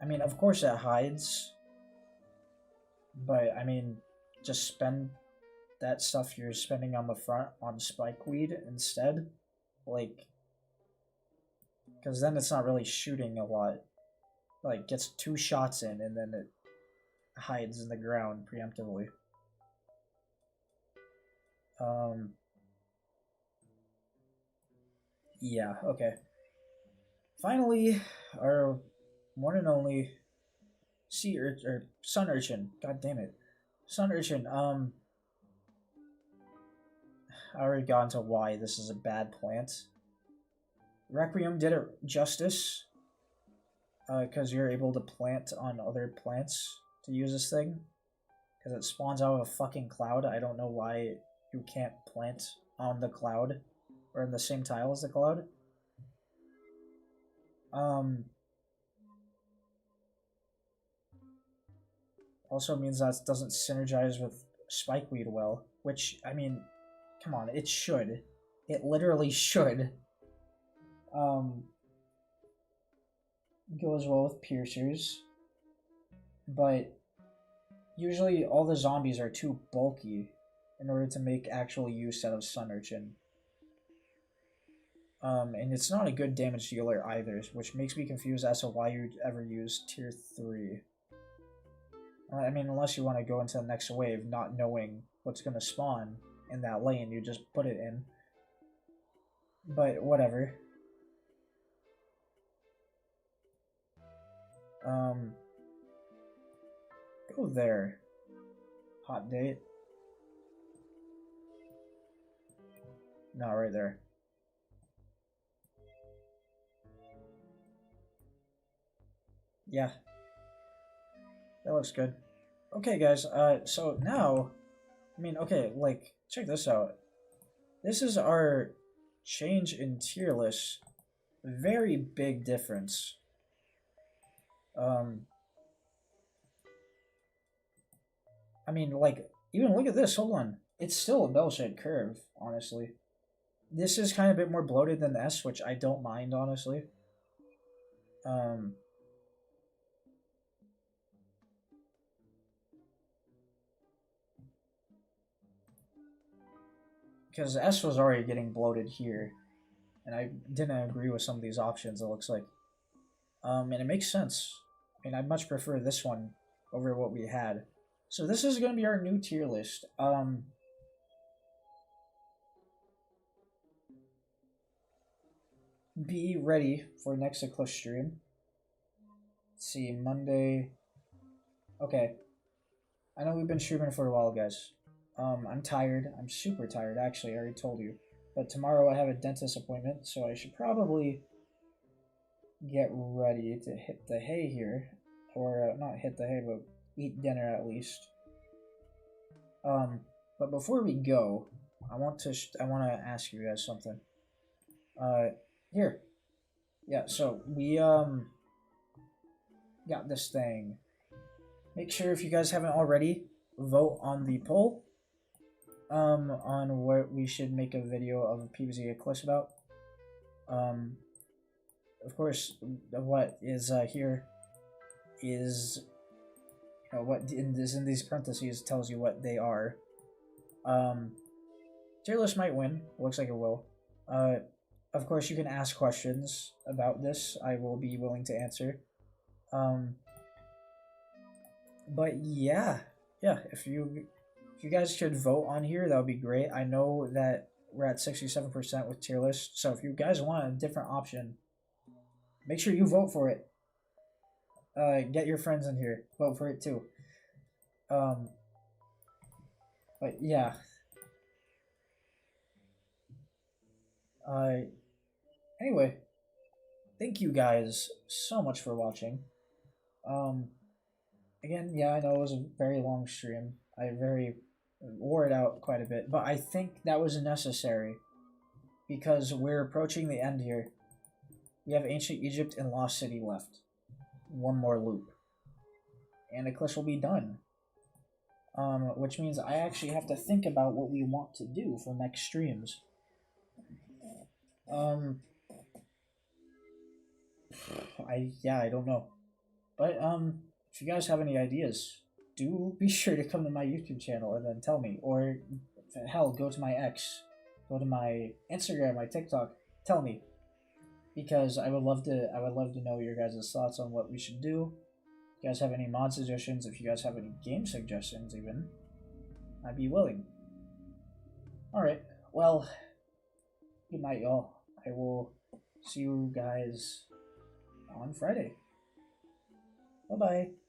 I mean, of course it hides. But, I mean, just spend that stuff you're spending on the front on Spikeweed instead. Like, because then it's not really shooting a lot. Like, gets 2 shots in and then it hides in the ground preemptively. Yeah, okay. Finally, our one and only Sun Urchin. God damn it. Sun Urchin, I already got into why this is a bad plant. Requiem did it justice. Because you're able to plant on other plants to use this thing. Because it spawns out of a fucking cloud. I don't know why you can't plant on the cloud. Or in the same tile as the cloud. Also means that it doesn't synergize with Spikeweed well. Which, I mean, come on, it should. It literally should. Goes well with piercers. But usually all the zombies are too bulky in order to make actual use out of Sun Urchin. And it's not a good damage dealer either, which makes me confused as to why you'd ever use tier 3. I mean, unless you want to go into the next wave not knowing what's going to spawn in that lane, you just put it in. But whatever. Go there. Hot date. No, right there. Yeah. That looks good. Okay, guys, so now, I mean, okay, like, check this out. This is our change in tier list. Very big difference. I mean, like, even look at this, hold on. It's still a bell-shaped curve, honestly. this is kind of a bit more bloated than the S, which I don't mind, honestly. Because S was already getting bloated here, and I didn't agree with some of these options, it looks like. And it makes sense. I mean, I'd much prefer this one over what we had. So this is going to be our new tier list. Be ready for next ECLISE stream. Let's see, Monday. Okay. I know we've been streaming for a while, guys. I'm tired. I'm super tired, actually. I already told you. But tomorrow I have a dentist appointment, so I should probably get ready to hit the hay here. Or, not hit the hay, but eat dinner at least. But before we go, I want to ask you guys something. Here. Yeah, so we, got this thing. Make sure, if you guys haven't already, vote on the poll. On what we should make a video of PvZ ECLISE about. Of course, what is here is, you know, what in these parentheses tells you what they are. Tier list might win. Looks like it will. Of course, you can ask questions about this. I will be willing to answer. But yeah, if you guys could vote on here, that would be great. I know that we're at 67% with tier list, so if you guys want a different option, make sure you vote for it. Get your friends in here, vote for it too. But yeah. Anyway, thank you guys so much for watching. Again, yeah, I know it was a very long stream. I wore it out quite a bit, but I think that was necessary because we're approaching the end here. We have Ancient Egypt and Lost City left. One more loop. And ECLISE will be done. Which means I actually have to think about what we want to do for next streams. I don't know. But, if you guys have any ideas, do be sure to come to my YouTube channel and then tell me. Or, hell, go to my X. Go to my Instagram, my TikTok. Tell me. Because I would love to know your guys' thoughts on what we should do. If you guys have any mod suggestions, if you guys have any game suggestions even, I'd be willing. Alright, well, good night, y'all. I will see you guys on Friday. Bye-bye.